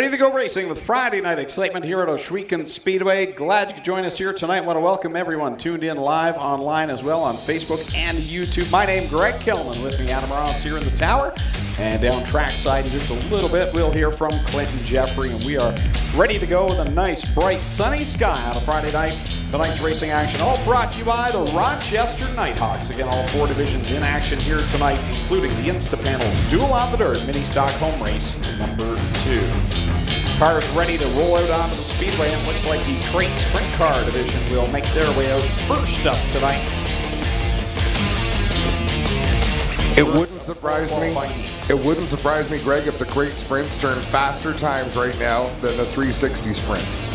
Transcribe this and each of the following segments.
Ready to go racing with Friday night excitement here at Oshwegan Speedway. Glad you could join us here tonight. Want to welcome everyone tuned in live online as well on Facebook and YouTube. My name Greg Kellman, with me Adam Ross here in the tower. And down trackside in just a little bit, we'll hear from Clinton Jeffrey. And we are ready to go with a nice, bright, sunny sky on a Friday night. Tonight's racing action all brought to you by the Rochester KNIGHTHAWKS. Again, all four divisions in action here tonight, including the Instapanels Duel on the Dirt Mini Stock Home Race number 2. Cars ready to roll out onto the speedway, and it looks like the crate sprint car division will make their way out first up tonight. It wouldn't surprise me. It wouldn't surprise me, Greg, if the crate sprints turn faster times right now than the 360 sprints.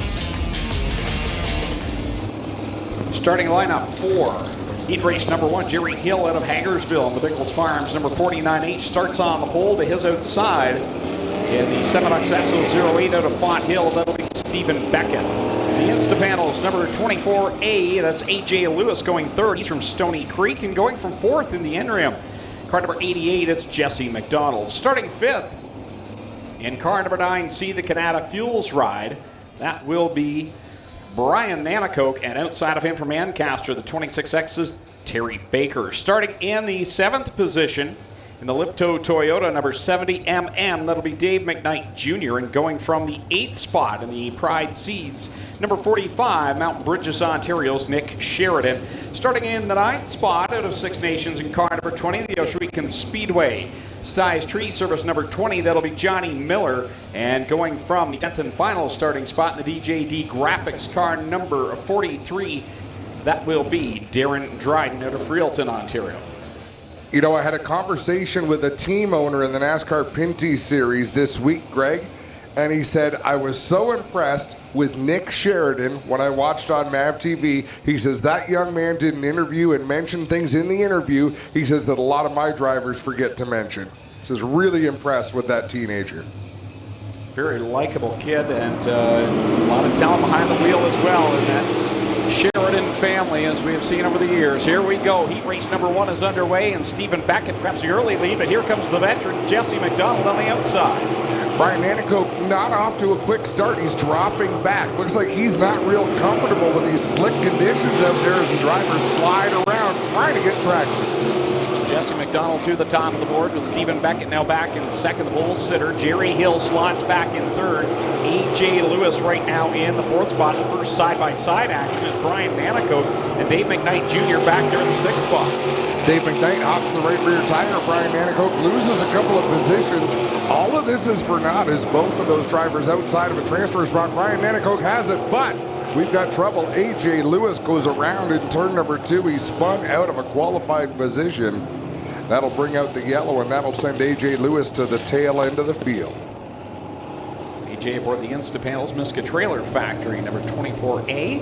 Starting lineup 4. Heat race number 1, Jerry Hill out of Hagersville. The Bickles Farms, number 49H, starts on the pole to his outside. In the 7X SO08 out of Font Hill, that'll be Stephen Beckett. The Instapanels, number 24A, that's AJ Lewis going third. He's from Stony Creek, and going from fourth in the N-Rim. Car number 88, it's Jesse McDonald. Starting fifth in car number 9C, the Canada Fuels Ride. That will be Brian Nanakoke, and outside of him from Ancaster, the 26X's Terry Baker. Starting in the 7th position in the Lifto Toyota, number 70MM, that'll be Dave McKnight Jr. And going from the 8th spot in the Pride Seeds, number 45, Mountain Bridges Ontario's Nick Sheridan. Starting in the 9th spot out of Six Nations in car number 20, the Oshwegan Speedway Styes Tree Service number 20, that'll be Johnny Miller. And going from the 10th and final starting spot in the DJD Graphics car number 43, that will be Darren Dryden out of Freelton, Ontario. You know, I had a conversation with a team owner in the NASCAR Pinty Series this week, Greg, and he said, I was so impressed with Nick Sheridan when I watched on MAV TV. He says, that young man did an interview and mentioned things in the interview, he says, that a lot of my drivers forget to mention. He says, really impressed with that teenager. Very likable kid, and a lot of talent behind the wheel as well in that Sheridan family, as we have seen over the years. Here we go. Heat race number 1 is underway, and Stephen Beckett grabs the early lead, but here comes the veteran, Jesse McDonald, on the outside. Brian Nanakoke not off to a quick start. He's dropping back. Looks like he's not real comfortable with these slick conditions out there as the drivers slide around trying to get traction. Jesse McDonald to the top of the board with Stephen Beckett now back in second, the pole sitter. Jerry Hill slots back in third. AJ Lewis right now in the 4th spot. The first side-by-side action is Brian Nanakoke and Dave McKnight Jr. back there in the 6th spot. Dave McKnight hops the right rear tire. Brian Nanakoke loses a couple of positions. All of this is for naught as both of those drivers outside of a transfer spot. Brian Nanakoke has it, but we've got trouble. AJ Lewis goes around in turn number 2. He spun out of a qualified position. That'll bring out the yellow, and that'll send AJ Lewis to the tail end of the field. AJ aboard the Instapanels Miska Trailer Factory, number 24A.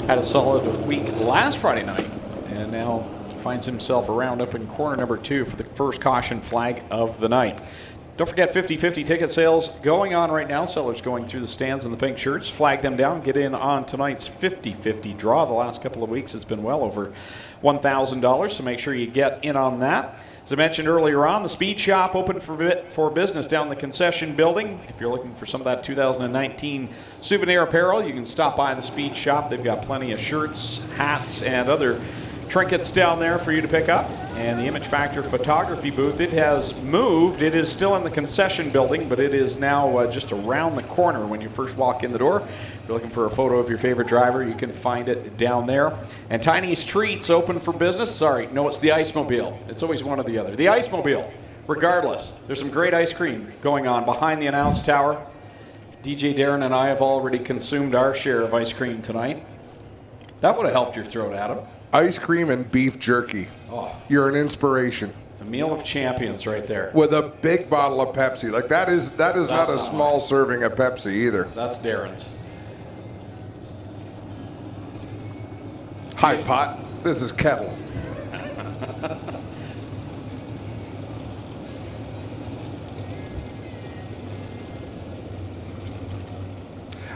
Had a solid week last Friday night, and now finds himself around up in corner number 2 for the first caution flag of the night. Don't forget 50-50 ticket sales going on right now. Sellers going through the stands in the pink shirts. Flag them down. Get in on tonight's 50-50 draw. The last couple of weeks it's been well over $1,000, so make sure you get in on that. As I mentioned earlier on, the Speed Shop open for business down the concession building. If you're looking for some of that 2019 souvenir apparel, you can stop by the Speed Shop. They've got plenty of shirts, hats, and other trinkets down there for you to pick up. And the Image Factor photography booth, it has moved. It is still in the concession building, but it is now just around the corner when you first walk in the door. If you're looking for a photo of your favorite driver, you can find it down there. And Tiny's Treats open for business. Sorry, no, it's the Ice Mobile. It's always one or the other. The Ice Mobile. Regardless, there's some great ice cream going on behind the announce tower. DJ Darren and I have already consumed our share of ice cream tonight. That would have helped your throat, Adam. Ice cream and beef jerky. Oh. You're an inspiration. A meal of champions right there. With a big bottle of Pepsi. Like that is not a small serving of Pepsi either. That's Darren's. Hi, Pot. This is Kettle.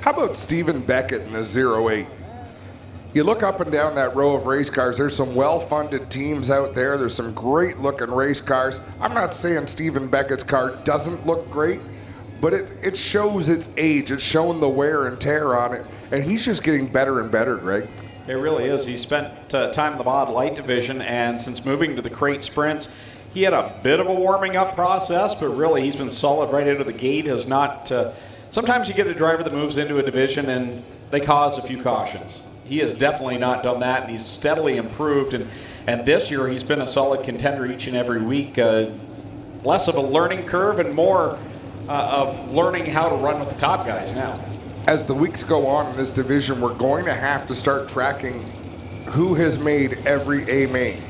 How about Stephen Beckett in the 08? You look up and down that row of race cars, there's some well-funded teams out there. There's some great-looking race cars. I'm not saying Stephen Beckett's car doesn't look great, but it shows its age. It's showing the wear and tear on it, and he's just getting better and better, Greg. It really is. He spent time in the Mod Light division, and since moving to the crate sprints, he had a bit of a warming up process, but really he's been solid right out of the gate. Has not. Sometimes you get a driver that moves into a division and they cause a few cautions. He has definitely not done that, and he's steadily improved. And this year he's been a solid contender each and every week. Less of a learning curve and more of learning how to run with the top guys now. As the weeks go on in this division, we're going to have to start tracking who has made every A main.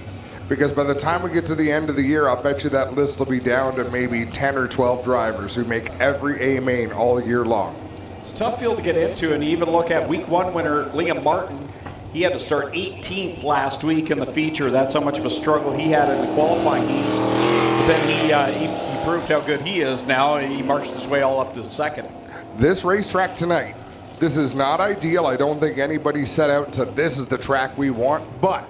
Because by the time we get to the end of the year, I'll bet you that list will be down to maybe 10 or 12 drivers who make every A main all year long. It's a tough field to get into, and even look at week 1 winner Liam Martin. He had to start 18th last week in the feature. That's how much of a struggle he had in the qualifying heats. But then he proved how good he is now. He marched his way all up to second. This racetrack tonight, this is not ideal. I don't think anybody set out and said this is the track we want, but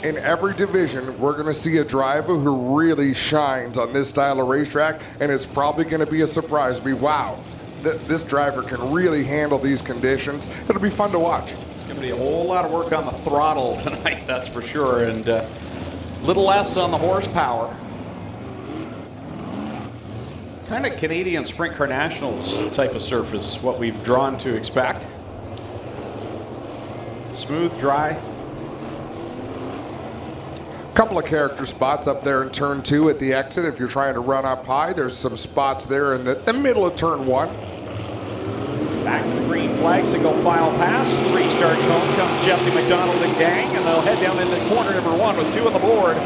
in every division, we're going to see a driver who really shines on this style of racetrack, and it's probably going to be a surprise. Wow, this driver can really handle these conditions. It'll be fun to watch. It's going to be a whole lot of work on the throttle tonight, that's for sure, and a little less on the horsepower. Kind of Canadian Sprint Car Nationals type of surface, what we've drawn to expect. Smooth, dry. Couple of character spots up there in turn 2 at the exit. If you're trying to run up high, there's some spots there in the middle of turn 1. Back to the green flag, single file pass. The restart cone comes Jesse McDonald and gang, and they'll head down into corner number 1 with 2 on the board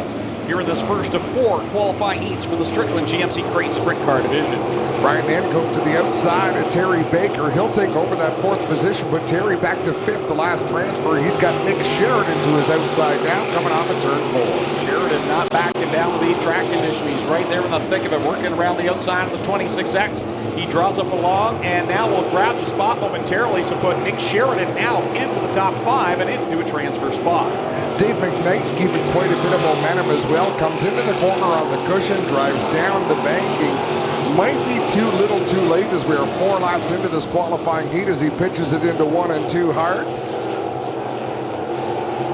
here in this first of 4 qualifying heats for the Strickland GMC Crate Sprint Car Division. Brian Nancoke to the outside of Terry Baker. He'll take over that 4th position, but Terry back to 5th, the last transfer. He's got Nick Sheridan to his outside now, coming off of turn 4. Sheridan not backing down with these track conditions. He's right there in the thick of it, working around the outside of the 26X. He draws up along, and now will grab the spot momentarily, so put Nick Sheridan now into the top 5 and into a transfer spot. Dave McKnight's keeping quite a bit of momentum as well. Comes into the corner on the cushion, drives down the banking. Might be too little too late as we are 4 laps into this qualifying heat as he pitches it into 1 and 2 hard.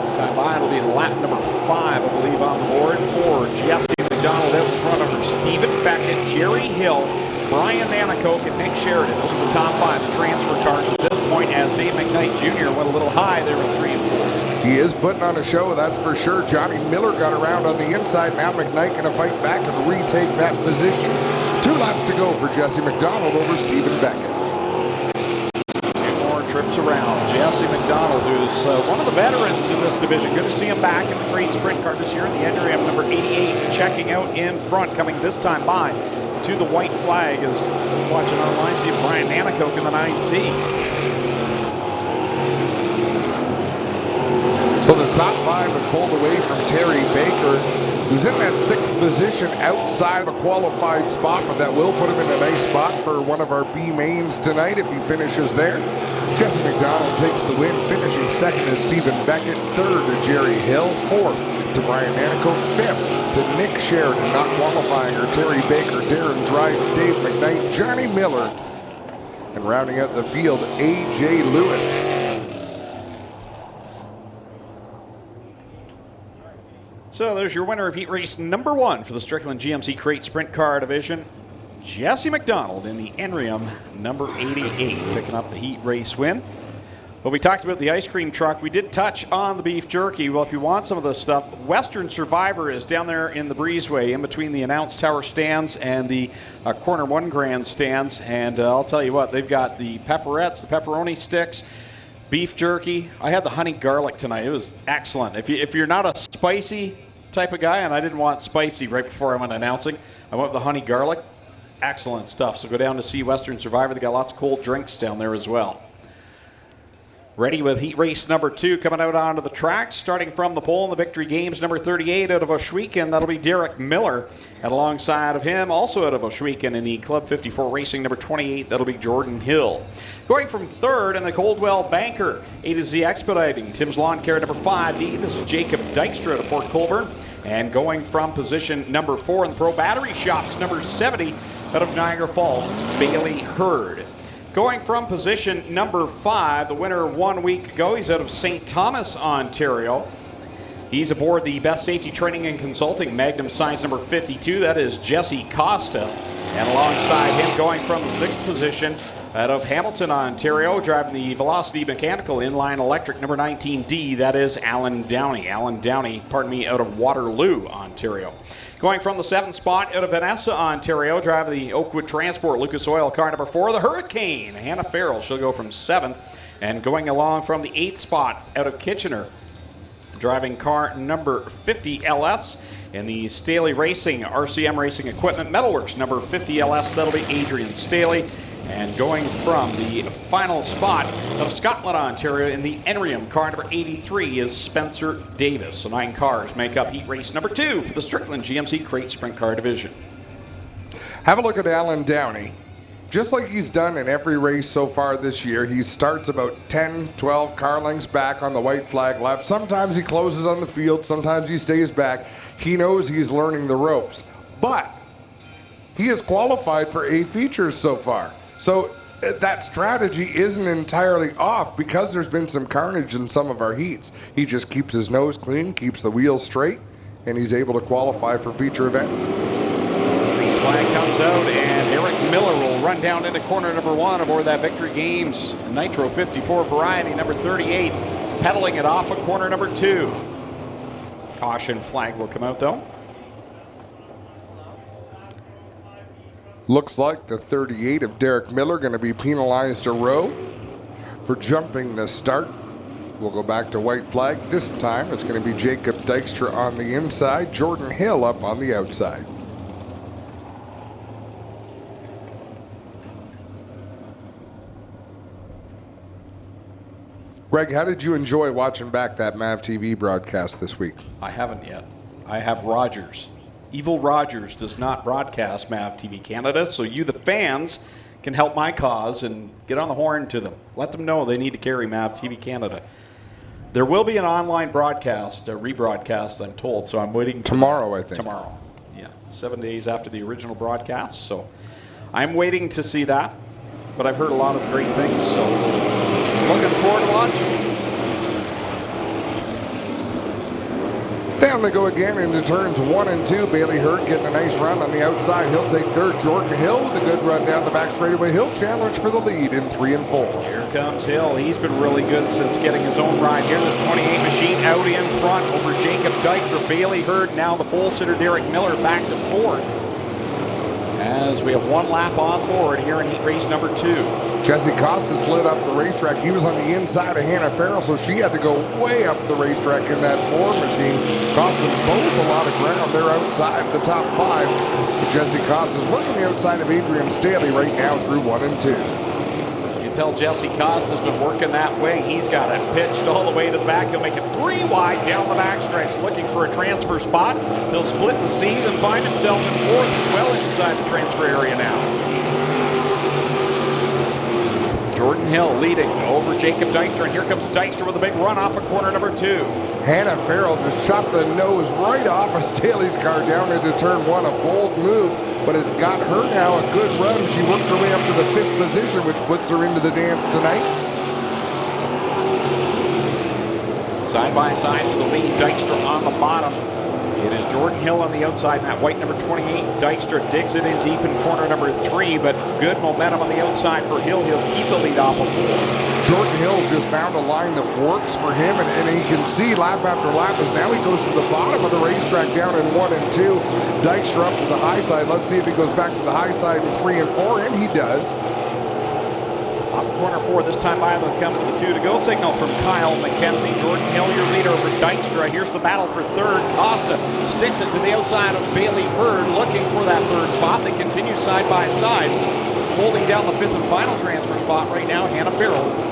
This time by, it'll be lap number 5, I believe, on the board for Jesse McDonald out in front of her. Stephen Beckett, Jerry Hill, Brian Nancoke, and Nick Sheridan. Those are the top 5 transfer cars at this point, as Dave McKnight Jr. went a little high there in 3 and 4. He is putting on a show, that's for sure. Johnny Miller got around on the inside. Now McKnight going to fight back and retake that position. 2 laps to go for Jesse McDonald over Stephen Beckett. 2 more trips around. Jesse McDonald, who's one of the veterans in this division. Good to see him back in the Crate Sprint Cars this year in the Engram number 88, checking out in front, coming this time by to the white flag as watching online, see Brian Nancoke in the 9C. So the top 5 have pulled away from Terry Baker, who's in that 6th position outside of a qualified spot, but that will put him in a nice spot for one of our B mains tonight if he finishes there. Jesse McDonald takes the win, finishing 2nd is Stephen Beckett, 3rd to Jerry Hill, 4th to Brian Nancoke, 5th to Nick Sheridan, not qualifying, or Terry Baker, Darren Dryden, Dave McKnight, Johnny Miller, and rounding out the field, A.J. Lewis. So there's your winner of heat race number 1 for the Strickland GMC Crate Sprint Car Division, Jesse McDonald in the Enrium number 88, picking up the heat race win. Well, we talked about the ice cream truck. We did touch on the beef jerky. Well, if you want some of this stuff, Western Survivor is down there in the breezeway in between the announce tower stands and the corner 1 grand stands. And I'll tell you what, they've got the pepperettes, the pepperoni sticks, beef jerky. I had the honey garlic tonight. It was excellent. If you're not a spicy type of guy, and I didn't want spicy right before I went announcing, I went with the honey garlic. Excellent stuff. So go down to see Western Survivor. They got lots of cold drinks down there as well. Ready with heat race number 2 coming out onto the track, starting from the pole in the Victory Games number 38 out of Oshwegan. That'll be Derek Miller. And alongside of him, also out of Oshwegan in the Club 54 Racing number 28, that'll be Jordan Hill. Going from 3rd in the Coldwell Banker, A to Z Expediting, Tim's Lawn Care number 5D. This is Jacob Dykstra to Port Colborne. And going from position number 4 in the Pro Battery Shops, number 70, out of Niagara Falls, it's Bailey Hurd. Going from position number 5, the winner 1 week ago, he's out of St. Thomas, Ontario. He's aboard the Best Safety Training and Consulting Magnum size number 52. That is Jesse Costa. And alongside him, going from the 6th position, out of Hamilton, Ontario, driving the Velocity Mechanical Inline Electric number 19D, that is Alan Downey. Alan Downey, out of Waterloo, Ontario. Going from the 7th spot out of Vanessa, Ontario, driving the Oakwood Transport Lucas Oil car number 4, the Hurricane, Hannah Farrell. She'll go from 7th. And going along from the 8th spot out of Kitchener, driving car number 50 LS in the Staley Racing RCM Racing Equipment Metalworks number 50 LS, that'll be Adrian Staley. And going from the final spot of Scotland, Ontario, in the Enrium, car number 83 is Spencer Davis. So 9 cars make up heat race number 2 for the Strickland GMC Crate Sprint Car Division. Have a look at Alan Downey. Just like he's done in every race so far this year, he starts about 10, 12 car lengths back on the white flag lap. Sometimes he closes on the field, sometimes he stays back. He knows he's learning the ropes. But he has qualified for A features so far. So that strategy isn't entirely off because there's been some carnage in some of our heats. He just keeps his nose clean, keeps the wheels straight, and he's able to qualify for feature events. Green flag comes out, and Eric Miller will run down into corner number 1 aboard that Victory Games Nitro 54 variety number 38, pedaling it off of corner number 2. Caution flag will come out though. Looks like the 38 of Derek Miller going to be penalized a row for jumping the start. We'll go back to white flag. This time it's going to be Jacob Dykstra on the inside, Jordan Hill up on the outside. Greg, how did you enjoy watching back that MAV TV broadcast this week? I haven't yet. I have Rogers. Evil Rogers does not broadcast MAV TV Canada, so you, the fans, can help my cause and get on the horn to them. Let them know they need to carry MAV TV Canada. There will be an online broadcast, a rebroadcast, I'm told, so I'm waiting. Tomorrow, I think. Tomorrow, yeah. 7 days after the original broadcast, so I'm waiting to see that. But I've heard a lot of great things, so looking forward to watching. Down they go again into turns 1 and 2. Bailey Hurd getting a nice run on the outside. He'll take 3rd. Jordan Hill with a good run down the back straightaway. He'll challenge for the lead in 3 and 4. Here comes Hill. He's been really good since getting his own ride here. This 28 machine out in front over Jacob Dykstra. Bailey Hurd, now the pole sitter Derek Miller back to 4th. As we have 1 lap on board here in heat race number 2. Jesse Costa slid up the racetrack. He was on the inside of Hannah Farrell, so she had to go way up the racetrack in that Ford machine. Cost them both a lot of ground. They're outside the top 5. But Jesse Costa is working the outside of Adrian Staley right now through 1 and 2. You can tell Jesse Costa's been working that wing. He's got it pitched all the way to the back. He'll make it 3 wide down the backstretch, looking for a transfer spot. He'll split the C's and find himself in 4th as well inside the transfer area now. Jordan Hill leading over Jacob Dykstra, and here comes Dykstra with a big run off of corner number 2. Hannah Farrell just chopped the nose right off of Staley's car down into turn 1. A bold move, but it's got her now a good run. She worked her way up to the 5th position, which puts her into the dance tonight. Side by side for the lead, Dykstra on the bottom. It is Jordan Hill on the outside, and that white number 28. Dykstra digs it in deep in corner number 3, but good momentum on the outside for Hill. He'll keep the lead off of 4. Jordan Hill's just found a line that works for him, and he can see lap after lap as now he goes to the bottom of the racetrack down in 1 and 2. Dykstra up to the high side. Let's see if he goes back to the high side in 3 and 4, and he does. Off corner 4, this time by they'll come with the 2 to go signal from Kyle McKenzie. Jordan Hill, your leader over Dykstra. Here's the battle for 3rd. Costa sticks it to the outside of Bailey Hurd, looking for that 3rd spot. They continue side by side. Holding down the 5th and final transfer spot right now, Hannah Farrell in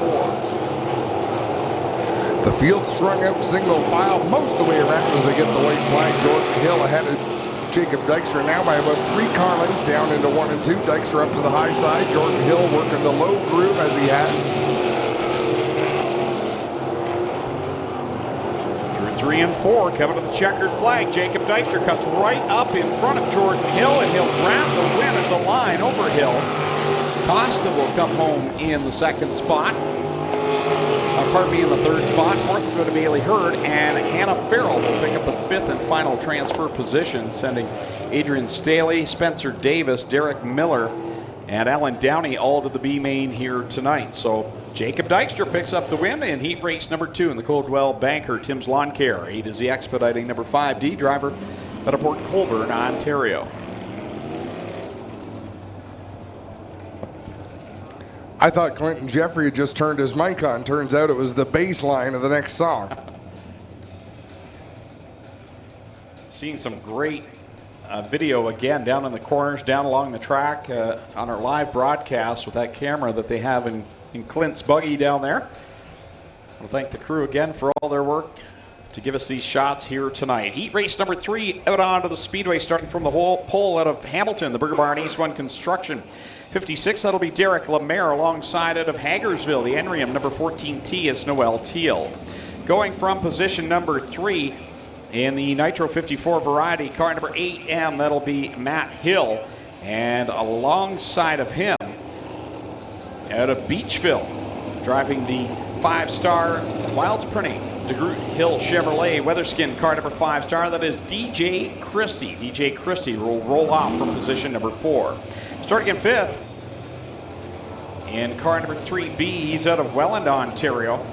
4. The field strung out single file most of the way around as they get the white flag. Jordan Hill ahead of Jacob Dykstra now by about 3 car lengths down into 1 and 2. Dykstra up to the high side. Jordan Hill working the low groove as he has. Through 3 and 4 coming to the checkered flag. Jacob Dykstra cuts right up in front of Jordan Hill, and he'll grab the win at the line over Hill. Costa will come home in the second spot. In the third spot. Fourth will go to Bailey Hurd, and Hannah Farrell will pick up the fifth and final transfer position, sending Adrian Staley, Spencer Davis, Derek Miller, and Alan Downey all to the B main here tonight. So Jacob Dykstra picks up the win in heat race number 2 in the Coldwell Banker Tim's Lawn Care. He is the expediting number 5D driver out of Port Colborne, Ontario. I thought Clinton Jeffrey had just turned his mic on. Turns out it was the bass line of the next song. Seeing some great video again down in the corners, down along the track on our live broadcast with that camera that they have in Clint's buggy down there. I'll thank the crew again for all their work to give us these shots here tonight. Heat race number 3 out onto the speedway, starting from the pole out of Hamilton, the Burger Barn Ace 1 Construction. 56, that'll be Derek Lemaire alongside out of Hagersville. The Enrium number 14T is Noel Teal. Going from position number 3 in the Nitro 54 variety, car number 8M, that'll be Matt Hill. And alongside of him, out of Beachville, driving the 5-star Wilds Printing DeGroot Hill Chevrolet Weatherskin car number 5-star, that is DJ Christie. DJ Christie will roll off from position number 4. Starting in 5th, in car number 3B, he's out of Welland, Ontario.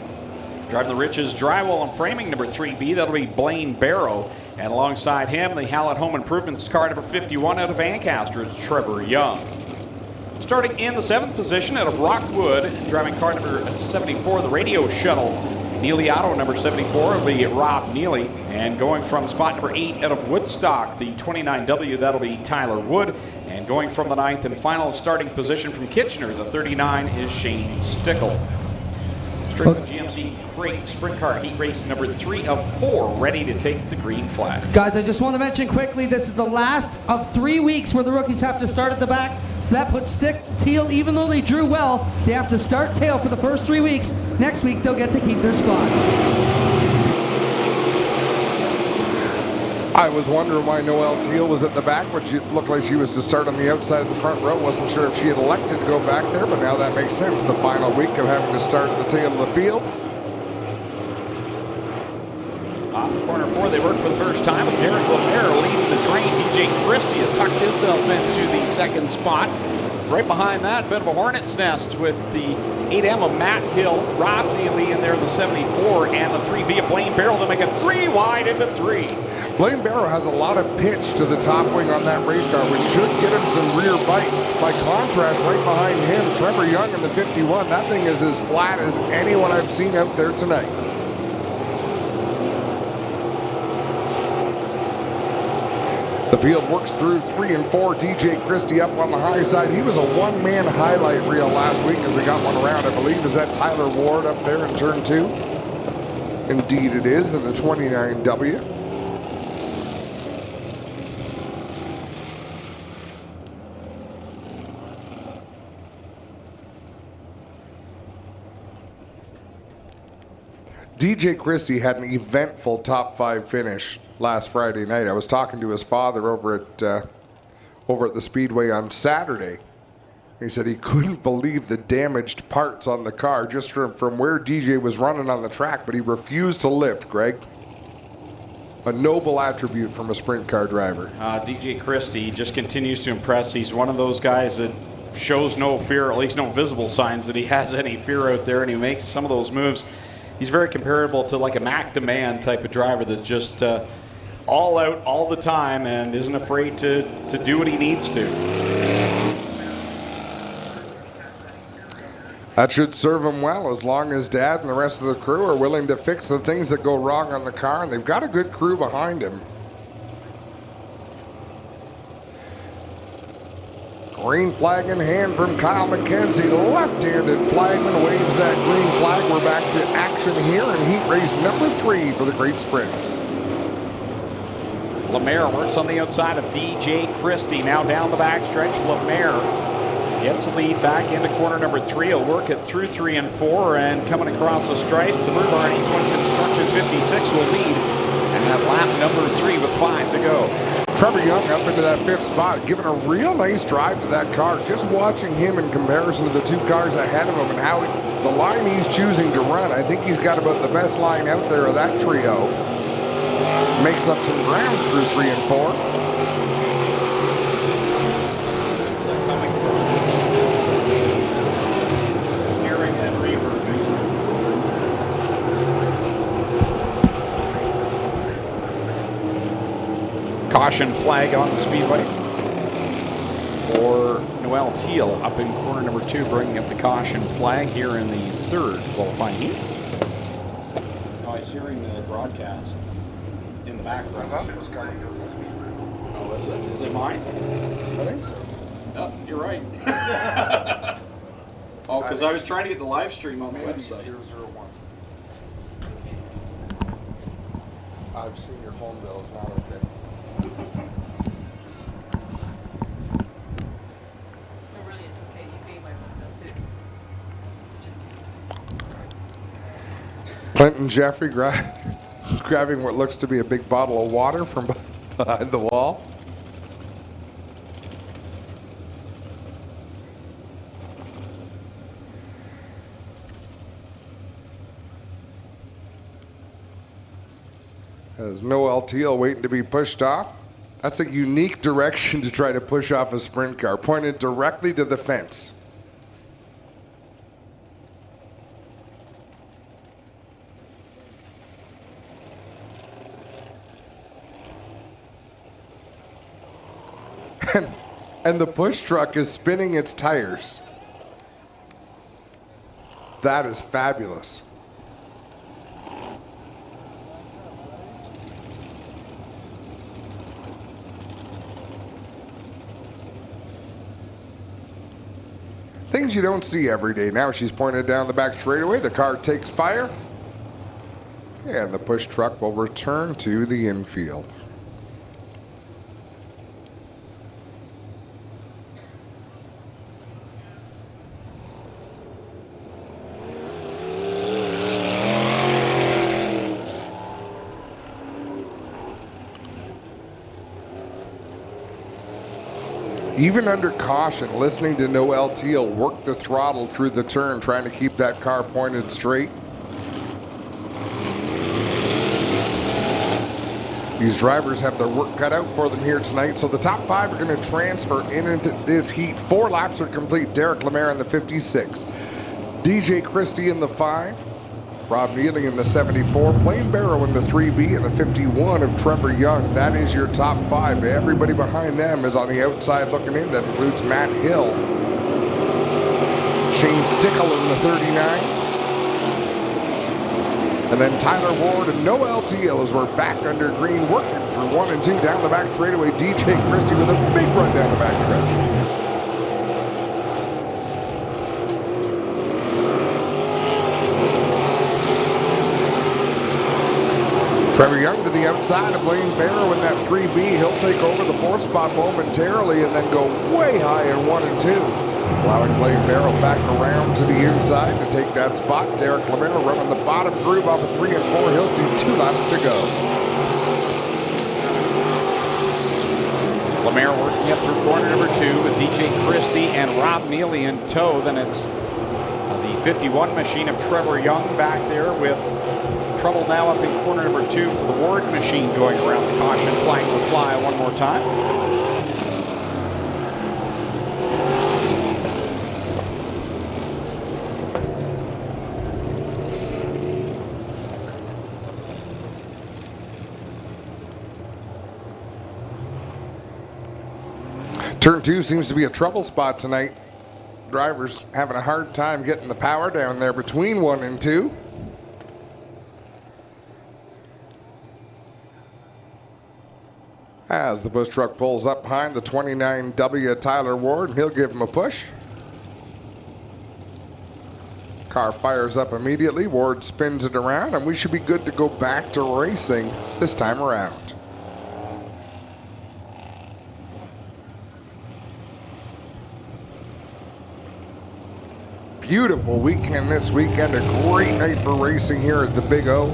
Driving the Riches Drywall and Framing number 3B, that'll be Blaine Barrow. And alongside him, the Hallett Home Improvements car number 51 out of Ancaster is Trevor Young. Starting in the 7th position out of Rockwood, driving car number 74, the Radio Shuttle, Neely Auto number 74 will be Rob Neely. And going from spot number 8 out of Woodstock, the 29W, that'll be Tyler Wood. And going from the 9th and final starting position from Kitchener, the 39 is Shane Stickle. Straight with GMC Crate Sprint Car Heat Race number 3 of 4, ready to take the green flag. Guys, I just want to mention quickly, this is the last of 3 weeks where the rookies have to start at the back. So that puts Teal, even though they drew well, they have to start tail for the first 3 weeks. Next week, they'll get to keep their spots. I was wondering why Noelle Teal was at the back, but it looked like she was to start on the outside of the front row. Wasn't sure if she had elected to go back there, but now that makes sense. The final week of having to start at the tail of the field. Off of corner 4, they work for the first time with Derek Lemaire leading the train. DJ Christie has tucked himself into the second spot. Right behind that, bit of a hornet's nest with the 8M of Matt Hill, Rob Neely in there, the 74, and the 3B of Blaine Barrow. They'll make it 3 wide into 3. Blaine Barrow has a lot of pitch to the top wing on that race car, which should get him some rear bite. By contrast, right behind him, Trevor Young in the 51. That thing is as flat as anyone I've seen out there tonight. The field works through 3 and 4. DJ Christie up on the high side. He was a one-man highlight reel last week as we got one around. I believe, is that Tyler Ward up there in turn 2? Indeed it is, in the 29W. DJ Christie had an eventful top 5 finish last Friday night. I was talking to his father over at the Speedway on Saturday. He said he couldn't believe the damaged parts on the car just from where DJ was running on the track, but he refused to lift, Greg. A noble attribute from a sprint car driver. DJ Christie just continues to impress. He's one of those guys that shows no fear, at least no visible signs that he has any fear out there, and he makes some of those moves. He's very comparable to like a Mac DeMann type of driver that's just all out all the time and isn't afraid to do what he needs to. That should serve him well as long as Dad and the rest of the crew are willing to fix the things that go wrong on the car, and they've got a good crew behind him. Green flag in hand from Kyle McKenzie. The left-handed flagman waves that green flag. We're back to action here in heat race number 3 for the Great Sprints. Lemaire works on the outside of DJ Christie. Now down the backstretch, Lemaire gets the lead back into corner number 3. He'll work it through 3 and 4, and coming across the stripe, the Burr Barn Ace 1 Construction 56 will lead at lap number 3 with 5 to go. Trevor Young up into that 5th spot, giving a real nice drive to that car. Just watching him in comparison to the 2 cars ahead of him and how the line he's choosing to run, I think he's got about the best line out there of that trio. Makes up some ground through 3 and 4. Where's that coming from? Hearing that reverb. Caution flag on the speedway for Noel Teal up in corner number 2, bringing up the caution flag here in the 3rd qualifying heat. I was hearing the broadcast in the background. I thought it was coming from this week. Oh, is it? Is it mine? I think so. Oh, you're right. Oh, because I was trying to get the live stream on the website. 001. I've seen your phone bill. It's not okay. Clinton Jeffrey grabbing what looks to be a big bottle of water from behind the wall. As Noel Teal waiting to be pushed off. That's a unique direction to try to push off a sprint car, pointed directly to the fence. And the push truck is spinning its tires. That is fabulous. Things you don't see every day. Now she's pointed down the back straightaway. The car takes fire. And the push truck will return to the infield. Even under caution, listening to Noel Teal work the throttle through the turn, trying to keep that car pointed straight. These drivers have their work cut out for them here tonight, so the top 5 are going to transfer into this heat. 4 laps are complete. Derek Lemaire in the 56, DJ Christie in the 5, Rob Neely in the 74, Blaine Barrow in the 3B, and the 51 of Trevor Young. That is your top 5. Everybody behind them is on the outside looking in. That includes Matt Hill, Shane Stickle in the 39, and then Tyler Ward and Noel Teal as we're back under green, working through 1 and 2 down the back straightaway. DJ Christie with a big run down the back stretch. Trevor Young to the outside of Blaine Barrow in that 3B. He'll take over the 4th spot momentarily and then go way high in 1 and 2. Allowing Blaine Barrow back around to the inside to take that spot. Derek Lemaire running the bottom groove off of 3 and 4. He'll see 2 laps to go. Lemaire working up through corner number 2 with DJ Christie and Rob Neely in tow. Then it's the 51 machine of Trevor Young back there with trouble now up in corner number 2 for the Ward machine going around. The caution flag will fly one more time. Turn 2 seems to be a trouble spot tonight. Drivers having a hard time getting the power down there between 1 and 2. As the push truck pulls up behind the 29W Tyler Ward, and he'll give him a push. Car fires up immediately. Ward spins it around, and we should be good to go back to racing this time around. Beautiful weekend this weekend. A great night for racing here at the Big O.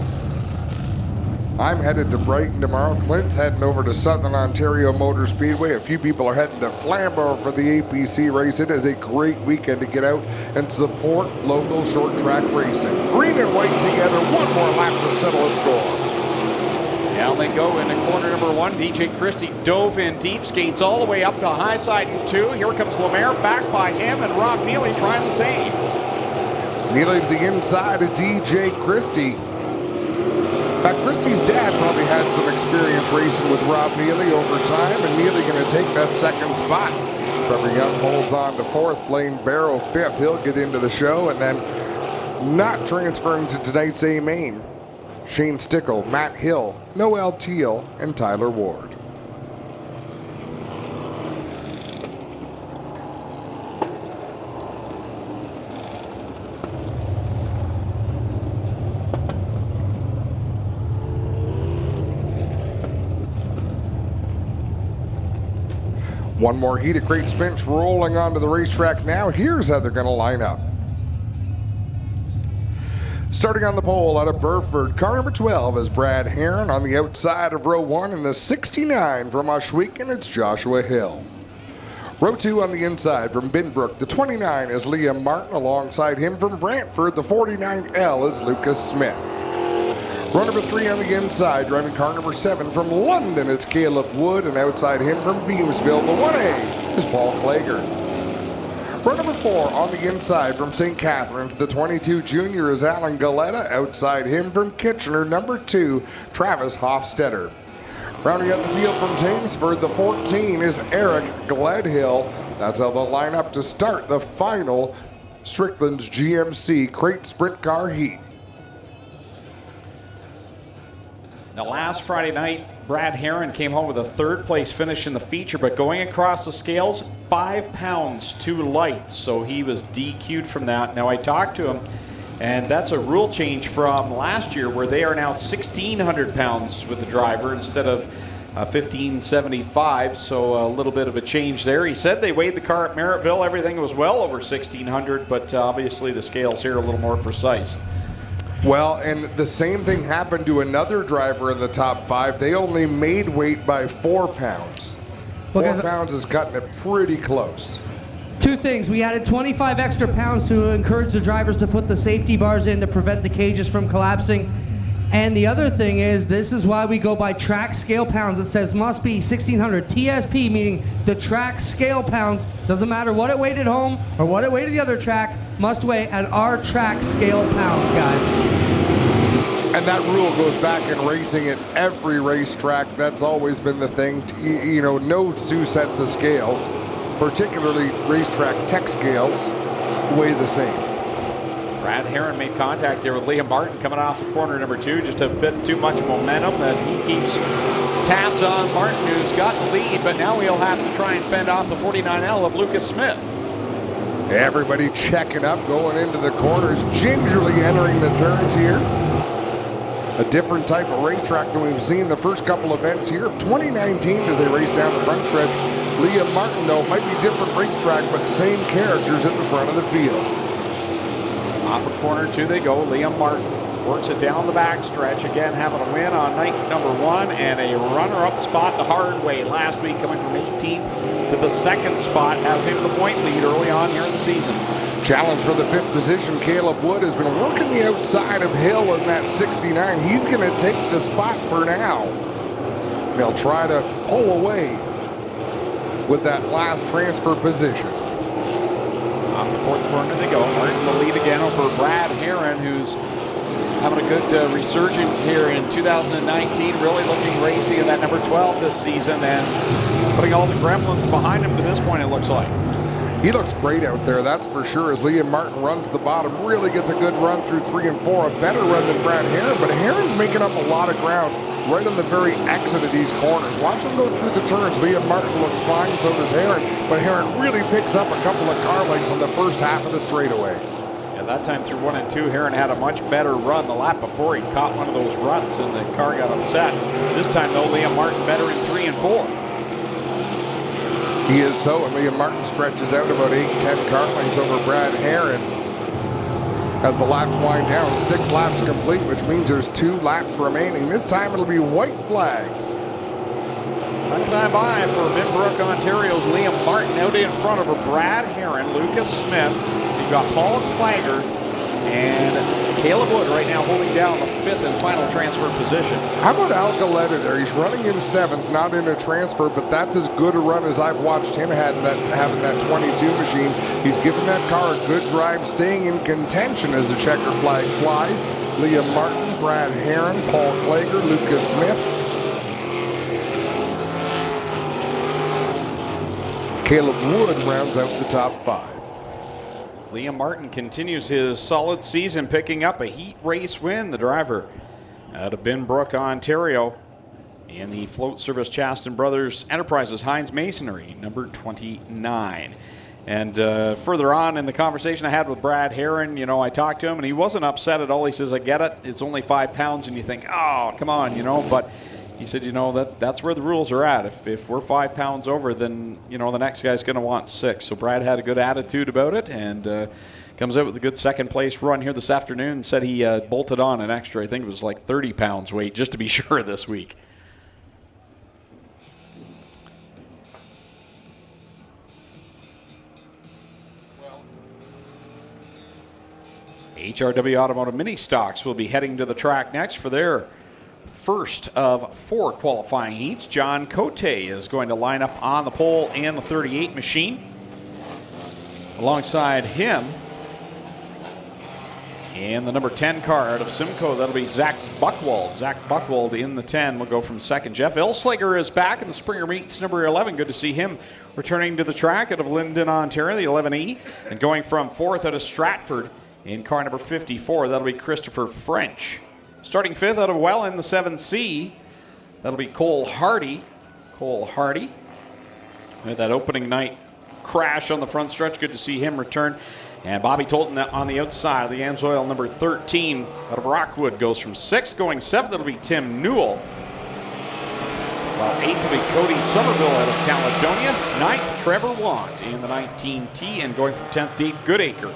I'm headed to Brighton tomorrow. Clint's heading over to Southern Ontario Motor Speedway. A few people are heading to Flamborough for the APC race. It is a great weekend to get out and support local short track racing. Green and white together. One more lap to settle a score. Down they go into corner number 1. DJ Christie dove in deep, skates all the way up to high side in 2. Here comes Lemaire, back by him, and Rob Neely trying the same. Neely to the inside of DJ Christie. In fact, Christie's dad probably had some experience racing with Rob Neely over time, and Neely going to take that second spot. Trevor Young holds on to 4th, Blaine Barrow 5th. He'll get into the show, and then not transferring to tonight's A main. Shane Stickle, Matt Hill, Noel Teal, and Tyler Ward. One more heat of Great Spence rolling onto the racetrack now. Here's how they're going to line up. Starting on the pole out of Burford, car number 12 is Brad Heron. On the outside of row 1 in the 69 from Ohsweken, it's Joshua Hill. Row 2 on the inside from Binbrook, the 29 is Liam Martin. Alongside him from Brantford, the 49L is Lucas Smith. Row number 3 on the inside, driving car number 7 from London, it's Caleb Wood. And outside him from Beamsville, the 1A is Paul Klager. Row number 4 on the inside from St. Catharines, the 22 junior is Alan Galetta. Outside him from Kitchener, number 2, Travis Hofstetter. Rounding out the field from Thamesford, the 14 is Eric Gledhill. That's how they'll line up to start the final Strickland's GMC Crate Sprint Car Heat. Now, last Friday night, Brad Heron came home with a 3rd place finish in the feature, but going across the scales, 5 pounds too light, so he was DQ'd from that. Now, I talked to him, and that's a rule change from last year where they are now 1,600 pounds with the driver instead of 1,575, so a little bit of a change there. He said they weighed the car at Merrittville. Everything was well over 1,600, but obviously the scales here are a little more precise. Well, and the same thing happened to another driver in the top 5. They only made weight by 4 pounds. 4 pounds is cutting it pretty close. 2 things. We added 25 extra pounds to encourage the drivers to put the safety bars in to prevent the cages from collapsing. And the other thing is, this is why we go by track scale pounds. It says must be 1,600 TSP, meaning the track scale pounds, doesn't matter what it weighed at home or what it weighed at the other track, must weigh at our track scale pounds, guys. And that rule goes back in racing at every racetrack. That's always been the thing. You know, no 2 sets of scales, particularly racetrack tech scales, weigh the same. Brad Heron made contact there with Liam Martin coming off the corner number 2. Just a bit too much momentum that he keeps tabs on Martin, who's got the lead, but now he'll have to try and fend off the 49L of Lucas Smith. Everybody checking up, going into the corners, gingerly entering the turns here. A different type of racetrack than we've seen the first couple events here. 2019 as they race down the front stretch. Liam Martin, though, might be different racetrack, but same characters at the front of the field. Off of corner 2 they go. Liam Martin works it down the back stretch. Again, having a win on night number 1 and a runner-up spot the hard way last week, coming from 18th to the 2nd spot. Has him the point lead early on here in the season. Challenge for the 5th position. Caleb Wood has been working the outside of Hill in that 69. He's going to take the spot for now. They'll try to pull away with that last transfer position. Off the 4th corner they go. Martin the lead again over Brad Heron, who's having a good resurgence here in 2019. Really looking racy in that number 12 this season and putting all the gremlins behind him to this point, it looks like. He looks great out there, that's for sure, as Liam Martin runs the bottom. Really gets a good run through 3 and 4. A better run than Brad Heron, but Heron's making up a lot of ground right on the very exit of these corners. Watch him go through the turns. Liam Martin looks fine, so does Heron, but Heron really picks up a couple of car lengths on the first half of the straightaway. Yeah, that time through 1 and 2, Heron had a much better run. The lap before he caught one of those ruts and the car got upset. This time though, Liam Martin better in 3 and 4. He is so, and Liam Martin stretches out about 8-10 car lengths over Brad Heron. As the laps wind down, 6 laps complete, which means there's 2 laps remaining. This time it'll be white flag. Time by for Binbrook, Ontario's Liam Martin out in front of her. Brad Herron, Lucas Smith. You've got Paul Klager and Caleb Wood right now holding down the 5th and final transfer position. How about Al Galetta there? He's running in 7th, not in a transfer, but that's as good a run as I've watched him having that 22 machine. He's given that car a good drive, staying in contention as the checker flag flies. Liam Martin, Brad Herron, Paul Klager, Lucas Smith. Caleb Wood rounds out the top 5. Liam Martin continues his solid season, picking up a heat race win. The driver out of Binbrook, Ontario, in the Float Service Chaston Brothers Enterprises Heinz Masonry, number 29. And further on in the conversation I had with Brad Herron, I talked to him, and he wasn't upset at all. He says, I get it. It's only 5 pounds, and you think, oh, come on, but he said, that's where the rules are at. If we're 5 pounds over, then, the next guy's going to want 6. So Brad had a good attitude about it and comes out with a good second place run here this afternoon. Said he bolted on an extra, I think it was like 30 pounds weight, just to be sure this week. HRW Automotive Mini Stocks will be heading to the track next for their first of 4 qualifying heats. John Cote is going to line up on the pole and the 38 machine. Alongside him, and the number 10 car out of Simcoe, that'll be Zach Buchwald. Zach Buchwald in the 10 will go from second. Jeff Ilslager is back in the Springer Meets number 11. Good to see him returning to the track out of Linden, Ontario, the 11E. And going from 4th out of Stratford in car number 54, that'll be Christopher French. Starting 5th out of Welland, the 7C, that'll be Cole Hardy. Cole Hardy. With that opening night crash on the front stretch, good to see him return. And Bobby Tolton on the outside of the Amsoil number 13 out of Rockwood goes from 6th. Going 7th, it'll be Tim Newell. While 8th will be Cody Somerville out of Caledonia. 9th, Trevor Want in the 19T. And going from 10th, Dave Goodacre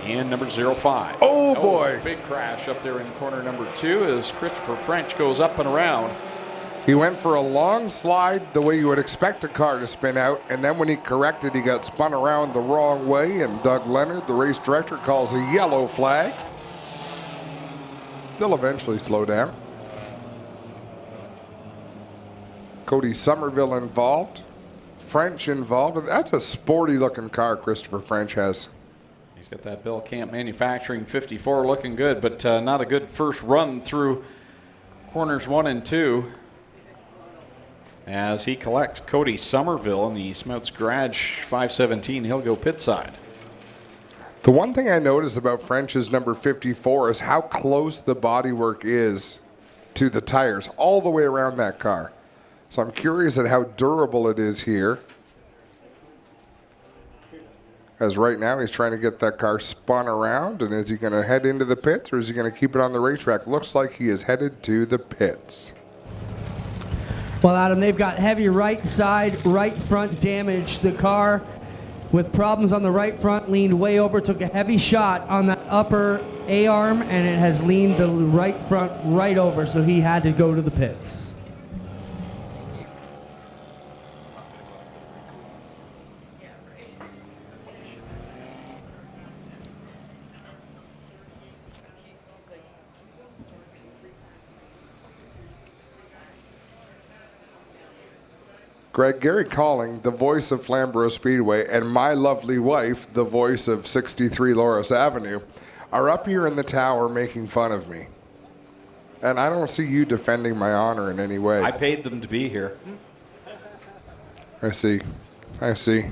in number 05. Oh boy. Big crash up there in corner number 2 as Christopher French goes up and around. He went for a long slide the way you would expect a car to spin out, and then when he corrected, he got spun around the wrong way, and Doug Leonard, the race director, calls a yellow flag. They'll eventually slow down. Cody Somerville involved. French involved. That's a sporty looking car Christopher French has. He's got that Bell Camp Manufacturing 54 looking good, but not a good first run through corners 1 and 2. As he collects Cody Somerville in the Smouts Garage 517, he'll go pit side. The one thing I noticed about French's number 54 is how close the bodywork is to the tires all the way around that car. So I'm curious at how durable it is here. As right now he's trying to get that car spun around, and is he going to head into the pits or is he going to keep it on the racetrack? Looks like he is headed to the pits. Well, Adam, they've got heavy right side, right front damage. The car with problems on the right front leaned way over, took a heavy shot on that upper A-arm, and it has leaned the right front right over, so he had to go to the pits. Greg, Gary Calling, the voice of Flamborough Speedway, and my lovely wife, the voice of 63 Loris Avenue, are up here in the tower making fun of me. And I don't see you defending my honor in any way. I paid them to be here. I see. I see.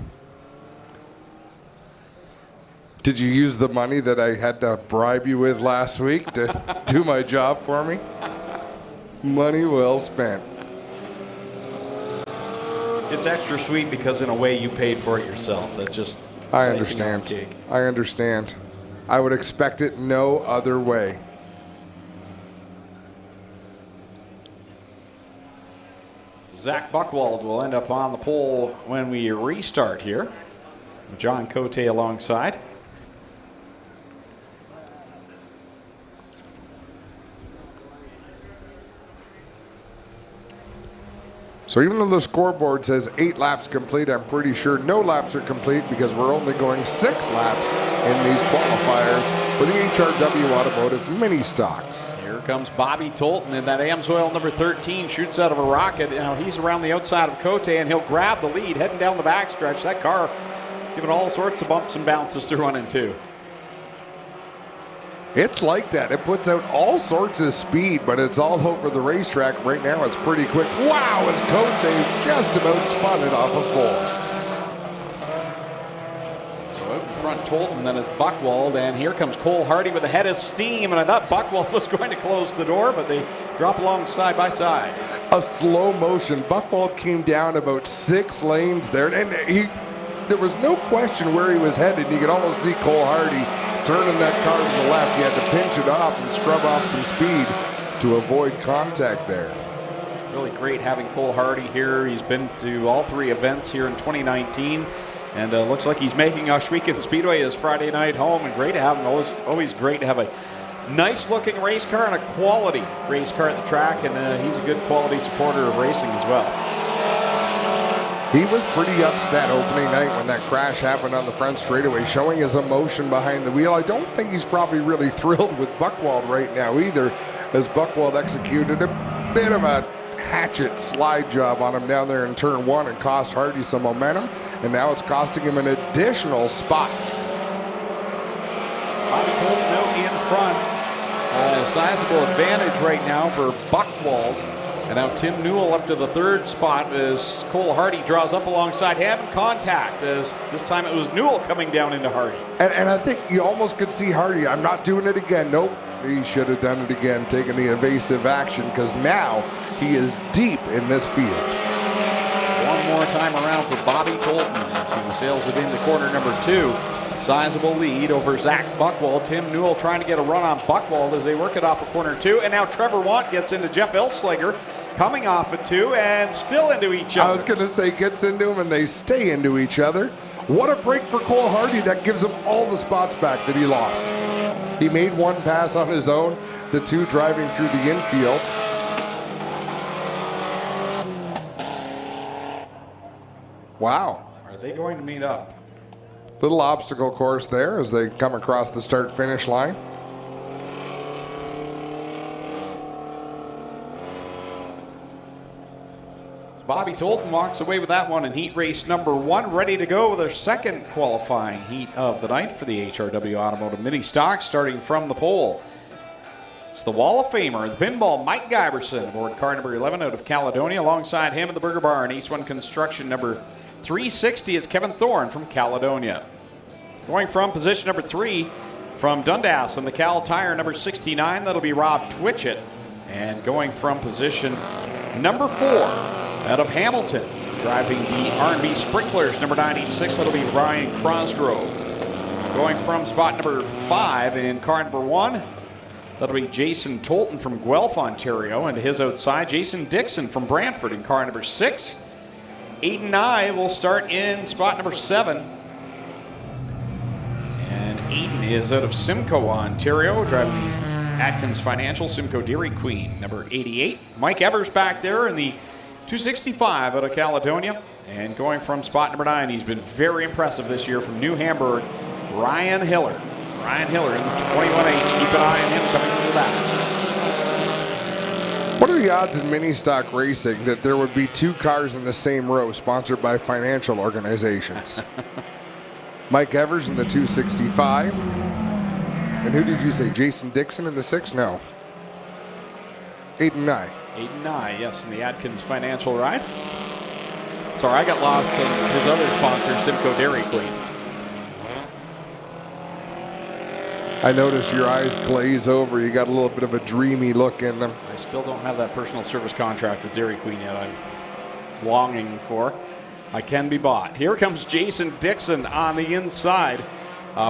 Did you use the money that I had to bribe you with last week to do my job for me? Money well spent. It's extra sweet because in a way you paid for it yourself. That's just I understand. I understand. I would expect it no other way. Zach Buchwald will end up on the pole when we restart here. John Cote alongside. So even though the scoreboard says 8 laps complete, I'm pretty sure no laps are complete because we're only going 6 laps in these qualifiers for the HRW Automotive Mini Stocks. Here comes Bobby Tolton in that Amsoil number 13, shoots out of a rocket. Now he's around the outside of Cote, and he'll grab the lead heading down the backstretch. That car giving all sorts of bumps and bounces through 1 and 2. It's like that. It puts out all sorts of speed, but it's all over the racetrack. Right now, it's pretty quick. Wow, as Cote just about spun it off of 4. So out in front, Tolton, then it's Buchwald, and here comes Cole Hardy with a head of steam, and I thought Buchwald was going to close the door, but they drop along side by side. A slow motion. Buchwald came down about 6 lanes there, and there was no question where he was headed. You could almost see Cole Hardy turning that car to the left. He had to pinch it off and scrub off some speed to avoid contact there. Really great having Cole Hardy here. He's been to all 3 events here in 2019, and looks like he's making Ohsweken Speedway his Friday night home. And great to have him. Always great to have a nice-looking race car and a quality race car at the track, and he's a good quality supporter of racing as well. He was pretty upset opening night when that crash happened on the front straightaway, showing his emotion behind the wheel. I don't think he's probably really thrilled with Buchwald right now either, as Buchwald executed a bit of a hatchet slide job on him down there in turn 1 and cost Hardy some momentum, and now it's costing him an additional spot. Bobby Tolton out in front. A sizable advantage right now for Buchwald. And now Tim Newell up to the 3rd spot as Cole Hardy draws up alongside him. Contact, as this time it was Newell coming down into Hardy. And I think you almost could see Hardy. I'm not doing it again. Nope. He should have done it again, taking the evasive action, because now he is deep in this field. One more time around for Bobby Tolton as he sails it into corner number 2. Sizable lead over Zach Buchwald. Tim Newell trying to get a run on Buchwald as they work it off of corner 2. And now Trevor Want gets into Jeff Ilslinger, coming off at 2 and still into each other. I was going to say gets into him and they stay into each other. What a break for Cole Hardy. That gives him all the spots back that he lost. He made 1 pass on his own, the 2 driving through the infield. Wow. Are they going to meet up? Little obstacle course there as they come across the start-finish line. Bobby Tolton walks away with that one in heat race number 1, ready to go with their 2nd qualifying heat of the night for the HRW Automotive Mini Stock, starting from the pole. It's the Wall of Famer, the pinball Mike Giberson, aboard car number 11 out of Caledonia. Alongside him in the Burger Barn, East 1 Construction number 360 is Kevin Thorne from Caledonia. Going from position number 3 from Dundas and the Cal Tire number 69, that'll be Rob Twitchett. And going from position number 4 out of Hamilton, driving the R&B Sprinklers number 96, that'll be Ryan Crosgrove. Going from spot number 5 in car number 1, that'll be Jason Tolton from Guelph, Ontario, and to his outside, Jason Dixon from Brantford in car number 6. Aiden Nye will start in spot number 7. And Aiden is out of Simcoe, Ontario, driving the Atkins Financial Simcoe Dairy Queen, number 88. Mike Evers back there in the 265 out of Caledonia. And going from spot number 9, he's been very impressive this year from New Hamburg, Ryan Hiller. Ryan Hiller in the 21H. Keep an eye on him coming through the back. What are the odds in mini stock racing that there would be 2 cars in the same row sponsored by financial organizations? Mike Evers in the 265. And who did you say? Jason Dixon in the 6? No. Aiden Nye. Aiden Nye, yes, in the Atkins Financial ride. Sorry, I got lost in his other sponsor, Simcoe Dairy Queen. I noticed your eyes glaze over. You got a little bit of a dreamy look in them. I still don't have that personal service contract with Dairy Queen yet. I'm longing for. I can be bought. Here comes Jason Dixon on the inside.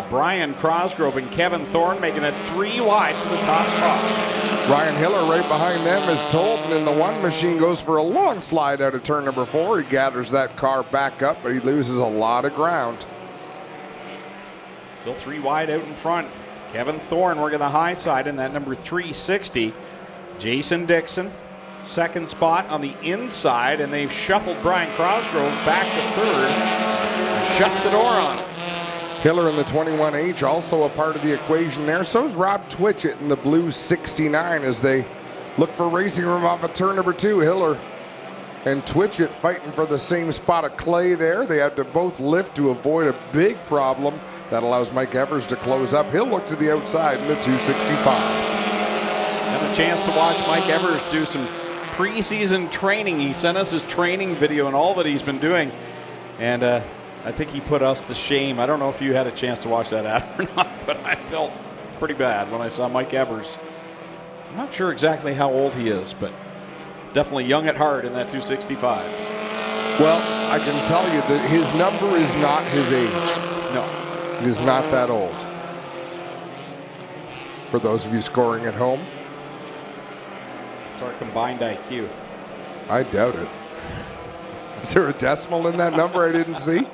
Brian Crosgrove and Kevin Thorne making it 3 wide for the top spot. Ryan Hiller right behind them is Tolton, and the 1 machine goes for a long slide out of turn number 4. He gathers that car back up, but he loses a lot of ground. Still 3 wide out in front. Kevin Thorne working the high side in that number 360. Jason Dixon second spot on the inside, and they've shuffled Brian Crosgrove back to third and shut the door on him. Hiller in the 21H also a part of the equation there. So is Rob Twitchett in the blue 69 as they look for racing room off of turn number 2. Hiller and Twitchett fighting for the same spot of clay there. They had to both lift to avoid a big problem. That allows Mike Evers to close up. He'll look to the outside in the 265. Had a chance to watch Mike Evers do some preseason training. He sent us his training video and all that he's been doing. And I think he put us to shame. I don't know if you had a chance to watch that, Adam, or not, but I felt pretty bad when I saw Mike Evers. I'm not sure exactly how old he is, but definitely young at heart in that 265. Well, I can tell you that his number is not his age. No. He is not that old. For those of you scoring at home. It's our combined IQ. I doubt it. Is there a decimal in that number I didn't see?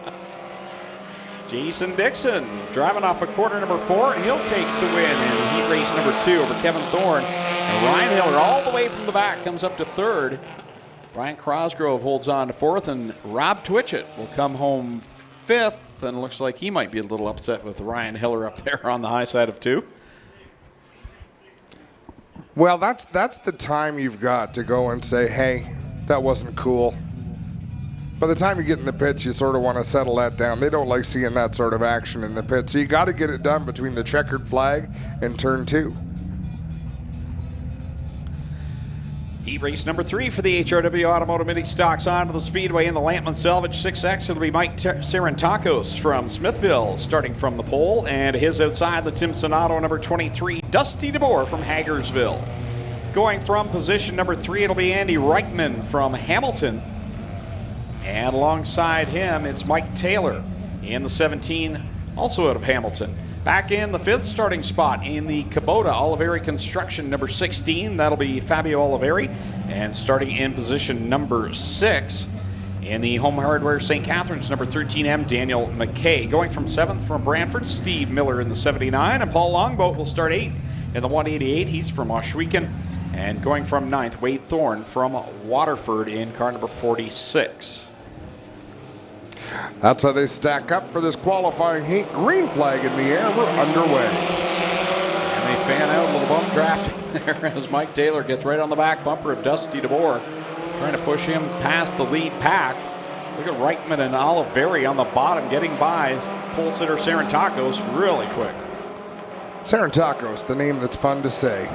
Jason Dixon driving off of quarter number 4, and he'll take the win in heat race number 2 over Kevin Thorne. And Ryan Hiller all the way from the back comes up to third. Brian Crosgrove holds on to fourth, and Rob Twitchett will come home fifth, and looks like he might be a little upset with Ryan Hiller up there on the high side of 2. Well, that's the time you've got to go and say, hey, that wasn't cool. By the time you get in the pits, you sort of want to settle that down. They don't like seeing that sort of action in the pits. So you got to get it done between the checkered flag and turn 2. Heat race number 3 for the HRW Automotive Mini Stocks onto the speedway in the Lampman Salvage 6X. It'll be Mike Serentakos from Smithville starting from the pole, and his outside the Tim Sonato number 23, Dusty DeBoer from Hagersville. Going from position number 3, it'll be Andy Reichman from Hamilton. And alongside him, it's Mike Taylor in the 17, also out of Hamilton. Back in the 5th starting spot in the Kubota Oliveri Construction number 16, that'll be Fabio Oliveri. And starting in position number 6 in the Home Hardware St. Catharines number 13M, Daniel McKay. Going from 7th from Brantford, Steve Miller in the 79, and Paul Longboat will start 8th in the 188. He's from Ohsweken. And going from 9th, Wade Thorne from Waterford in car number 46. That's how they stack up for this qualifying heat. Green flag in the air. We're underway. And they fan out a little bump drafting there as Mike Taylor gets right on the back bumper of Dusty DeBoer, trying to push him past the lead pack. Look at Reichman and Oliveri on the bottom getting by. Pole sitter Serentakos really quick. Serentakos, the name that's fun to say.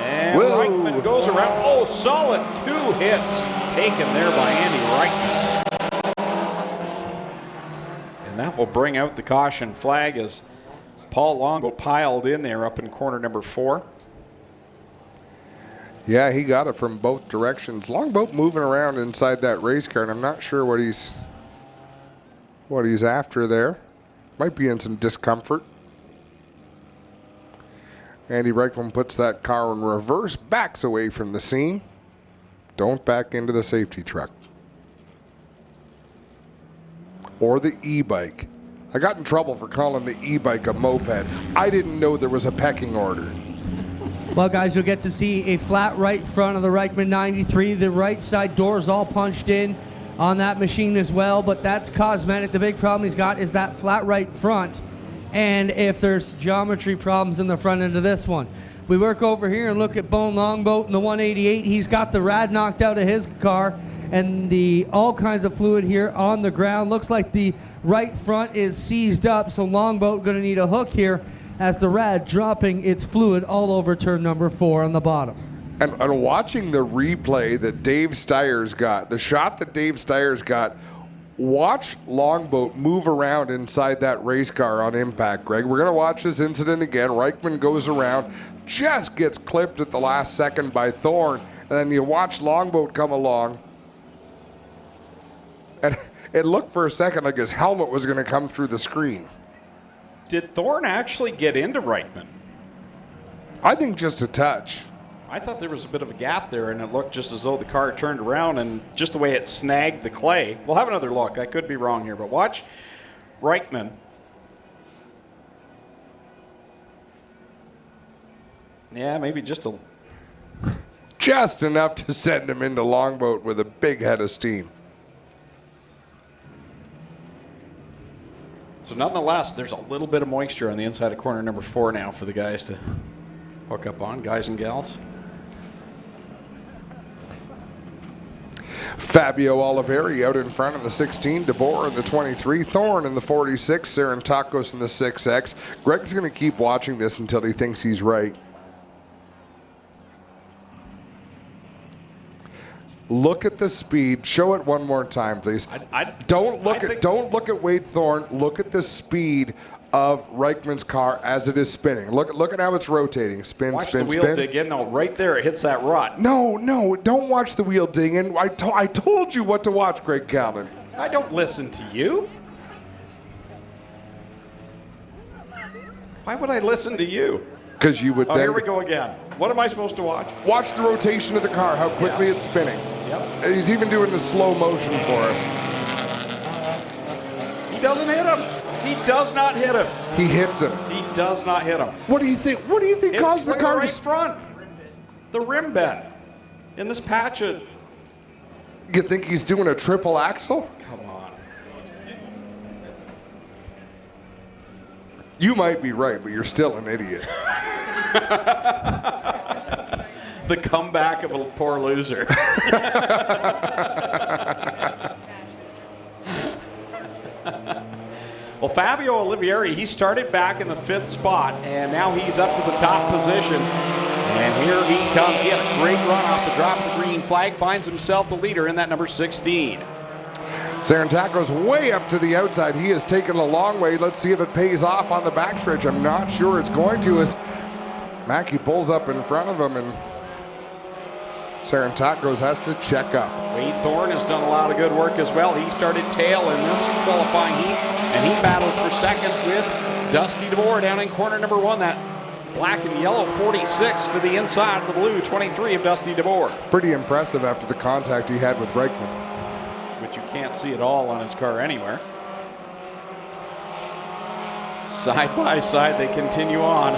And Reichman goes around. Oh, solid 2 hits taken there by Andy Reichman. And that will bring out the caution flag as Paul Longo piled in there up in corner number 4. Yeah, he got it from both directions. Longboat moving around inside that race car, and I'm not sure what he's after there. Might be in some discomfort. Andy Reichman puts that car in reverse, backs away from the scene. Don't back into the safety truck. Or the e-bike. I got in trouble for calling the e-bike a moped. I didn't know there was a pecking order. Well, guys, you'll get to see a flat right front of the Reichman 93. The right side doors all punched in on that machine as well, but that's cosmetic. The big problem he's got is that flat right front, and if there's geometry problems in the front end of this one. We work over here and look at Bone Longboat in the 188. He's got the rad knocked out of his car and the all kinds of fluid here on the ground. Looks like the right front is seized up, so Longboat going to need a hook here as the rad dropping its fluid all over turn number 4 on the bottom. And watching the replay that Dave Steyer's got, the shot that Dave Steyer's got, watch Longboat move around inside that race car on impact, Greg. We're going to watch this incident again. Reichman goes around, just gets clipped at the last second by Thorne, and then you watch Longboat come along, and it looked for a second like his helmet was going to come through the screen. Did Thorne actually get into Reichman? I think just a touch. I thought there was a bit of a gap there, and it looked just as though the car turned around, and just the way it snagged the clay. We'll have another look. I could be wrong here, but watch Reichman. Yeah, maybe just a Just enough to send him into longboat with a big head of steam. So nonetheless, there's a little bit of moisture on the inside of corner number 4 now for the guys to hook up on, guys and gals. Fabio Oliveri out in front in the 16, DeBoer in the 23, Thorne in the 46, Sarantakos in the 6X. Greg's going to keep watching this until he thinks he's right. Look at the speed. Show it one more time, please. Don't look at Wade Thorne. Look at the speed of Reichman's car as it is spinning. Look at how it's rotating. Spin, watch spin, the wheel spin. dig in. No, right there, it hits that rut. No, don't watch the wheel dig in. I told you what to watch, Greg Calvin. I don't listen to you. Why would I listen to you? Because you would. Oh, here we go again. What am I supposed to watch? Watch the rotation of the car, how quickly it's spinning. Yep. He's even doing the slow motion for us. He doesn't hit him. He does not hit him. He hits him. He does not hit him. What do you think? What do you think caused the car right to front? The rim bend in this patch. You think he's doing a triple axle? Come on. You might be right, but you're still an idiot. The comeback of a poor loser. Well, Fabio Olivieri, he started back in the 5th spot, and now he's up to the top position. And here he comes. He had a great run off the drop of the green flag, finds himself the leader in that number 16. Sarantako's way up to the outside. He has taken the long way. Let's see if it pays off on the backstretch. I'm not sure it's going to, as Mackey pulls up in front of him, and Sarantakos has to check up. Wade Thorne has done a lot of good work as well. He started tail in this qualifying heat, and he battles for second with Dusty DeBoer down in corner number 1. That black and yellow 46 to the inside of the blue 23 of Dusty DeBoer. Pretty impressive after the contact he had with Reichman. Which you can't see at all on his car anywhere. Side by side, they continue on.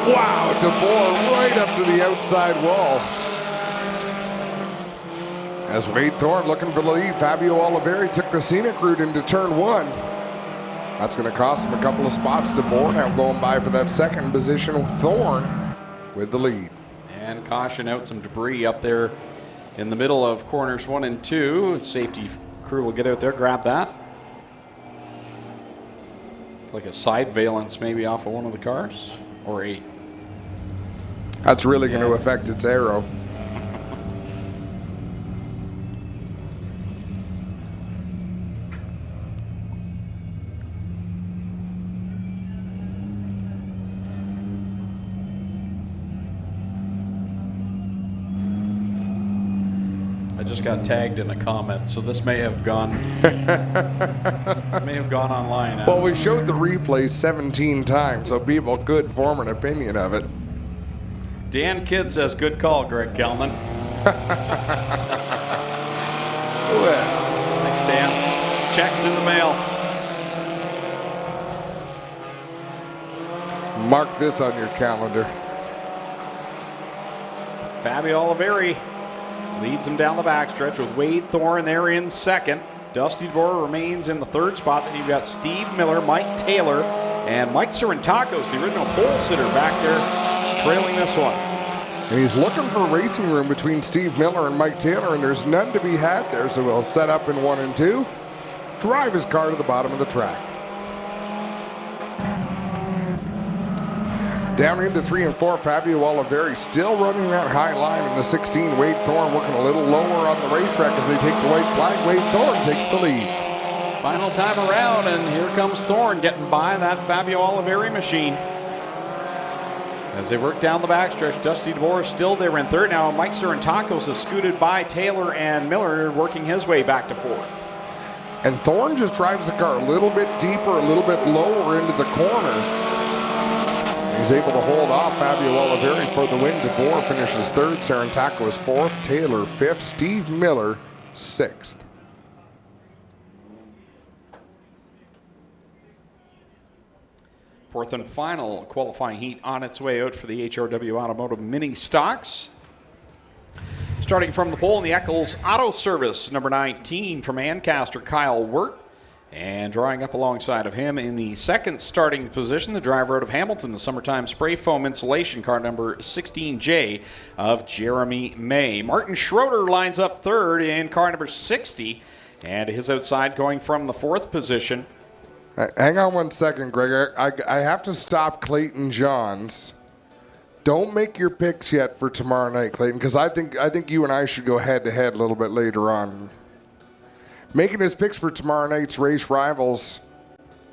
Wow, DeBoer right up to the outside wall. As Wade Thorne looking for the lead, Fabio Oliveri took the scenic route into turn 1. That's going to cost him a couple of spots. DeBoer now going by for that second position. Thorne with the lead. And caution out some debris up there in the middle of corners 1 and 2. Safety crew will get out there, grab that. It's like a side valence maybe off of one of the cars, or a. That's really going to affect its aero. I just got tagged in a comment, so this may have gone. This may have gone online. Well, we showed the replay 17 times, so people could form an opinion of it. Dan Kidd says, "Good call, Greg Kelman." Well, Thanks, Dan. Checks in the mail. mark this on your calendar. Fabio Oliveri leads him down the backstretch with Wade Thorne there in second. Dusty DeBoer remains in the 3rd spot. Then you've got Steve Miller, Mike Taylor, and Mike Sarantakos, the original pole sitter, back there trailing this one. And he's looking for racing room between Steve Miller and Mike Taylor, and there's none to be had there, so he'll set up in 1 and 2, drive his car to the bottom of the track. Down into 3 and 4, Fabio Oliveri still running that high line in the 16. Wade Thorne working a little lower on the racetrack as they take the white flag. Wade Thorne takes the lead. Final time around, and here comes Thorne getting by that Fabio Oliveri machine. As they work down the backstretch, Dusty DeBoer is still there in 3rd. Now Mike Sarantakos has scooted by Taylor and Miller, working his way back to 4th. And Thorne just drives the car a little bit deeper, a little bit lower into the corner. He's able to hold off Fabio Oliveri for the win. DeBoer finishes 3rd, Sarantakos 4th, Taylor 5th, Steve Miller 6th. Fourth and final qualifying heat on its way out for the HRW Automotive Mini Stocks. Starting from the pole in the Eccles Auto Service, number 19 from Ancaster, Kyle Wirt. And drawing up alongside of him in the second starting position, the driver out of Hamilton, the Summertime Spray Foam Insulation, car number 16J of Jeremy May. Martin Schroeder lines up third in car number 60. And his outside going from the fourth position. Hang on one second, Greg. I have to stop Clayton Johns. Don't make your picks yet for tomorrow night, Clayton, because I think you and I should go head-to-head a little bit later on. Making his picks for tomorrow night's Race Rivals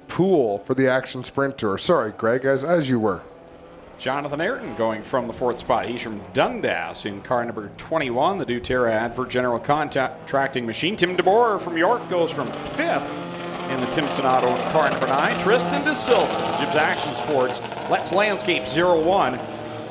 pool for the Action Sprint Tour. Sorry, Greg, as you were. Jonathan Ayrton going from the fourth spot. He's from Dundas in car number 21, the Doterra Advert General Contracting Machine. Tim DeBoer from York goes from fifth in the Timson Auto car number 9. Tristan De Silva, Gibbs Action Sports, Let's Landscape 01.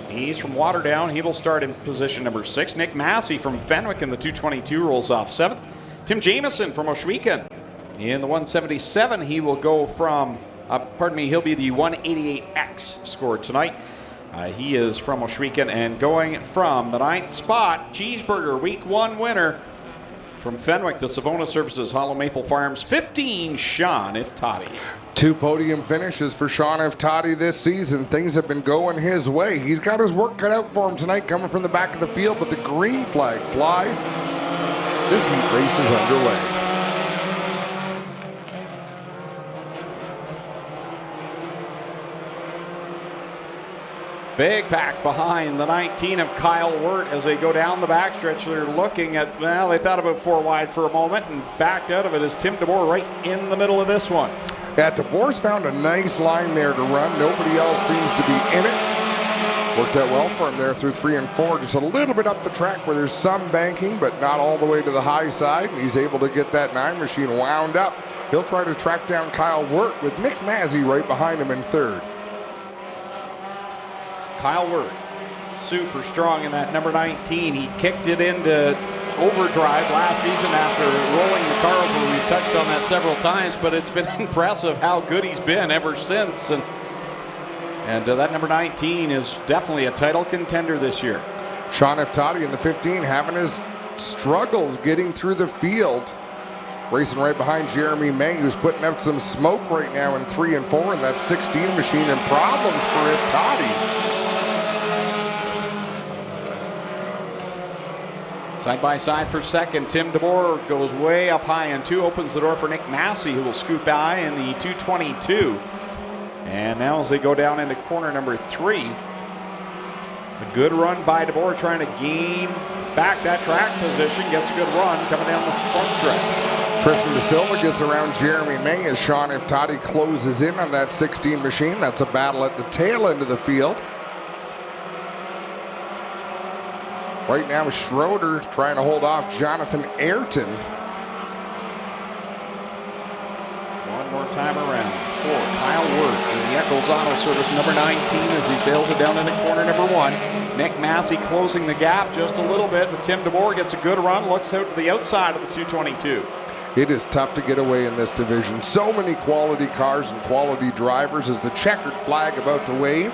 He's from Waterdown. He will start in position number 6. Nick Massey from Fenwick in the 222 rolls off 7th. Tim Jamieson from Oshwegan in the 177. He will go from, he'll be the 188X scored tonight. He is from Oshwegan and going from the 9th spot, Cheeseburger, week 1 winner from Fenwick to Savona Services, Hollow Maple Farms, 15, Sean Iftati. 2 podium finishes for Sean Iftati this season. Things have been going his way. He's got his work cut out for him tonight coming from the back of the field, but the green flag flies. This heat race is underway. Big pack behind the 19 of Kyle Wirt as they go down the backstretch. They're looking at, well, they thought about 4 wide for a moment and backed out of it as Tim DeBoer right in the middle of this one. Yeah, DeBoer's found a nice line there to run. Nobody else seems to be in it. Worked out well for him there through 3 and 4. Just a little bit up the track where there's some banking, but not all the way to the high side. And he's able to get that 9 machine wound up. He'll try to track down Kyle Wirt with Nick Massey right behind him in 3rd. Kyle Wirt, super strong in that number 19. He kicked it into overdrive last season after rolling the car over. We've touched on that several times, but it's been impressive how good he's been ever since. And that number 19 is definitely a title contender this year. Sean Iftati in the 15 having his struggles getting through the field. Racing right behind Jeremy May, who's putting out some smoke right now in 3 and 4 in that 16 machine, and problems for Iftati. Side by side for second, Tim DeBoer goes way up high in 2, opens the door for Nick Massey, who will scoop by in the 222. And now as they go down into corner number 3, a good run by DeBoer trying to gain back that track position, gets a good run coming down the front stretch. Tristan De Silva gets around Jeremy May as Sean Iftati closes in on that 16 machine. That's a battle at the tail end of the field. Right now, Schroeder trying to hold off Jonathan Ayrton. One more time around for Kyle Wirt in the Eccles Auto Service, number 19, as he sails it down into corner number 1. Nick Massey closing the gap just a little bit, but Tim DeBoer gets a good run, looks out to the outside of the 222. It is tough to get away in this division. So many quality cars and quality drivers as the checkered flag about to wave.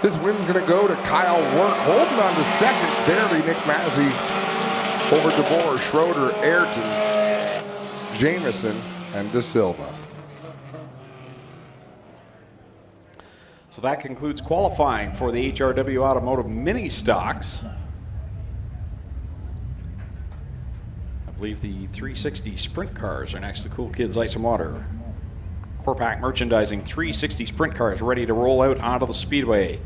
This win's going to go to Kyle Wirt, holding on to second. Barely Nick Massey over DeBoer, Schroeder, Ayrton, Jamieson, and De Silva. So that concludes qualifying for the HRW Automotive Mini Stocks. I believe the 360 sprint cars are next to Cool Kids Ice and Water. Corpac Merchandising 360 sprint cars ready to roll out onto the speedway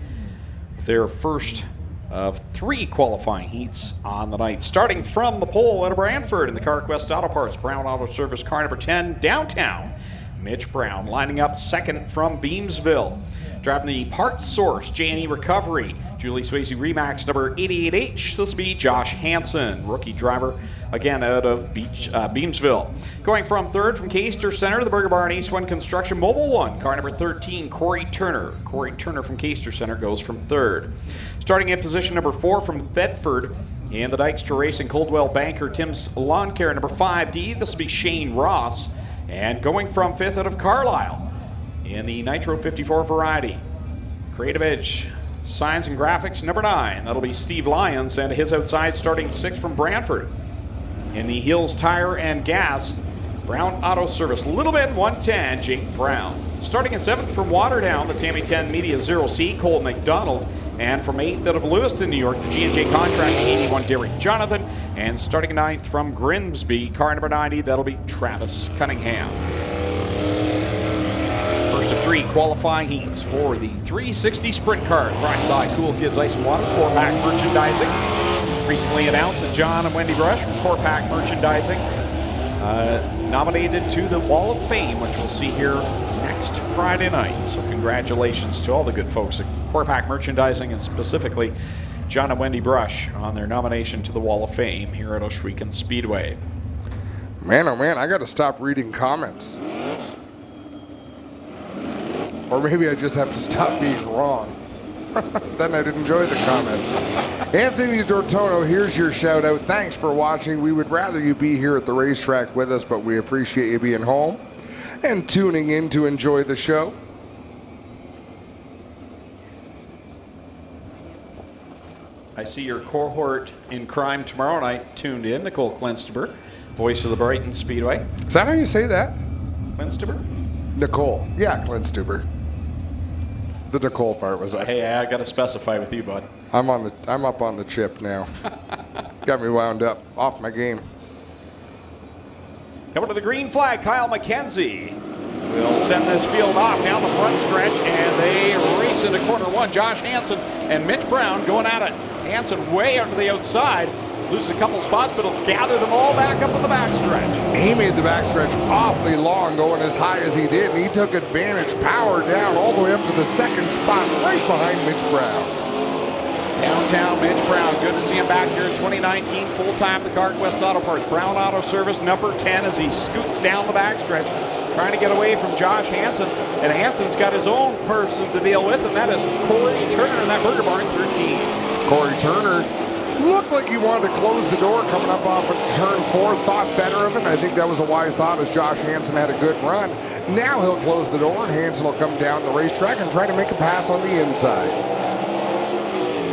with their first of 3 qualifying heats on the night. Starting from the pole out of Brantford in the CarQuest Auto Parts Brown Auto Service car number 10 downtown. Mitch Brown lining up second from Beamsville. Driving the Parts Source J&E Recovery, Julie Swayze Remax number 88H. This will be Josh Hansen, rookie driver, again out of Beamsville. Going from third from Caister Center, the Burger Barn East One Construction Mobile One, car number 13, Corey Turner. Corey Turner from Caister Center goes from third. Starting in position number 4 from Thetford, in the Dykstra Racing Coldwell Banker Tim's Lawn Care number 5D. This will be Shane Ross. And going from 5th out of Carlisle, in the Nitro 54 variety. Creative Edge Signs and Graphics, number 9. That'll be Steve Lyons, and his outside starting 6 from Brantford. In the Hills Tire and Gas, Brown Auto Service, Little Bit 110, Jake Brown. Starting in 7th from Waterdown, the Tammy 10 Media 0C, Cole McDonald. And from 8th out of Lewiston, New York, the G&J Contracting 81, Derek Jonathan. And starting 9th from Grimsby, car number 90, that'll be Travis Cunningham. First of 3 qualifying heats for the 360 Sprint Cars, brought to you by Cool Kids Ice and Water, Core Pack Merchandising. Recently announced that John and Wendy Brush from Core Pack Merchandising nominated to the Wall of Fame, which we'll see here next Friday night. So congratulations to all the good folks at Core Pack Merchandising, and specifically John and Wendy Brush on their nomination to the Wall of Fame here at Ohsweken Speedway. Man, oh man, I got to stop reading comments. Or maybe I just have to stop being wrong. Then I'd enjoy the comments. Anthony Dortono, here's your shout out. Thanks for watching. We would rather you be here at the racetrack with us, but we appreciate you being home and tuning in to enjoy the show. I see your cohort in crime tomorrow night tuned in, Nicole Klinstber, voice of the Brighton Speedway. Is that how you say that? Klinstber? Nicole. Yeah, Klinstber. The Nicole part was like, Hey, I got to specify with you, bud. I'm up on the chip now. Got me wound up, off my game. Coming to the green flag, Kyle McKenzie will send this field off down the front stretch, and they race into corner 1. Josh Hansen and Mitch Brown going at it. Hansen way out to the outside, loses a couple spots, but he'll gather them all back up in the backstretch. He made the backstretch awfully long, going as high as he did, and he took advantage, power down all the way up to the 2nd spot, right behind Mitch Brown. Downtown Mitch Brown, good to see him back here in 2019, full-time at the CarQuest Auto Parts. Brown Auto Service, number 10, as he scoots down the backstretch, trying to get away from Josh Hansen. And Hansen's got his own person to deal with, and that is Corey Turner in that Burger Barn 13. Corey Turner looked like he wanted to close the door coming up off of turn 4, thought better of it. I think that was a wise thought, as Josh Hansen had a good run. Now he'll close the door, and Hansen will come down the racetrack and try to make a pass on the inside.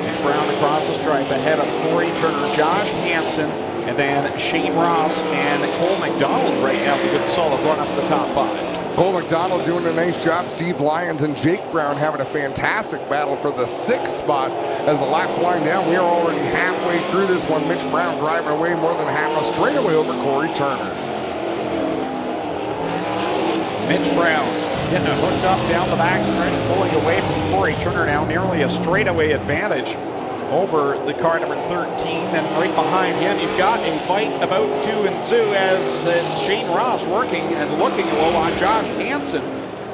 Mitch Brown across the stripe ahead of Corey Turner, Josh Hansen, and then Shane Ross and Cole McDonald right now with a good solid run up to the top 5. Cole McDonald doing a nice job. Steve Lyons and Jake Brown having a fantastic battle for the 6th spot as the laps wind down. We are already halfway through this one. Mitch Brown driving away more than half a straightaway over Corey Turner. Mitch Brown getting it hooked up down the backstretch, pulling away from Corey Turner now, nearly a straightaway advantage over the car number 13. Then right behind him, you've got a fight about to ensue as it's Shane Ross working and looking low on Josh Hansen.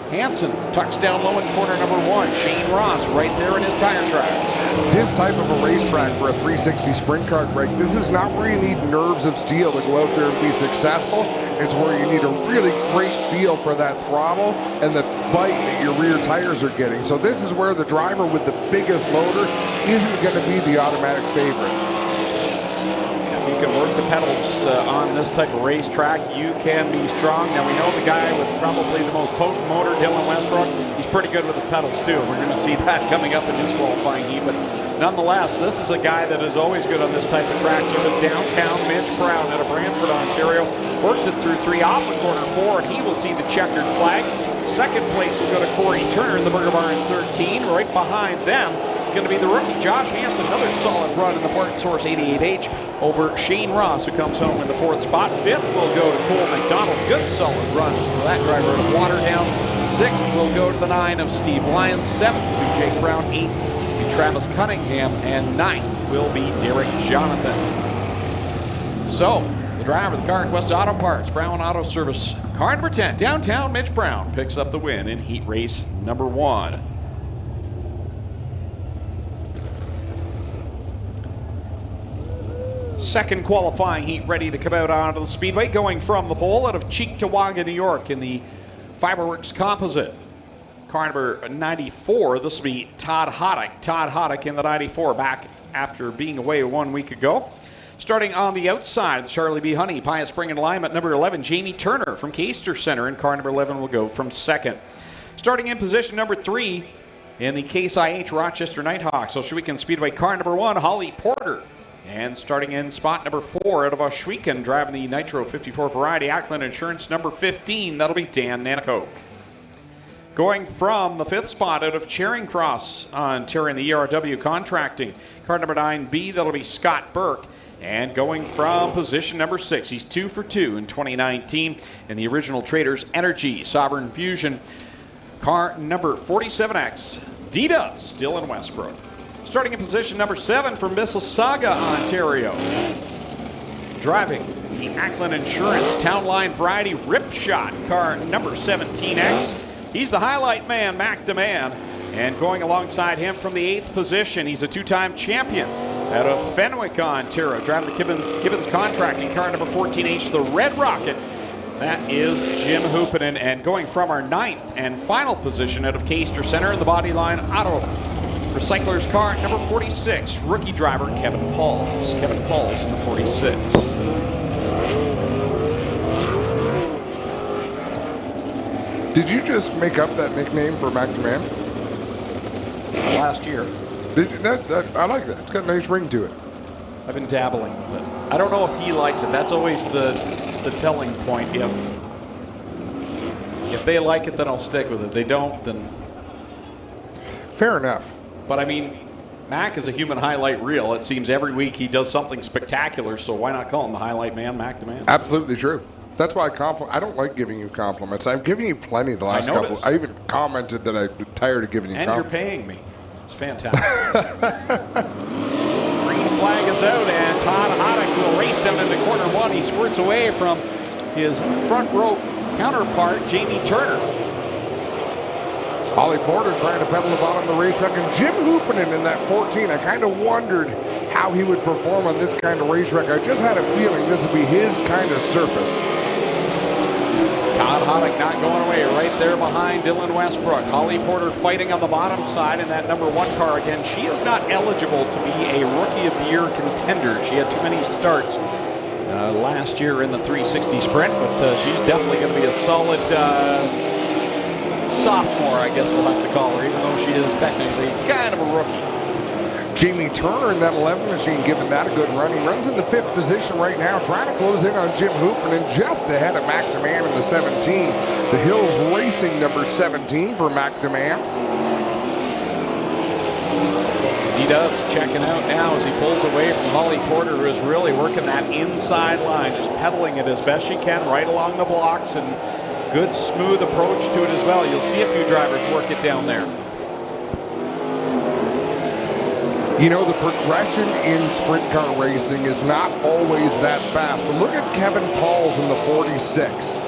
Hansen tucks down low in corner number 1. Shane Ross right there in his tire tracks. This type of a racetrack for a 360 sprint car, Greg, this is not where you need nerves of steel to go out there and be successful. It's where you need a really great feel for that throttle and the bite that your rear tires are getting. So this is where the driver with the biggest motor isn't going to be the automatic favorite. If you can work the pedals on this type of racetrack, you can be strong. Now we know the guy with probably the most potent motor, Dylan Westbrook, he's pretty good with the pedals too. We're going to see that coming up in his qualifying heat. But nonetheless, this is a guy that is always good on this type of track. So the downtown Mitch Brown out of Brantford, Ontario, works it through 3 off of corner 4, and he will see the checkered flag. 2nd place will go to Corey Turner in the Burger Barn 13. Right behind them is going to be the rookie Josh Hansen. Another solid run in the Port Source 88H over Shane Ross, who comes home in the 4th spot. 5th will go to Cole McDonald. Good solid run for that driver out of Waterdown. 6th will go to the 9 of Steve Lyons. 7th will be Jake Brown. 8th will be Travis Cunningham. And 9th will be Derek Jonathan. So, the driver of the CarQuest Auto Parts, Brown Auto Service, car number 10, downtown Mitch Brown, picks up the win in heat race number 1. Second qualifying heat ready to come out onto the speedway, going from the pole out of Cheektowaga, New York in the Fiberworks Composite. Car number 94, this will be Todd Hoddick. Todd Hoddick in the 94, back after being away 1 week ago. Starting on the outside, the Charlie B. Honey, Pius Spring and Alignment, number 11, Jamie Turner from Caister Center, and car number 11 will go from 2nd. Starting in position number 3 in the Case IH Rochester Nighthawks, Ohsweken Speedway, car number 1, Holly Porter. And starting in spot number 4 out of Ohsweken, driving the Nitro 54 variety, Ackland Insurance number 15, that'll be Dan Nanakoke. Going from the 5th spot out of Charing Cross, Ontario, in the ERW Contracting, car number 9B, that'll be Scott Burke. And going from position number 6, he's 2 for 2 in 2019 in the Original Traders Energy Sovereign Fusion, car number 47X, D-Dubs, Dylan Westbrook. Starting in position number 7 from Mississauga, Ontario, driving the Ackland Insurance Town Line Variety Ripshot, car number 17X. He's the highlight man, Mac DeMann. And going alongside him from the 8th position, he's a 2-time champion out of Fenwick, Ontario, driving the Gibbons Contracting, car number 14H, the Red Rocket. That is Jim Hoopinen. And going from our 9th and final position out of Caister Center in the Bodyline Auto Recyclers, car number 46, rookie driver Kevin Pauls. Kevin Pauls in the 46. Did you just make up that nickname for Mac DeMann? Last year. I like that. It's got a nice ring to it. I've been dabbling with it. I don't know if he likes it. That's always the telling point. If they like it, then I'll stick with it. They don't, then... Fair enough. But I mean, Mac is a human highlight reel. It seems every week he does something spectacular, so why not call him the highlight man, Mac DeMann? Absolutely true. That's why I don't like giving you compliments. I've given you plenty the last couple. I even commented that I'm tired of giving you compliments. And you're paying me. It's fantastic. Green flag is out, and Todd Hoddick will race down into corner 1. He squirts away from his front row counterpart, Jamie Turner. Holly Porter trying to pedal the bottom of the racetrack, and Jim Hoopinen in that 14. I kind of wondered how he would perform on this kind of racetrack. I just had a feeling this would be his kind of surface. Todd Hoddick not going away, right there behind Dylan Westbrook. Holly Porter fighting on the bottom side in that number 1 car again. She is not eligible to be a Rookie of the Year contender. She had too many starts last year in the 360 sprint, but she's definitely going to be a solid sophomore, I guess we'll have to call her, even though she is technically kind of a rookie. Jamie Turner in that 11 machine, giving that a good run. He runs in the 5th position right now, trying to close in on Jim Hoopinen, just ahead of Mac DeMann in the 17. The Hills Racing number 17 for Mac DeMann. D-Dubs checking out now as he pulls away from Holly Porter, who is really working that inside line, just pedaling it as best she can right along the blocks, and good smooth approach to it as well. You'll see a few drivers work it down there. You know, the progression in sprint car racing is not always that fast, but look at Kevin Pauls in the 46.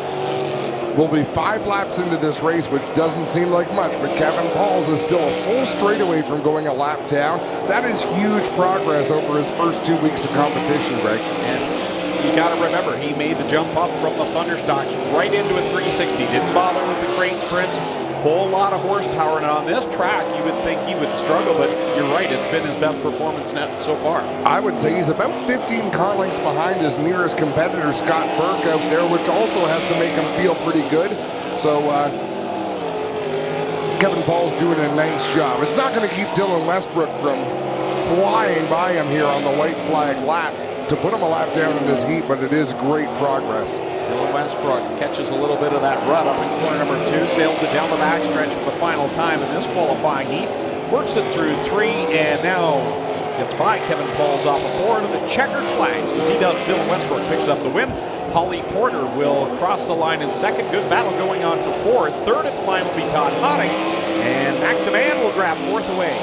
We'll be 5 laps into this race, which doesn't seem like much, but Kevin Pauls is still a full straightaway from going a lap down. That is huge progress over his first 2 weeks of competition, Greg. And you got to remember, he made the jump up from the Thunderstocks right into a 360. Didn't bother with the crate sprints. Whole lot of horsepower, and on this track you would think he would struggle, but you're right, it's been his best performance so far. I would say he's about 15 car lengths behind his nearest competitor, Scott Burke, out there, which also has to make him feel pretty good. So Kevin Paul's doing a nice job. It's not going to keep Dylan Westbrook from flying by him here on the white flag lap to put him a lap down in this heat, but it is great progress. Dylan Westbrook catches a little bit of that rut up in corner number 2, sails it down the backstretch for the final time in this qualifying heat, works it through 3, and now gets by Kevin Pauls off of 4 to the checkered flag. So D-Dubs Dylan Westbrook picks up the win. Holly Porter will cross the line in 2nd. Good battle going on for 4th. 3rd at the line will be Todd Hoddick, and Mac DeMann will grab 4th away.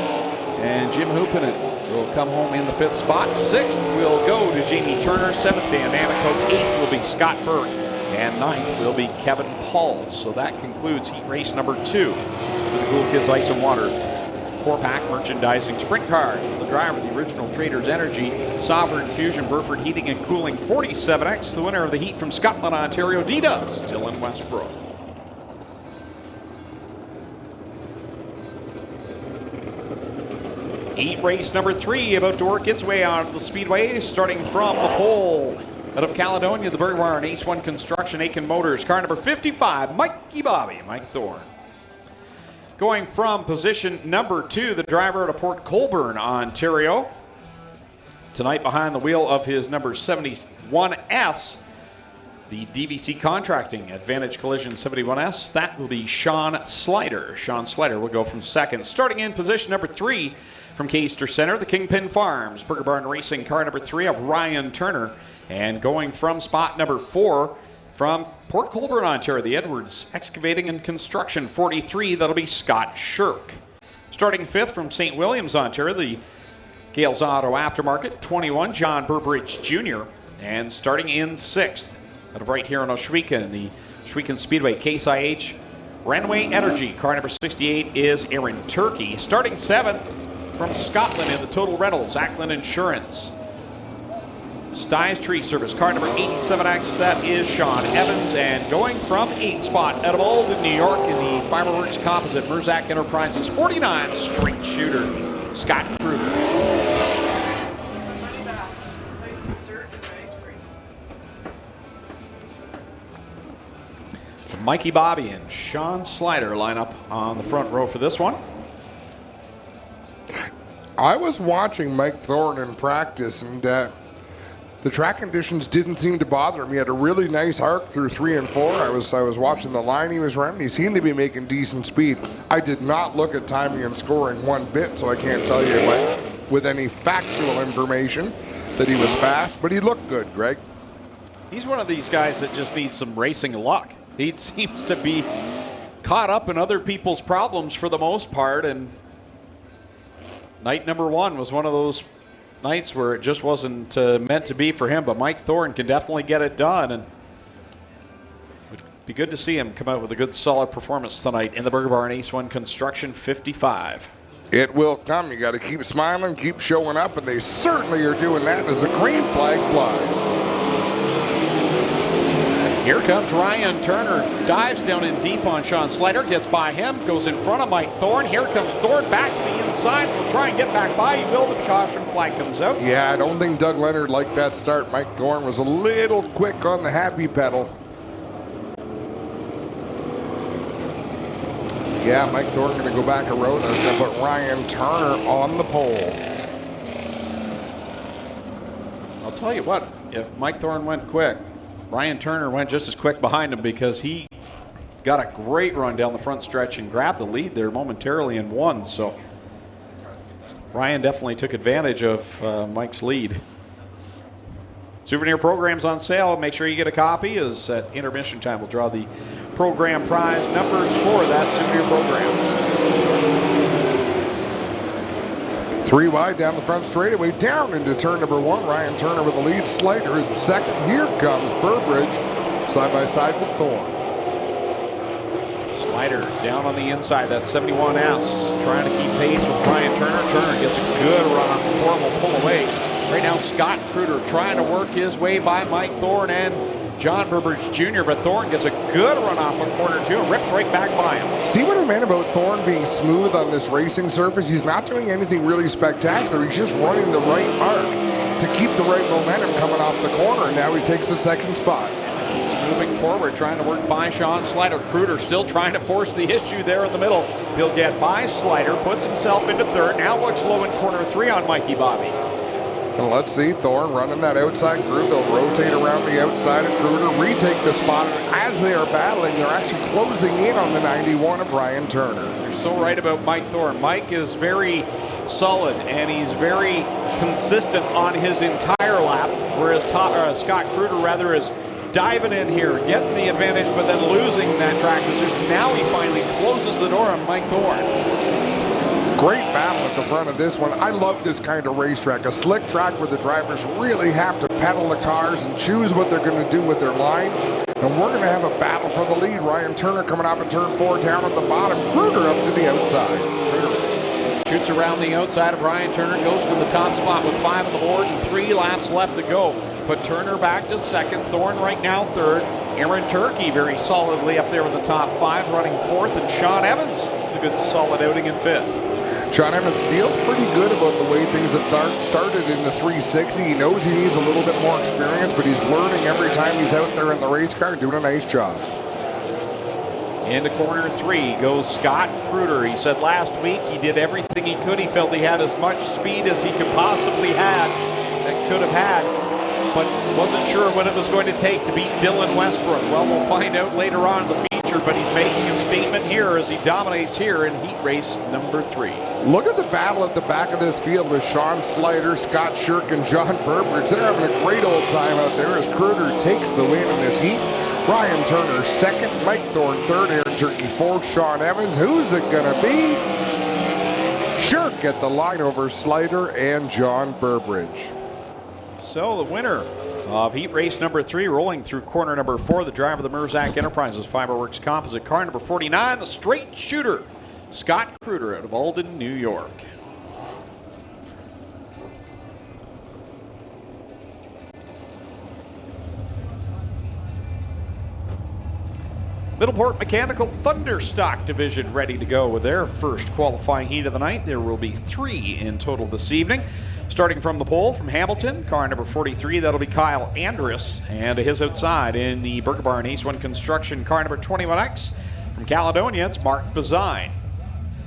And Jim Hoopinen will come home in the 5th spot. 6th will go to Jamie Turner. 7th, Dan Nanakoke. 8th will be Scott Burke. And 9th will be Kevin Pauls. So that concludes heat race number 2 for the Cool Kids Ice and Water Core Pack Merchandising Sprint Cars. The driver of the Original Traders Energy Sovereign Fusion Burford Heating and Cooling 47X. The winner of the heat from Scotland, Ontario, D-Dubs, Dylan Westbrook. Heat race number 3 about to work its way out of the speedway, starting from the pole. Out of Caledonia, the Burywire and Ace 1 Construction, Aiken Motors, car number 55, Mikey Bobby, Mike Thorne. Going from position number 2, the driver out of Port Colborne, Ontario. Tonight behind the wheel of his number 71S, the DVC Contracting Advantage Collision 71S. That will be Sean Slider. Sean Slider will go from second. Starting in position number 3 from K-Ster Center, the Kingpin Farms Burger Barn Racing car number 3 of Ryan Turner. And going from spot number 4 from Port Colborne, Ontario, the Edwards Excavating and Construction 43, that'll be Scott Shirk. Starting 5th from St. Williams, Ontario, the Gales Auto Aftermarket 21, John Burbridge Jr. And starting in 6th, out of right here in Ohsweken, in the Ohsweken Speedway, Case IH Renway Energy, car number 68 is Aaron Turkey. Starting 7th from Scotland in the Total Rentals, Ackland Insurance. Styes Tree Service, car number 87X, that is Sean Evans. And going from 8th spot out of Alden, New York, in the Fireworks Composite, Merzak Enterprises 49 straight shooter, Scott Kruger. Mikey Bobby and Sean Slider line up on the front row for this one. I was watching Mike Thorne in practice, and the track conditions didn't seem to bother him. He had a really nice arc through 3 and 4. I was watching the line he was running. He seemed to be making decent speed. I did not look at timing and scoring one bit, so I can't tell you with any factual information that he was fast, but he looked good, Greg. He's one of these guys that just needs some racing luck. He seems to be caught up in other people's problems for the most part, and night number 1 was one of those nights where it just wasn't meant to be for him, but Mike Thorne can definitely get it done, and it would be good to see him come out with a good solid performance tonight in the Burger Barn Ace 1 Construction 55. It will come. You got to keep smiling, keep showing up, and they certainly are doing that as the green flag flies. Here comes Ryan Turner, dives down in deep on Sean Slider, gets by him, goes in front of Mike Thorne. Here comes Thorne back to the inside. Will try and get back by. He will, but the caution flag comes out. Yeah, I don't think Doug Leonard liked that start. Mike Thorne was a little quick on the happy pedal. Yeah, Mike Thorne going to go back a road, and is going to put Ryan Turner on the pole. I'll tell you what, if Mike Thorne went quick, Ryan Turner went just as quick behind him, because he got a great run down the front stretch and grabbed the lead there momentarily and won. So Ryan definitely took advantage of Mike's lead. Souvenir programs on sale. Make sure you get a copy, as at intermission time we'll draw the program prize numbers for that souvenir program. 3 wide down the front straightaway, down into turn number 1. Ryan Turner with the lead, Slider in second. Here comes Burbridge, side by side with Thorne. Slider down on the inside, that 71S, trying to keep pace with Ryan Turner. Turner gets a good run off the Thorne, will pull away. Right now, Scott Kruger trying to work his way by Mike Thorne and John Burbridge Jr., but Thorne gets a good run off of corner 2 and rips right back by him. See what I meant about Thorne being smooth on this racing surface? He's not doing anything really spectacular. He's just running the right arc to keep the right momentum coming off the corner, and now he takes the second spot. He's moving forward, trying to work by Sean Slider. Kruger still trying to force the issue there in the middle. He'll get by Slider, puts himself into third, now looks low in corner 3 on Mikey Bobby. And let's see, Thorne running that outside groove. They'll rotate around the outside of Kruger, retake the spot. As they are battling, they're actually closing in on the 91 of Ryan Turner. You're so right about Mike Thorne. Mike is very solid, and he's very consistent on his entire lap, whereas Scott Kruger is diving in here, getting the advantage, but then losing that track position. Now he finally closes the door on Mike Thorne. Great battle at the front of this one. I love this kind of racetrack, a slick track where the drivers really have to pedal the cars and choose what they're going to do with their line. And we're going to have a battle for the lead. Ryan Turner coming off of turn 4 down at the bottom. Kruger up to the outside. Kruger shoots around the outside of Ryan Turner, goes to the top spot with 5 on the board and 3 laps left to go. Put Turner back to second, Thorne right now third. Aaron Turkey very solidly up there with the top 5, running 4th, and Sean Evans with a good solid outing in 5th. Sean Evans feels pretty good about the way things have started in the 360. He knows he needs a little bit more experience, but he's learning every time he's out there in the race car, doing a nice job. Into corner 3 goes Scott Kruder. He said last week he did everything he could. He felt he had as much speed as he could possibly could have had, but wasn't sure what it was going to take to beat Dylan Westbrook. Well, we'll find out later on in the feature, but he's making a statement here as he dominates here in heat race number 3. Look at the battle at the back of this field with Sean Slider, Scott Shirk, and John Burbridge. They're having a great old time out there as Kruder takes the win in this heat. Brian Turner second, Mike Thorne third, Aaron Turkey fourth, Sean Evans. Who's it going to be? Shirk at the line over Slider and John Burbridge. So the winner of heat race number 3, rolling through corner number 4, the driver of the Merzac Enterprises Fiberworks Composite car number 49, the straight shooter, Scott Kruder out of Alden, New York. Middleport Mechanical Thunderstock Division ready to go with their first qualifying heat of the night. There will be 3 in total this evening. Starting from the pole from Hamilton, car number 43, that'll be Kyle Andrus. And to his outside in the Burger Barn Ace 1 Construction, car number 21X. From Caledonia, it's Mark Bazine.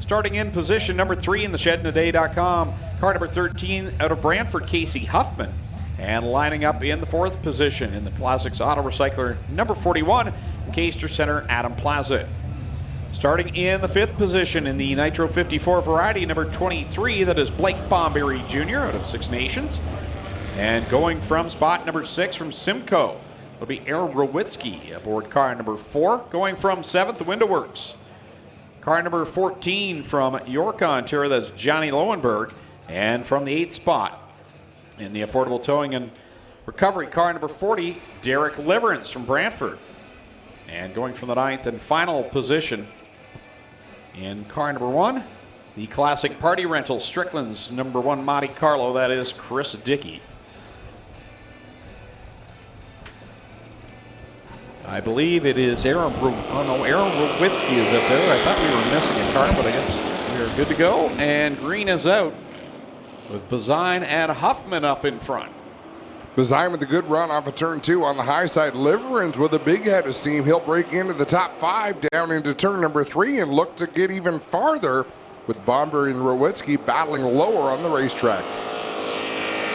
Starting in position number 3 in the ShedInADay.com, car number 13 out of Brantford, Casey Huffman. And lining up in the 4th position in the Plastics Auto Recycler, number 41, from Caister Center, Adam Plaza. Starting in the 5th position in the Nitro 54 variety, number 23, that is Blake Bomberry Jr. out of Six Nations. And going from spot number 6 from Simcoe, it'll be Aaron Rowitsky aboard car number 4. Going from 7th, the Window Works. Car number 14 from York, Ontario, that's Johnny Lowenberg. And from the 8th spot in the Affordable Towing and Recovery, car number 40, Derek Liverance from Brantford. And going from the 9th and final position in car number 1, the Classic Party Rental Strickland's number 1 Monte Carlo, that is Chris Dickey. I believe it is Aaron Rowitsky is up there. I thought we were missing a car, but I guess we are good to go. And green is out with Bazine and Huffman up in front. Bazine with a good run off of turn 2 on the high side. Liverance with a big head of steam. He'll break into the top 5 down into turn number 3 and look to get even farther with Bomberry and Rowitsky battling lower on the racetrack.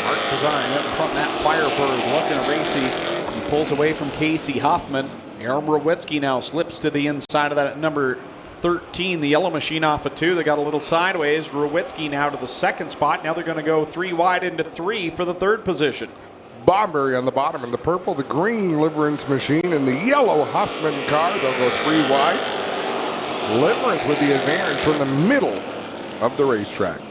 Mark Bazine up in front of that Firebird, looking racy. He pulls away from Casey Huffman. Aaron Rowitsky now slips to the inside of that number 13, the yellow machine off of 2. They got a little sideways. Rowitsky now to the 2nd spot. Now they're going to go 3 wide into 3 for the 3rd position. Bomberry on the bottom in the purple, the green Liverance machine, and the yellow Huffman car. They'll go 3 wide. Liverance with the advantage from the middle of the racetrack.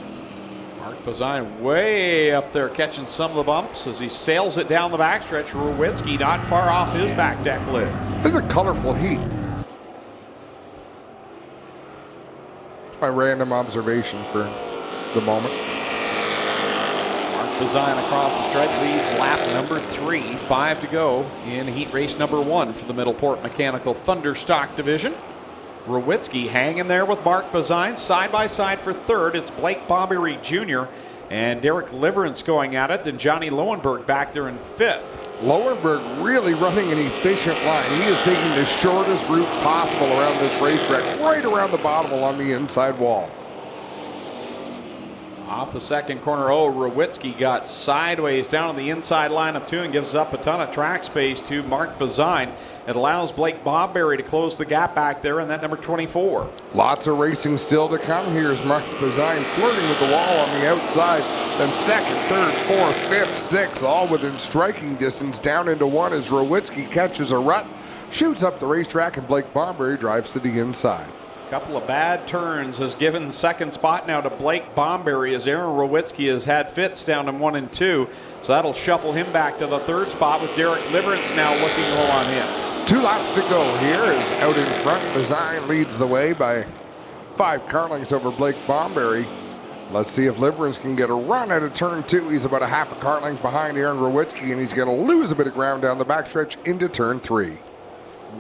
Mark Bazine way up there catching some of the bumps as he sails it down the backstretch. Rowitsky not far off his back deck lid. This is a colorful heat. My random observation for the moment. Bazine across the stripe leads lap number 3. 5 to go in heat race number 1 for the Middleport Mechanical Thunderstock Division. Rowitsky hanging there with Mark Bazine. Side by side for 3rd, it's Blake Bomberry Jr. and Derek Liverance going at it. Then Johnny Lowenberg back there in 5th. Lowenberg really running an efficient line. He is taking the shortest route possible around this racetrack, right around the bottom along the inside wall. Off the 2nd corner, Rowitsky got sideways down on the inside line of 2 and gives up a ton of track space to Mark Bazine. It allows Blake Bomberry to close the gap back there in that number 24. Lots of racing still to come. Here's Mark Bazine flirting with the wall on the outside. Then 2nd, 3rd, 4th, 5th, 6th, all within striking distance down into 1 as Rowitsky catches a rut, shoots up the racetrack, and Blake Bomberry drives to the inside. Couple of bad turns has given the 2nd spot now to Blake Bomberry as Aaron Rowitsky has had fits down in 1 and 2. So that'll shuffle him back to the 3rd spot with Derek Liverance now looking low on him. 2 laps to go here is out in front. Bazine leads the way by 5 car lengths over Blake Bomberry. Let's see if Liverance can get a run out of turn 2. He's about a half a car length behind Aaron Rowitsky, and he's going to lose a bit of ground down the backstretch into turn 3.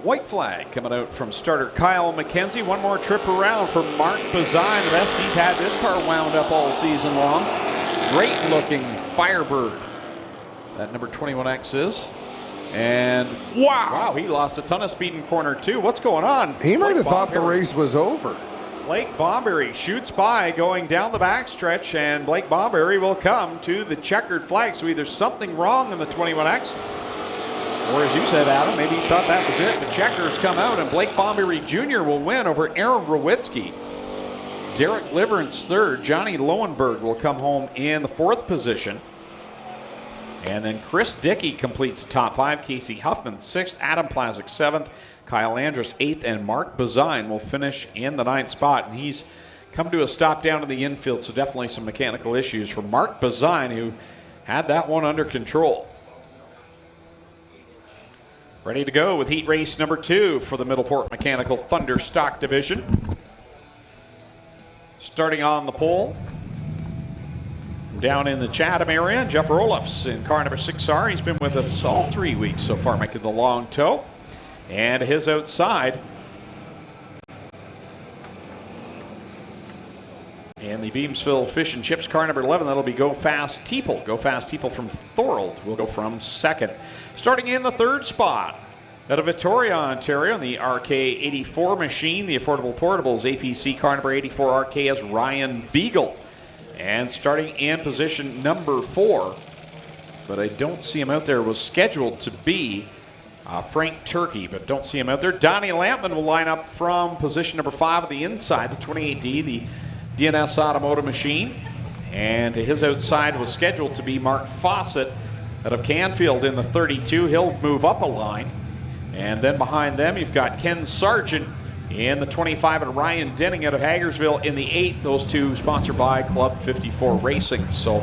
White flag coming out from starter Kyle McKenzie. One more trip around for Mark Bazine. The best he's had this car wound up all season long. Great looking Firebird. That number 21X is. And wow, he lost a ton of speed in corner 2. What's going on? He might have thought the Bomberry. race was over. Blake Bomberry shoots by going down the backstretch, and Blake Bomberry will come to the checkered flag. So either something wrong in the 21X, or as you said, Adam, maybe he thought that was it. The checkers come out, and Blake Bomberry Jr. will win over Aaron Rowitsky. Derek Liverance third. Johnny Lowenberg will come home in the 4th position. And then Chris Dickey completes the top 5. Casey Huffman 6th. Adam Plazik 7th. Kyle Andrus 8th. And Mark Bazine will finish in the 9th spot. And he's come to a stop down in the infield, so definitely some mechanical issues for Mark Bazine, who had that one under control. Ready to go with heat race number 2 for the Middleport Mechanical Thunder Stock Division. Starting on the pole. Down in the Chatham area, Jeff Roloffs in car number 6R. He's been with us all 3 weeks so far, making the long tow. And his outside. And the Beamsville Fish and Chips car number 11, that'll be Go Fast Teeple. Go Fast Teeple from Thorold will go from 2nd. Starting in the 3rd spot. Out of Victoria, Ontario, in the RK84 machine, the Affordable Portables APC car number 84 RK is Ryan Beagle. And starting in position number 4, but I don't see him out there, was scheduled to be Frank Turkey, but don't see him out there. Donnie Lampman will line up from position number 5 at the inside, the 28D, the DNS Automotive machine. And to his outside was scheduled to be Mark Fawcett out of Canfield in the 32. He'll move up a line. And then behind them, you've got Ken Sargent in the 25 and Ryan Denning out of Hagersville in the 8. Those two sponsored by Club 54 Racing. So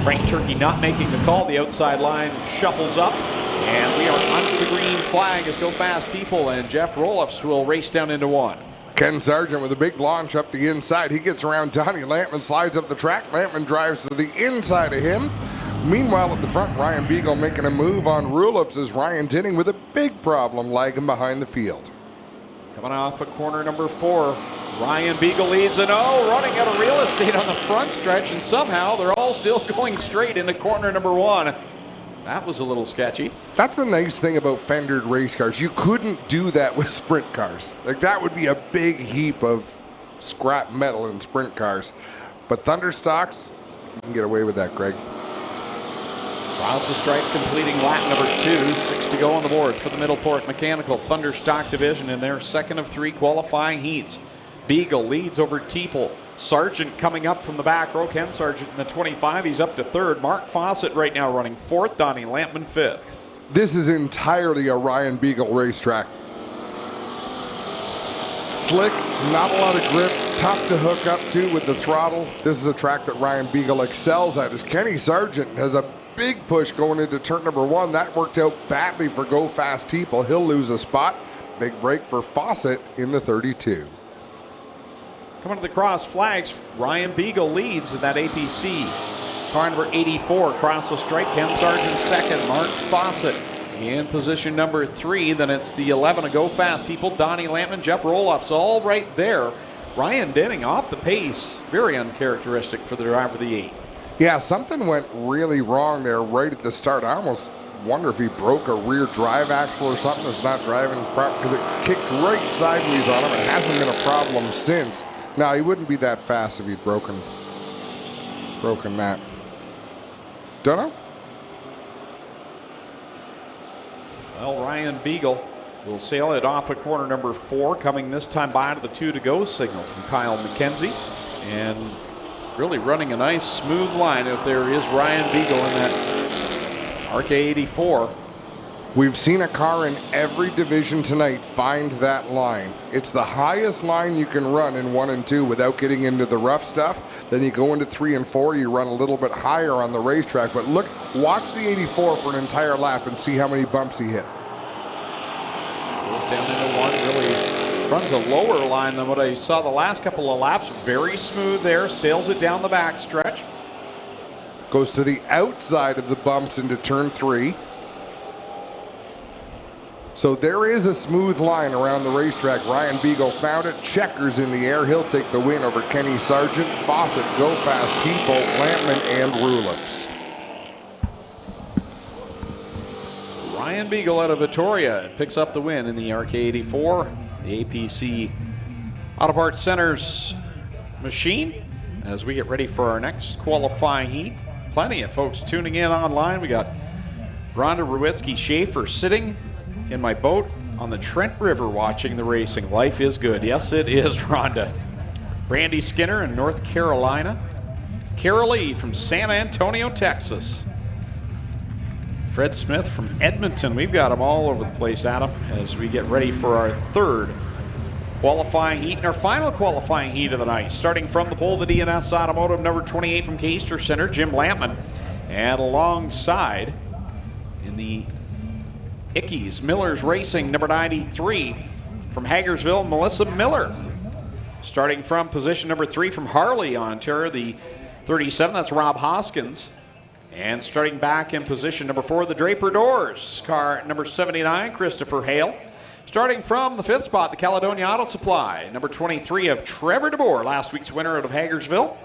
Frank Turkey not making the call. The outside line shuffles up. And we are under the green flag as Go Fast Teeple and Jeff Roloffs will race down into 1. Ken Sargent with a big launch up the inside. He gets around Donnie Lampman, slides up the track. Lampman drives to the inside of him. Meanwhile, at the front, Ryan Beagle making a move on Roloffs as Ryan Denning with a big problem lagging behind the field. Coming off of corner number 4, Ryan Beagle leads, and running out of real estate on the front stretch, and somehow they're all still going straight into corner number 1. That was a little sketchy. That's the nice thing about fendered race cars. You couldn't do that with sprint cars. Like, that would be a big heap of scrap metal in sprint cars. But Thunder Stocks, you can get away with that, Greg. Across the stripe, completing lap number 2. 6 to go on the board for the Middleport Mechanical Thunder Stock Division in their 2nd of 3 qualifying heats. Beagle leads over Teeple. Sargent coming up from the back row. Ken Sargent in the 25. He's up to 3rd. Mark Fawcett right now running 4th. Donnie Lampman 5th. This is entirely a Ryan Beagle racetrack. Slick, not a lot of grip, tough to hook up to with the throttle. This is a track that Ryan Beagle excels at as Kenny Sargent has a big push going into turn number 1. That worked out badly for Go Fast Teeple. He'll lose a spot. Big break for Fawcett in the 32. Coming to the cross flags, Ryan Beagle leads in that APC. Car number 84 across the stripe. Ken Sargent 2nd. Mark Fawcett in position number 3. Then it's the 11 to Go Fast Teeple. Donnie Lampman, Jeff Roloffs all right there. Ryan Denning off the pace. Very uncharacteristic for the driver of the 8. Yeah, something went really wrong there right at the start. I almost wonder if he broke a rear drive axle or something that's not driving properly, because it kicked right sideways on him. It hasn't been a problem since. Now, he wouldn't be that fast if he'd broken that. Don't know. Well, Ryan Beagle will sail it off of corner number 4, coming this time by to the 2 to go signal from Kyle McKenzie. And really running a nice smooth line out there is Ryan Beagle in that RK84. We've seen a car in every division tonight find that line. It's the highest line you can run in 1 and 2 without getting into the rough stuff. Then you go into 3 and 4, you run a little bit higher on the racetrack. But look, watch the 84 for an entire lap and see how many bumps he hit. Goes down into 1, really runs a lower line than what I saw the last couple of laps. Very smooth there, sails it down the back stretch. Goes to the outside of the bumps into turn 3. So there is a smooth line around the racetrack. Ryan Beagle found it. Checkers in the air. He'll take the win over Kenny Sargent, Fawcett, Go Fast, Teeple, Lampman, and Roloffs. Ryan Beagle out of Victoria picks up the win in the RK84, the APC Auto Parts Center's machine. As we get ready for our next qualifying heat, plenty of folks tuning in online. We got Rhonda Ruitsky-Schaefer sitting in my boat on the Trent River watching the racing. Life is good. Yes, it is, Rhonda. Brandy Skinner in North Carolina. Carol Lee from San Antonio, Texas. Fred Smith from Edmonton. We've got them all over the place, Adam, as we get ready for our third qualifying heat and our final qualifying heat of the night. Starting from the pole, the DNS Automotive number 28 from K-Ster Center, Jim Lampman. And alongside in the Ickies Millers Racing number 93 from Hagersville, Melissa Miller. Starting from position number 3 from Harley, Ontario, the 37, that's Rob Hoskins. And starting back in position number 4, the Draper Doors, car number 79, Christopher Hale. Starting from the 5th spot, the Caledonia Auto Supply, number 23 of Trevor DeBoer, last week's winner out of Hagersville.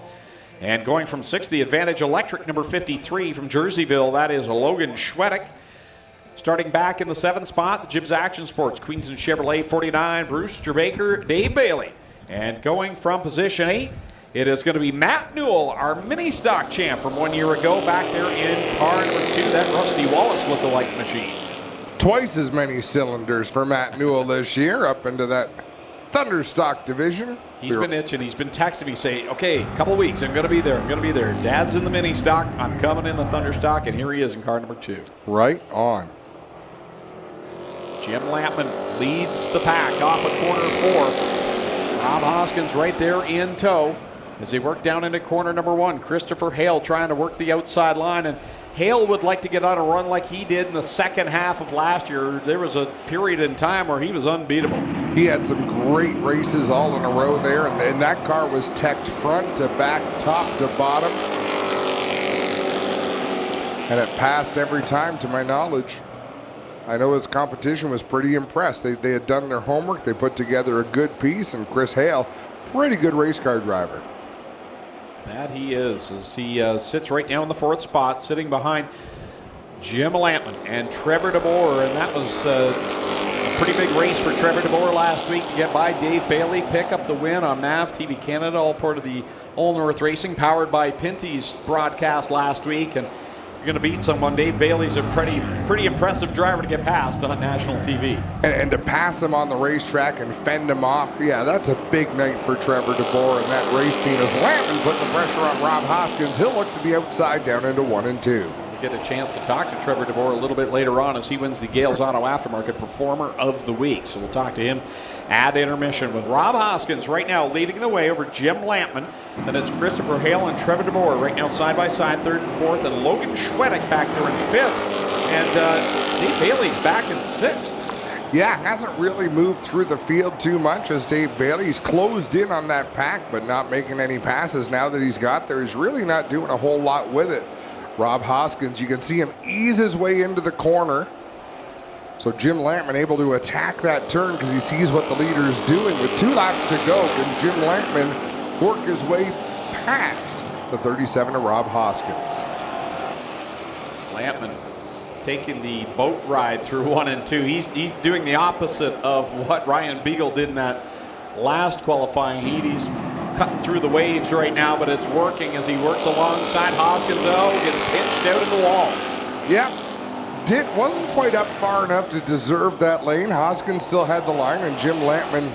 And going from 6th, the Advantage Electric, number 53 from Jerseyville, that is Logan Schwedick. Starting back in the 7th spot, the Gibbs Action Sports, Queenston Chevrolet 49, Bruce Baker, Dave Bailey. And going from position 8, it is going to be Matt Newell, our mini stock champ from 1 year ago, back there in car number 2, that Rusty Wallace lookalike machine. Twice as many cylinders for Matt Newell this year, up into that Thunderstock division. He's been itching. He's been texting me saying, okay, a couple weeks, I'm going to be there. I'm going to be there. Dad's in the mini stock. I'm coming in the Thunderstock, and here he is in car number 2. Right on. Jim Lampman leads the pack off of corner 4. Rob Hoskins right there in tow as they work down into corner number 1. Christopher Hale trying to work the outside line, and Hale would like to get on a run like he did in the second half of last year. There was a period in time where he was unbeatable. He had some great races all in a row there, and that car was teched front to back, top to bottom. And it passed every time, to my knowledge. I know his competition was pretty impressed. They had done their homework. They put together a good piece, and Chris Hale, pretty good race car driver. That he is, as he sits right down in the 4th spot, sitting behind Jim Lampman and Trevor DeBoer. And that was a pretty big race for Trevor DeBoer last week to get by Dave Bailey, pick up the win on MAV TV Canada, all part of the Old North Racing, powered by Pinty's broadcast last week. And you're going to beat someone. Dave Bailey's a pretty impressive driver to get past on national TV. And to pass him on the racetrack and fend him off, yeah, that's a big night for Trevor DeBoer and that race team. As Lampman put the pressure on Rob Hoskins, he'll look to the outside down into 1 and 2. We'll get a chance to talk to Trevor DeBoer a little bit later on as he wins the Gales Auto Aftermarket Performer of the Week. So we'll talk to him at intermission with Rob Hoskins right now leading the way over Jim Lampman. Then it's Christopher Hale and Trevor DeBoer right now side by side, 3rd and 4th, and Logan Schwedick back there in 5th. And Dave Bailey's back in 6th. Yeah, hasn't really moved through the field too much as Dave Bailey's closed in on that pack, but not making any passes now that he's got there. He's really not doing a whole lot with it. Rob Hoskins, you can see him ease his way into the corner. So Jim Lampman able to attack that turn because he sees what the leader is doing. With 2 laps to go, can Jim Lampman work his way past the 37 of Rob Hoskins? Lampman taking the boat ride through 1 and 2. He's doing the opposite of what Ryan Beagle did in that last qualifying heat. He's cutting through the waves right now, but it's working as he works alongside Hoskins. Oh, gets pinched out of the wall. Yeah, wasn't quite up far enough to deserve that lane. Hoskins still had the line, and Jim Lampman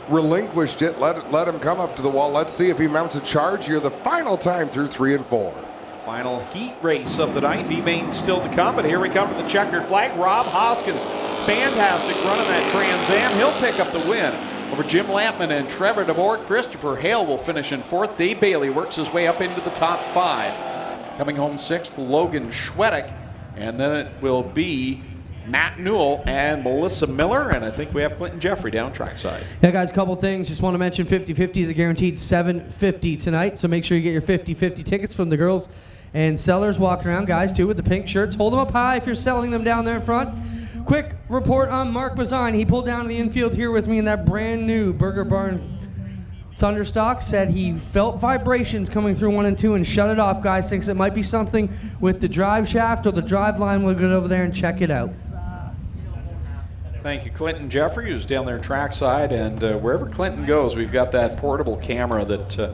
relinquished it, let him come up to the wall. Let's see if he mounts a charge here the final time through 3 and 4. Final heat race of the night. B-Main still to come, but here we come to the checkered flag. Rob Hoskins, fantastic run in that Trans Am. He'll pick up the win over Jim Lampman and Trevor DeBoer. Christopher Hale will finish in 4th. Dave Bailey works his way up into the top 5. Coming home 6th, Logan Schwedick. And then it will be Matt Newell and Melissa Miller. And I think we have Clinton Jeffrey down trackside. Yeah, guys, a couple things. Just want to mention 50-50 is a guaranteed $750 tonight. So make sure you get your 50-50 tickets from the girls and sellers walking around, guys, too, with the pink shirts. Hold them up high if you're selling them down there in front. Quick report on Mark Bazan. He pulled down to the infield here with me in that brand new Burger Barn Thunderstock. Said he felt vibrations coming through 1 and 2 and shut it off, guys. Thinks it might be something with the drive shaft or the drive line. We'll get over there and check it out. Thank you, Clinton Jeffrey, who's down there trackside. And wherever Clinton goes, we've got that portable camera that I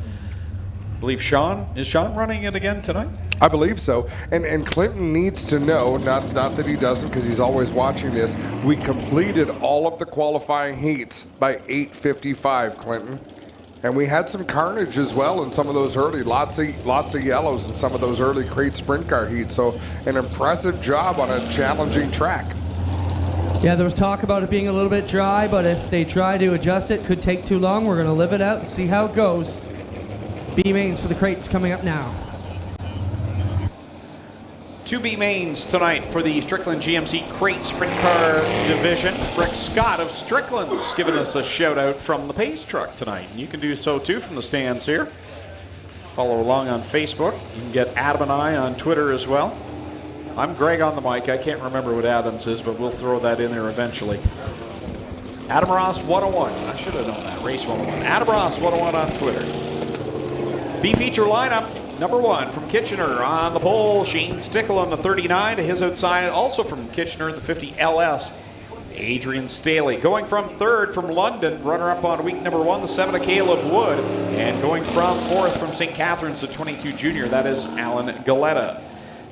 believe is Sean running it again tonight? I believe so. And Clinton needs to know, not that he doesn't because he's always watching this, we completed all of the qualifying heats by 8:55, Clinton. And we had some carnage as well in some of those early, lots of yellows in some of those early crate sprint car heats. So an impressive job on a challenging track. Yeah, there was talk about it being a little bit dry, but if they try to adjust it, could take too long. We're going to live it out and see how it goes. B mains for the crates coming up now. 2 B mains tonight for the Strickland GMC Crate Sprint Car Division. Rick Scott of Strickland's giving us a shout out from the Pace Truck tonight. And you can do so too from the stands here. Follow along on Facebook. You can get Adam and I on Twitter as well. I'm Greg on the mic. I can't remember what Adam's is, but we'll throw that in there eventually. Adam Ross 101. I should have known that. Race 101. Adam Ross 101 on Twitter. B feature lineup. Number 1 from Kitchener on the pole, Shane Stickle on the 39 to his outside. Also from Kitchener, the 50 LS, Adrian Staley. Going from 3rd from London, runner-up on week number 1, the 7 of Caleb Wood. And going from 4th from St. Catharines, the 22 junior, that is Alan Galetta.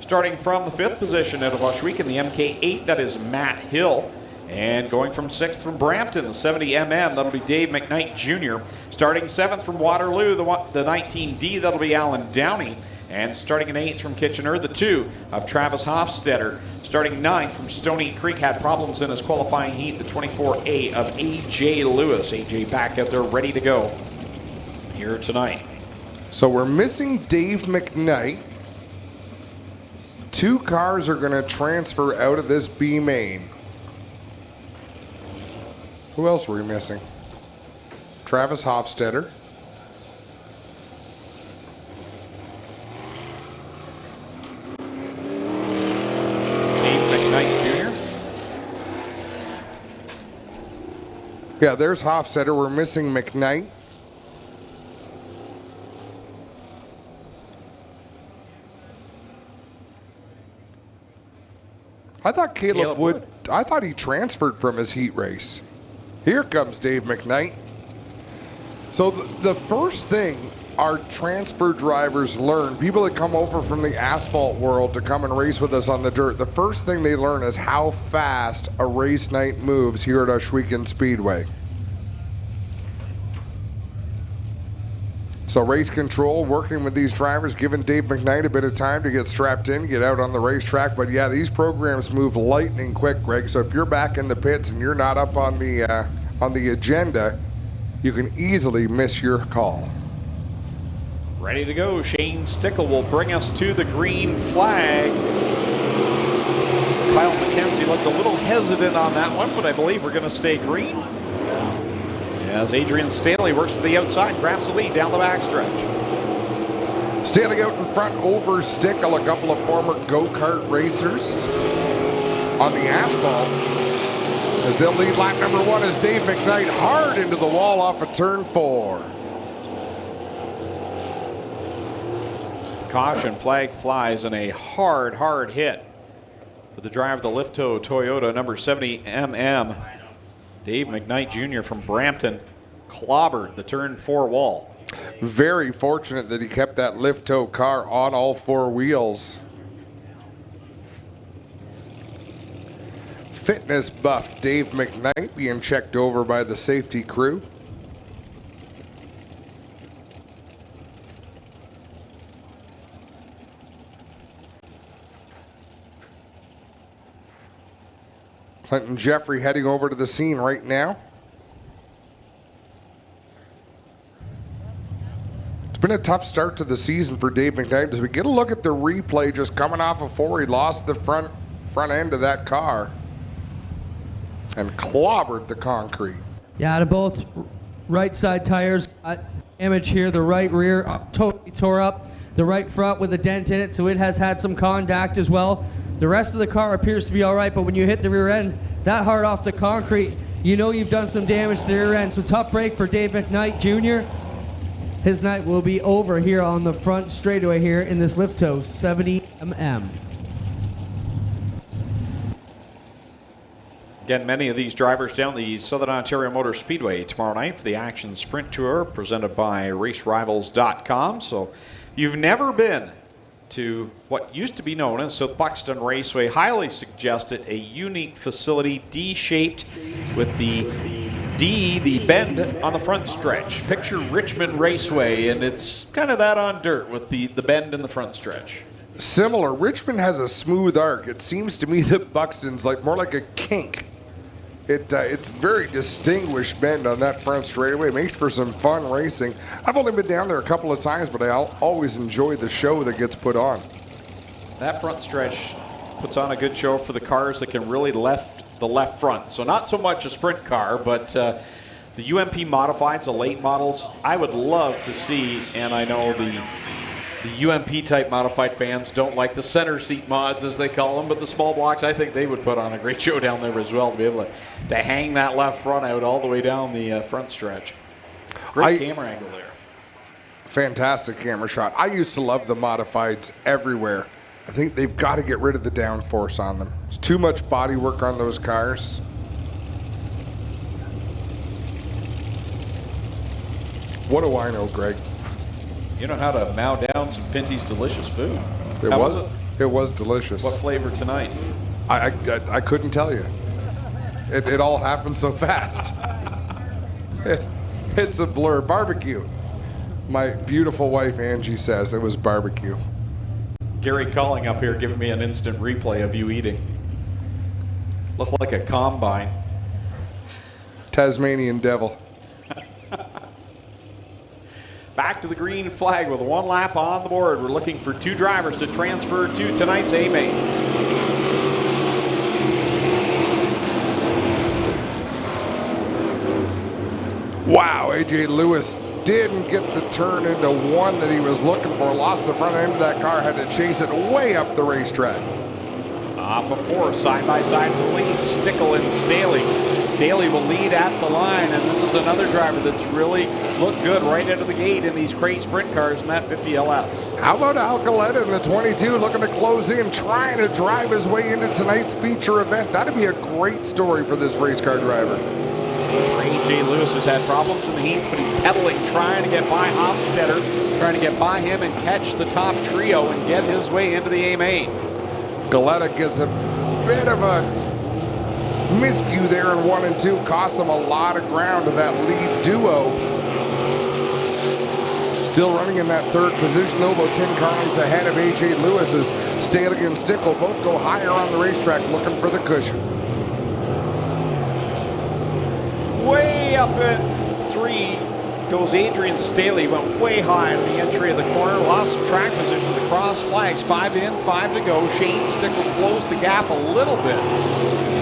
Starting from the 5th position out of Oshweek in the MK8, that is Matt Hill. And going from 6th from Brampton, the 70mm, that'll be Dave McKnight Jr. Starting 7th from Waterloo, the 19D, that'll be Alan Downey. And starting in 8th from Kitchener, the 2 of Travis Hofstetter. Starting 9th from Stony Creek, had problems in his qualifying heat, the 24A of AJ Lewis. AJ back out there ready to go here tonight. So we're missing Dave McKnight. 2 cars are going to transfer out of this B main. Who else were we missing? Travis Hofstetter. Dave McKnight Jr. Yeah, there's Hofstetter. We're missing McKnight. I thought Caleb Wood, I thought he transferred from his heat race. Here comes Dave McKnight. So the first thing our transfer drivers learn, people that come over from the asphalt world to come and race with us on the dirt, the first thing they learn is how fast a race night moves here at Oshweek Speedway. So race control, working with these drivers, giving Dave McKnight a bit of time to get strapped in, get out on the racetrack. But yeah, these programs move lightning quick, Greg. So if you're back in the pits and you're not up on the agenda, you can easily miss your call. Ready to go. Shane Stickle will bring us to the green flag. Kyle McKenzie looked a little hesitant on that one, but I believe we're going to stay green. As Adrian Staley works to the outside, grabs the lead down the backstretch. Staley out in front over Stickle, a couple of former go-kart racers on the asphalt. As they'll lead lap number 1 as Dave McKnight hard into the wall off of turn 4. The caution flag flies and a hard hit for the driver of the Lifto Toyota number 70mm. Dave McKnight Jr. from Brampton clobbered the turn 4 wall. Very fortunate that he kept that lift-tow car on all 4 wheels. Fitness buff Dave McKnight being checked over by the safety crew. Clinton Jeffrey heading over to the scene right now. It's been a tough start to the season for Dave McKnight. As we get a look at the replay, just coming off of 4, he lost the front end of that car and clobbered the concrete. Yeah, to both right side tires got damage here. The right rear totally tore up. The right front with a dent in it, so it has had some contact as well. The rest of the car appears to be all right, but when you hit the rear end that hard off the concrete, you know you've done some damage to the rear end. So tough break for Dave McKnight Jr. His night will be over here on the front straightaway here in this Lifto 70mm. Again, many of these drivers down the Southern Ontario Motor Speedway tomorrow night for the Action Sprint Tour presented by RaceRivals.com. So you've never been to what used to be known as South Buxton Raceway. Highly suggested a unique facility, D-shaped with the bend on the front stretch. Picture Richmond Raceway, and it's kind of that on dirt with the bend in the front stretch. Similar. Richmond has a smooth arc. It seems to me that Buxton's more like a kink. It's very distinguished bend on that front straightaway. Makes for some fun racing. I've only been down there a couple of times, but I always enjoy the show that gets put on. That front stretch puts on a good show for the cars that can really left the left front. So not so much a sprint car, but the UMP modifieds, the late models, I would love to see, and I know the UMP type modified fans don't like the center seat mods, as they call them, but the small blocks, I think they would put on a great show down there as well to be able to hang that left front out all the way down the front stretch. Great camera angle there. Fantastic camera shot. I used to love the modifieds everywhere. I think they've got to get rid of the downforce on them. It's too much body work on those cars. What do I know, Greg? You know how to mow down some Pinty's delicious food. How was it? It was delicious. What flavor tonight? I couldn't tell you. It all happened so fast. It's a blur. Barbecue. My beautiful wife Angie says it was barbecue. Gary calling up here, giving me an instant replay of you eating. Looked like a combine. Tasmanian devil. Back to the green flag with one lap on the board. We're looking for two drivers to transfer to tonight's A-main. Wow, AJ Lewis didn't get the turn into one that he was looking for. Lost the front end of that car, had to chase it way up the racetrack. Off of four, side by side for the lead, Stickle and Staley. Staley will lead at the line, and this is another driver that's really looked good right out of the gate in these crate sprint cars in that 50 LS. How about Al Galetta in the 22 looking to close in, trying to drive his way into tonight's feature event? That'd be a great story for this race car driver. AJ Lewis has had problems in the heats, but he's pedaling, trying to get by Hofstetter, trying to get by him and catch the top trio and get his way into the A-main. Galetta gets a bit of a miscue there in 1 and 2, costs him a lot of ground to that lead duo. Still running in that third position, though, about 10 cars ahead of AJ Lewis as Staley and Stickle both go higher on the racetrack looking for the cushion. Way up at 3 goes Adrian Staley, went way high in the entry of the corner, lost some track position. The cross flags, 5 in, 5 to go. Shane Stickle closed the gap a little bit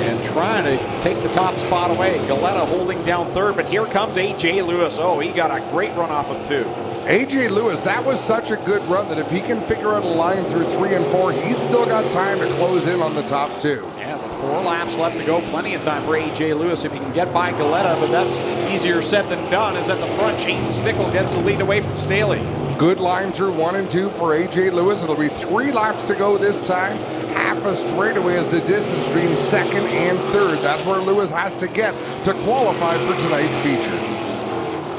and trying to take the top spot away. Galetta holding down third, but here comes AJ Lewis. Oh, he got a great run off of 2. AJ Lewis, that was such a good run that if he can figure out a line through 3 and 4, he's still got time to close in on the top 2. Yeah, with 4 laps left to go, plenty of time for AJ Lewis if he can get by Galetta, but that's easier said than done. As at the front, Shane Stickle gets the lead away from Staley. Good line through 1 and 2 for AJ Lewis. It'll be 3 laps to go this time. Half a straightaway is the distance between second and third. That's where Lewis has to get to qualify for tonight's feature.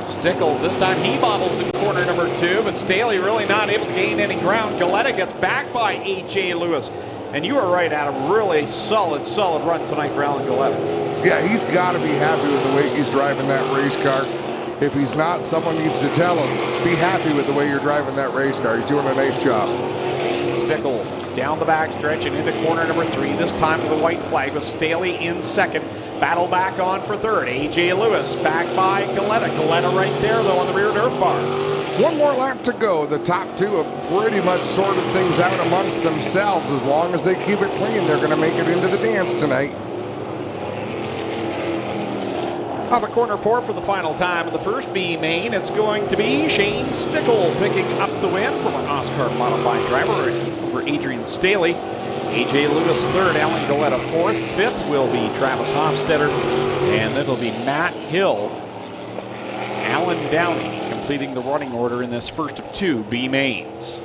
Stickle, this time he bobbles in corner number 2, but Staley really not able to gain any ground. Galetta gets back by AJ Lewis. And you were right, Adam. Really solid run tonight for Alan Galetta. Yeah, he's got to be happy with the way he's driving that race car. If he's not, someone needs to tell him, be happy with the way you're driving that race car. He's doing a nice job. Shane Stickle down the back stretch and into corner number 3. This time with a white flag with Staley in second. Battle back on for third. AJ Lewis back by Galetta. Galetta right there, though, on the rear dirt bar. 1 more lap to go. The top 2 have pretty much sorted things out amongst themselves. As long as they keep it clean, they're going to make it into the dance tonight. Off of corner 4 for the final time of the first B main, it's going to be Shane Stickle picking up the win from an Oscar modified driver over Adrian Staley. AJ Lewis third, Alan Galetta fourth. Fifth will be Travis Hofstetter, and then it'll be Matt Hill, Alan Downey completing the running order in this first of 2 B mains.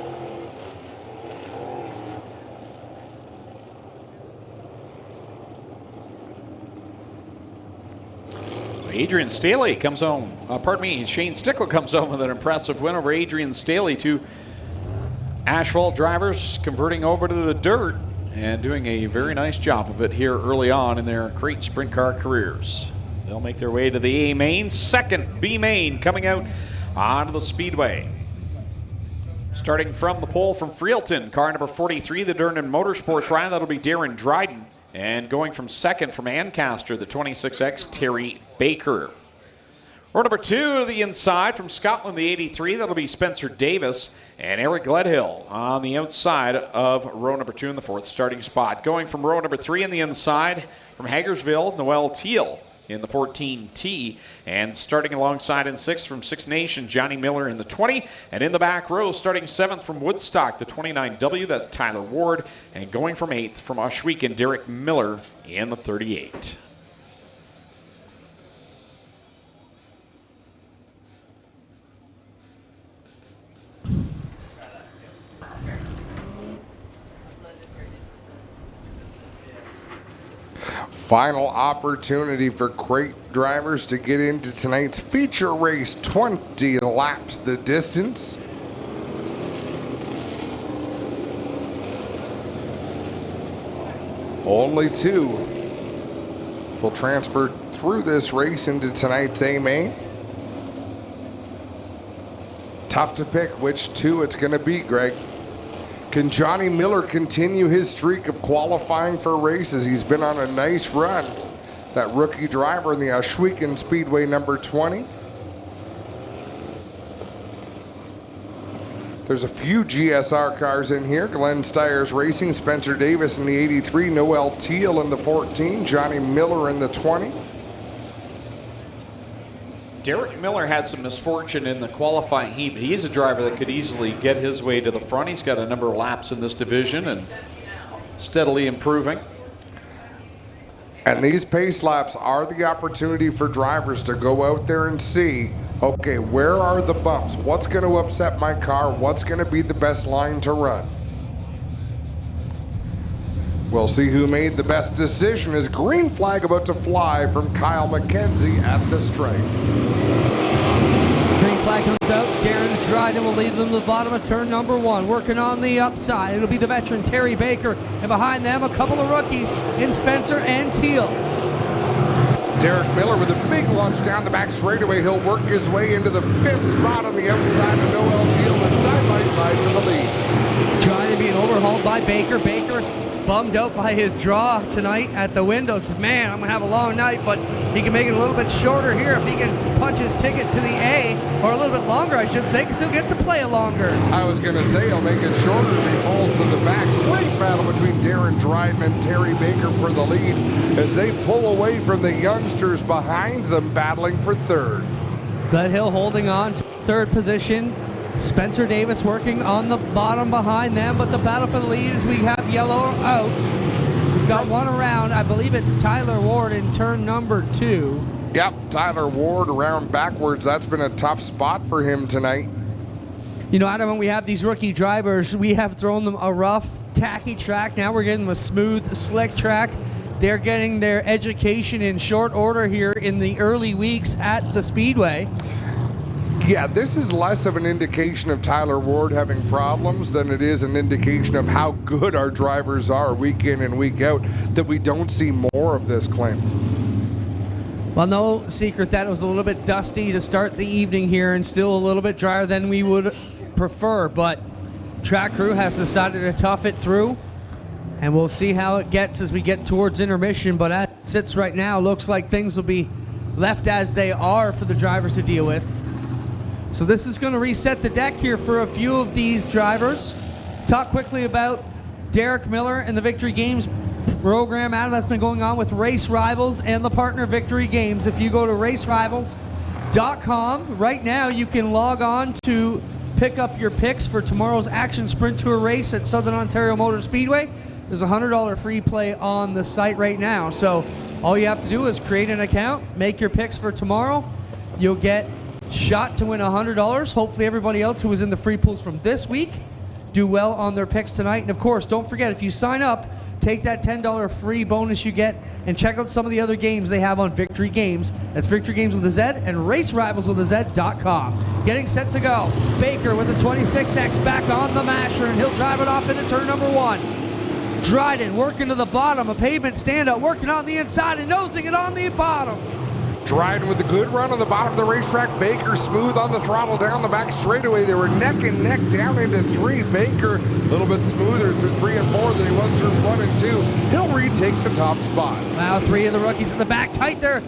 Adrian Staley comes home, Shane Stickle comes home with an impressive win over Adrian Staley. Two asphalt drivers converting over to the dirt and doing a very nice job of it here early on in their crate sprint car careers. They'll make their way to the A main. Second, B main coming out onto the speedway. Starting from the pole from Freelton, car number 43, the Durnan Motorsports Ryan, that'll be Darren Dryden. And going from second from Ancaster, the 26X, Terry Baker. Row number 2 to the inside from Scotland, the 83, that'll be Spencer Davis. And Eric Gledhill on the outside of row number 2 in the 4th starting spot. Going from row number 3 on the inside from Hagersville, Noel Teal in the 14T, and starting alongside in 6th from Six Nations, Johnny Miller in the 20, and in the back row starting 7th from Woodstock, the 29W, that's Tyler Ward, and going from 8th from Ohsweken, Derek Miller in the 38. Final opportunity for crate drivers to get into tonight's feature race. 20 laps the distance. Only 2 will transfer through this race into tonight's A main. Tough to pick which 2 it's going to be, Greg. Can Johnny Miller continue his streak of qualifying for races? He's been on a nice run. That rookie driver in the Ohsweken Speedway number 20. There's a few GSR cars in here. Glenn Stiers Racing, Spencer Davis in the 83, Noel Teal in the 14, Johnny Miller in the 20. Derek Miller had some misfortune in the qualifying heat. He's a driver that could easily get his way to the front. He's got a number of laps in this division and steadily improving. And these pace laps are the opportunity for drivers to go out there and see, okay, where are the bumps? What's going to upset my car? What's going to be the best line to run? We'll see who made the best decision as green flag about to fly from Kyle McKenzie at the stripe. Green flag comes out. Darren Dryden will lead them to the bottom of turn number 1. Working on the upside, it'll be the veteran Terry Baker. And behind them, a couple of rookies in Spencer and Teal. Derek Miller with a big lunge down the back straightaway. He'll work his way into the 5th spot on the outside of Noel Teal and side by side to the lead. Dryden being overhauled by Baker. Baker bummed out by his draw tonight at the window. Says, man, I'm going to have a long night, but he can make it a little bit shorter here if he can punch his ticket to the A, or a little bit longer, I should say, because he'll get to play a longer. I was going to say he'll make it shorter if he falls to the back. Great battle between Darren Dryden and Terry Baker for the lead as they pull away from the youngsters behind them battling for 3rd. Gledhill holding on to 3rd position. Spencer Davis working on the bottom behind them, but the battle for the lead is we have yellow out. We've got one around. I believe it's Tyler Ward in turn number 2. Yep, Tyler Ward around backwards. That's been a tough spot for him tonight. You know, Adam, when we have these rookie drivers, we have thrown them a rough, tacky track. Now we're getting them a smooth, slick track. They're getting their education in short order here in the early weeks at the Speedway. Yeah, this is less of an indication of Tyler Ward having problems than it is an indication of how good our drivers are week in and week out, that we don't see more of this, Clint. Well, no secret that it was a little bit dusty to start the evening here and still a little bit drier than we would prefer, but track crew has decided to tough it through, and we'll see how it gets as we get towards intermission, but as it sits right now, looks like things will be left as they are for the drivers to deal with. So this is going to reset the deck here for a few of these drivers. Let's talk quickly about Derek Miller and the Victory Games program, Adam, that's been going on with Race Rivals and the partner Victory Games. If you go to racerivals.com, right now you can log on to pick up your picks for tomorrow's Action Sprint Tour race at Southern Ontario Motor Speedway. There's a $100 free play on the site right now. So all you have to do is create an account, make your picks for tomorrow. You'll get shot to win $100. Hopefully everybody else who was in the free pools from this week do well on their picks tonight. And of course, don't forget, if you sign up take that $10 free bonus you get and check out some of the other games they have on Victory Games. That's Victory Games with a Z and RaceRivals.com. Getting set to go. Baker with the 26X back on the masher, and he'll drive it off into turn number 1. Dryden working to the bottom, a pavement standout, working on the inside and nosing it on the bottom. Dryden with a good run on the bottom of the racetrack. Baker smooth on the throttle down the back straightaway. They were neck and neck down into 3. Baker a little bit smoother through 3 and 4 than he was through 1 and 2. He'll retake the top spot. Wow, 3 of the rookies in the back, tight there.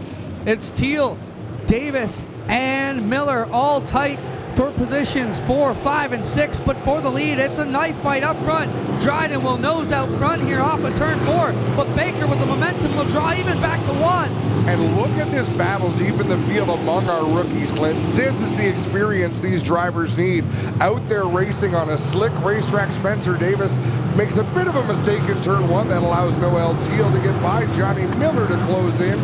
It's Teal, Davis, and Miller all tight for positions 4, 5, and 6, but for the lead, it's a knife fight up front. Dryden will nose out front here off of turn 4, but Baker with the momentum will draw even back to 1. And look at this battle deep in the field among our rookies, Clint. This is the experience these drivers need. Out there racing on a slick racetrack, Spencer Davis makes a bit of a mistake in turn 1 that allows Noel Teal to get by Johnny Miller to close in.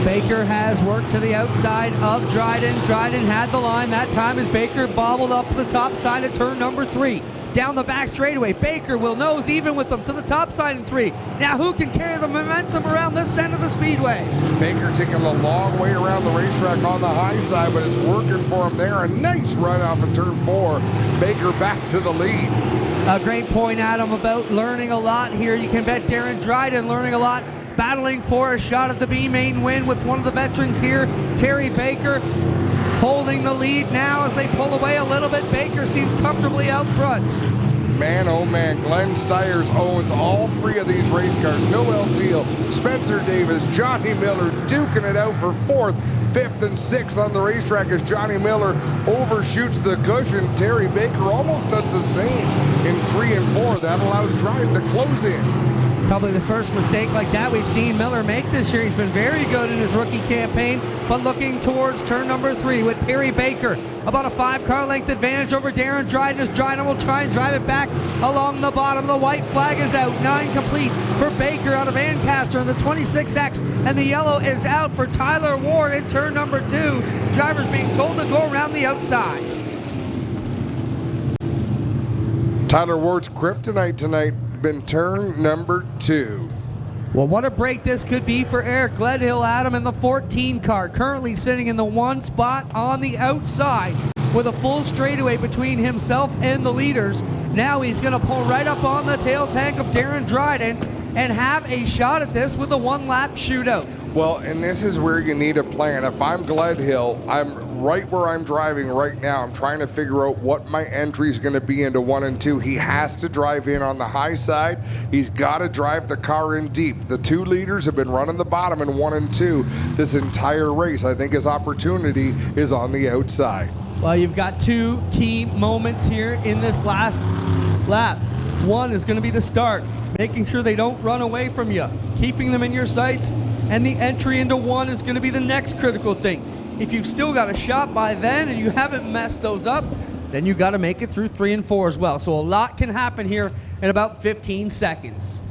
Baker has worked to the outside of Dryden. Dryden had the line that time as Baker bobbled up the top side of turn number 3. Down the back straightaway, Baker will nose even with them to the top side in 3. Now who can carry the momentum around this end of the speedway? Baker taking a long way around the racetrack on the high side, but it's working for him there. A nice run off of turn 4. Baker back to the lead. A great point, Adam, about learning a lot here. You can bet Darren Dryden learning a lot, battling for a shot at the B-main win with one of the veterans here, Terry Baker, holding the lead now as they pull away a little bit. Baker seems comfortably out front. Man, oh man, Glenn Stiers owns all 3 of these race cars. Noel Teal, Spencer Davis, Johnny Miller duking it out for 4th, 5th, and 6th on the racetrack as Johnny Miller overshoots the cushion. Terry Baker almost does the same in 3 and 4. That allows Dryden to close in. Probably the first mistake like that we've seen Miller make this year. He's been very good in his rookie campaign, but looking towards turn number 3 with Terry Baker. About a 5-car length advantage over Darren Dryden as Dryden will try and drive it back along the bottom. The white flag is out, 9 complete for Baker out of Ancaster in the 26X, and the yellow is out for Tyler Ward in turn number 2. Drivers being told to go around the outside. Tyler Ward's kryptonite tonight been turn number 2. Well, what a break this could be for Eric Gledhill, Adam, in the 14 car, currently sitting in the 1 spot on the outside with a full straightaway between himself and the leaders. Now he's going to pull right up on the tail tank of Darren Dryden and have a shot at this with a 1-lap shootout. Well, and this is where you need a plan. If I'm Gledhill, I'm right where I'm driving right now. I'm trying to figure out what my entry is going to be into 1 and 2. He has to drive in on the high side. He's got to drive the car in deep. The 2 leaders have been running the bottom in 1 and 2 this entire race. I think his opportunity is on the outside. Well, you've got 2 key moments here in this last lap. One is going to be the start, making sure they don't run away from you, keeping them in your sights, and the entry into 1 is going to be the next critical thing. If you've still got a shot by then and you haven't messed those up, then you got to make it through 3 and 4 as well. So a lot can happen here in about 15 seconds.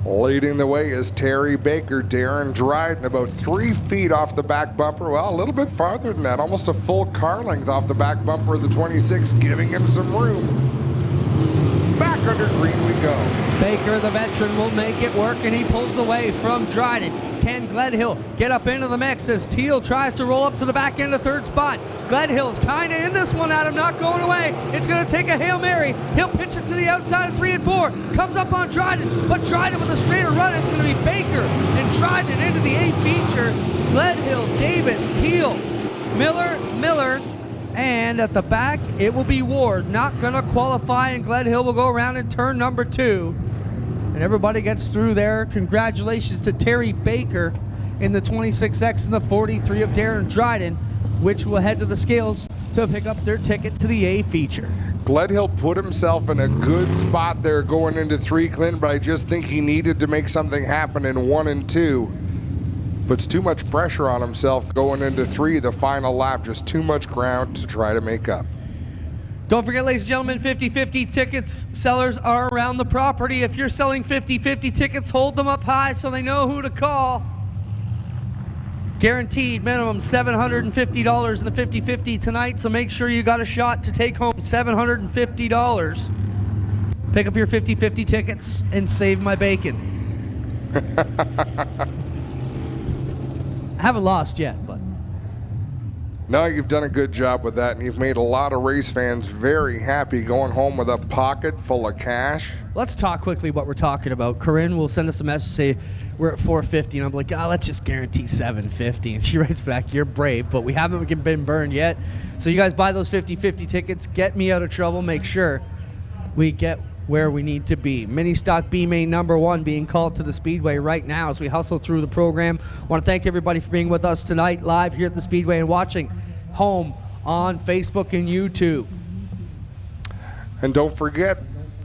Leading the way is Terry Baker. Darren Dryden about 3 feet off the back bumper. Well, a little bit farther than that, almost a full car length off the back bumper of the 26, giving him some room. Back under green we go. Baker, the veteran, will make it work, and he pulls away from Dryden. Can Gledhill get up into the mix as Teal tries to roll up to the back end of 3rd spot? Gledhill's kind of in this one, Adam, not going away. It's going to take a Hail Mary. He'll pitch it to the outside of 3 and 4. Comes up on Dryden, but Dryden with a straighter run. It's going to be Baker and Dryden into the A feature. Gledhill, Davis, Teal, Miller, and at the back, it will be Ward. Not going to qualify, and Gledhill will go around in turn number 2. And everybody gets through there. Congratulations to Terry Baker in the 26X and the 43 of Darren Dryden, which will head to the scales to pick up their ticket to the A feature. Gledhill put himself in a good spot there going into 3, Clint, but I just think he needed to make something happen in 1 and 2. Puts too much pressure on himself going into 3, the final lap. Just too much ground to try to make up. Don't forget, ladies and gentlemen, 50-50 tickets sellers are around the property. If you're selling 50-50 tickets, hold them up high so they know who to call. Guaranteed minimum $750 in the 50-50 tonight, so make sure you got a shot to take home $750. Pick up your 50-50 tickets and save my bacon. I haven't lost yet, but. No, you've done a good job with that, and you've made a lot of race fans very happy going home with a pocket full of cash. Let's talk quickly what we're talking about. Corinne will send us a message, say we're at 450, and I'm like, let's just guarantee 750. And she writes back, you're brave, but we haven't been burned yet. So you guys buy those 50-50 tickets, get me out of trouble, make sure we get where we need to be. Mini stock B main number 1 being called to the Speedway right now as we hustle through the program. I want to thank everybody for being with us tonight live here at the Speedway and watching home on Facebook and YouTube. And don't forget,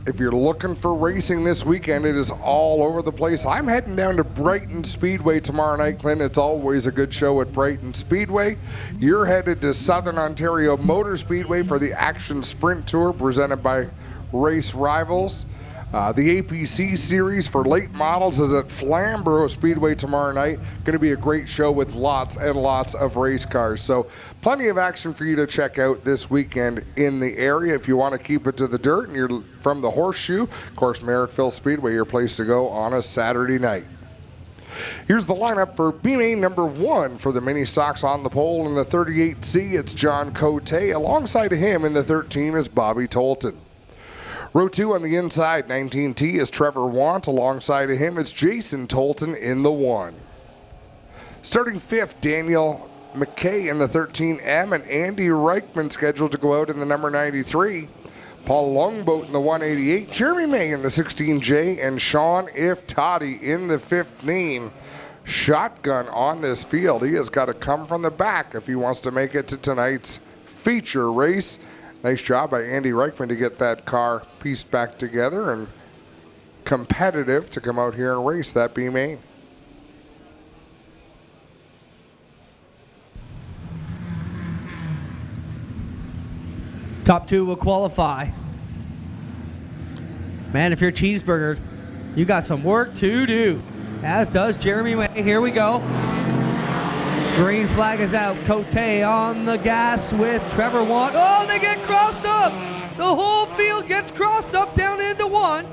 if you're looking for racing this weekend, it is all over the place. I'm heading down to Brighton Speedway tomorrow night, Clint. It's always a good show at Brighton Speedway. You're headed to Southern Ontario Motor Speedway for the Action Sprint Tour presented by Race Rivals. The APC series for late models is at Flamborough Speedway tomorrow night. Going to be a great show with lots and lots of race cars. So plenty of action for you to check out this weekend in the area. If you want to keep it to the dirt and you're from the Horseshoe, of course, Merrittville Speedway, your place to go on a Saturday night. Here's the lineup for B-Main number 1 for the mini stocks on the pole. In the 38C, it's John Cote. Alongside him in the 13 is Bobby Tolton. Row 2 on the inside, 19T, is Trevor Want. Alongside of him, it's Jason Tolton in the 1. Starting 5th, Daniel McKay in the 13M, and Andy Reichman scheduled to go out in the number 93. Paul Longboat in the 188, Jeremy May in the 16J, and Sean Iftati in the 15. Shotgun on this field. He has got to come from the back if he wants to make it to tonight's feature race. Nice job by Andy Reichman to get that car pieced back together and competitive to come out here and race that B-Main. Top 2 will qualify. Man, if you're Cheeseburger, you got some work to do. As does Jeremy May. Here we go. Green flag is out. Cote on the gas with Trevor Want. Oh, they get crossed up. The whole field gets crossed up down into 1.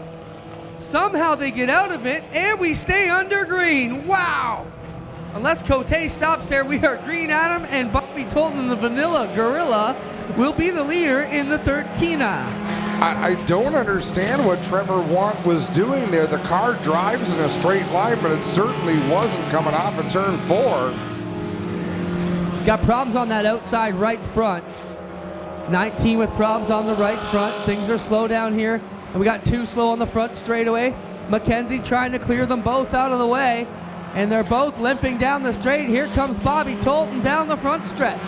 Somehow they get out of it, and we stay under green. Wow. Unless Cote stops there, we are green Adam, and Bobby Tolton and the Vanilla Gorilla will be the leader in the 13A. I don't understand what Trevor Want was doing there. The car drives in a straight line, but it certainly wasn't coming off of turn 4. Got problems on that outside right front. 19 with problems on the right front. Things are slow down here. And we got 2 slow on the front straightaway. Mackenzie trying to clear them both out of the way. And they're both limping down the straight. Here comes Bobby Tolton down the front stretch.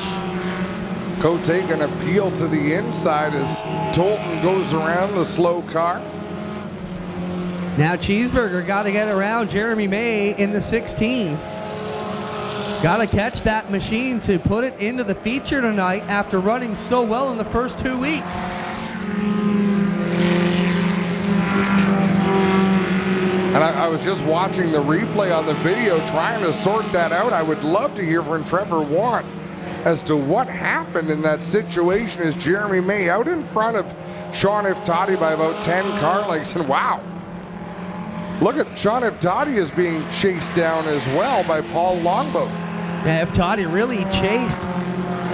Cote going to peel to the inside as Tolton goes around the slow car. Now Cheeseburger got to get around Jeremy May in the 16. Got to catch that machine to put it into the feature tonight after running so well in the first 2 weeks. And I was just watching the replay on the video trying to sort that out. I would love to hear from Trevor Want as to what happened in that situation as Jeremy May out in front of Sean Iftati by about 10 car lengths. And wow, look at Sean Iftati is being chased down as well by Paul Longboat. Yeah, Iftati really chased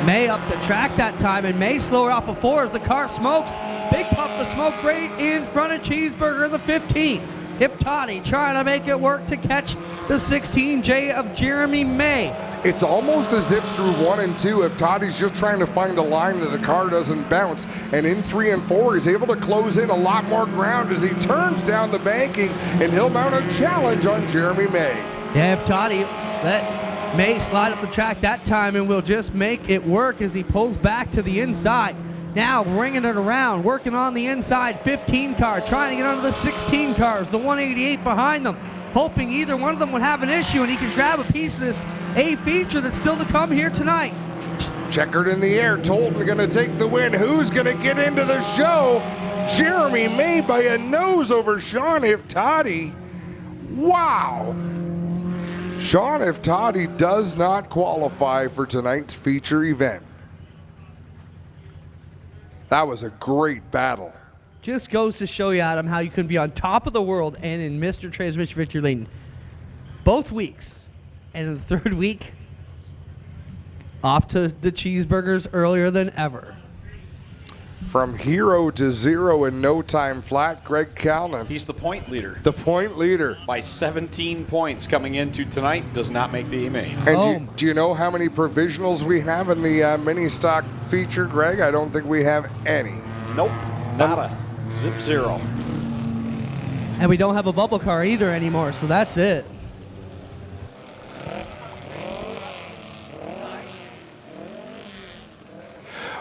May up the track that time, and May slower off of 4 as the car smokes. Big puff of smoke right in front of Cheeseburger in the 15. Iftati trying to make it work to catch the 16J of Jeremy May. It's almost as if through 1 and 2, Iftati's just trying to find a line that the car doesn't bounce. And in 3 and 4, he's able to close in a lot more ground as he turns down the banking, and he'll mount a challenge on Jeremy May. Yeah, Iftati let May slide up the track that time and will just make it work as he pulls back to the inside. Now bringing it around, working on the inside 15 car, trying to get under the 16 cars, the 188 behind them, hoping either one of them would have an issue and he could grab a piece of this A feature that's still to come here tonight. Checkered in the air, Tolton going to take the win. Who's going to get into the show? Jeremy May by a nose over Sean Iftati. Wow. Sean Iftati does not qualify for tonight's feature event. That was a great battle. Just goes to show you, Adam, how you can be on top of the world and in Mr. Transmission Victory Lane both weeks. And in the third week, off to the cheeseburgers earlier than ever. From hero to zero in no time flat, Greg Calnan. He's the point leader. The point leader. By 17 points coming into tonight, does not make the main. And do you know how many provisionals we have in the mini stock feature, Greg? I don't think we have any. Nope, nada. Zip zero. And we don't have a bubble car either anymore, so that's it.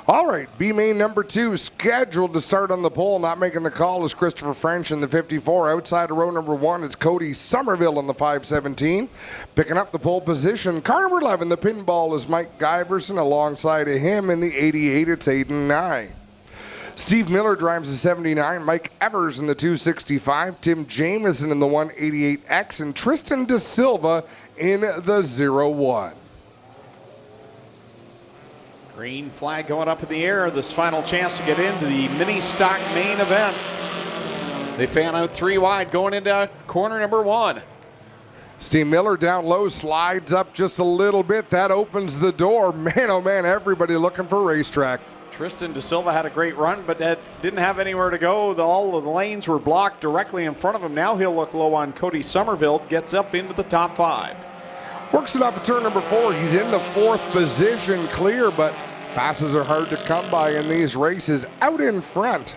All right, B main number 2 scheduled to start on the pole. Not making the call is Christopher French in the 54. Outside of row number 1 is Cody Somerville in the 517. Picking up the pole position, car number 11, the pinball, is Mike Giverson. Alongside of him in the 88, it's Aiden Nye. Steve Miller drives the 79, Mike Evers in the 265, Tim Jamieson in the 188X, and Tristan De Silva in the 01. Green flag going up in the air. This final chance to get into the mini stock main event. They fan out 3 wide going into corner number 1. Steve Miller down low, slides up just a little bit. That opens the door. Man, oh man, everybody looking for racetrack. Tristan De Silva had a great run, but that didn't have anywhere to go. All of the lanes were blocked directly in front of him. Now he'll look low on Cody Somerville, gets up into the top 5. Works it off of turn number 4. He's in the 4th position clear, but passes are hard to come by in these races. Out in front.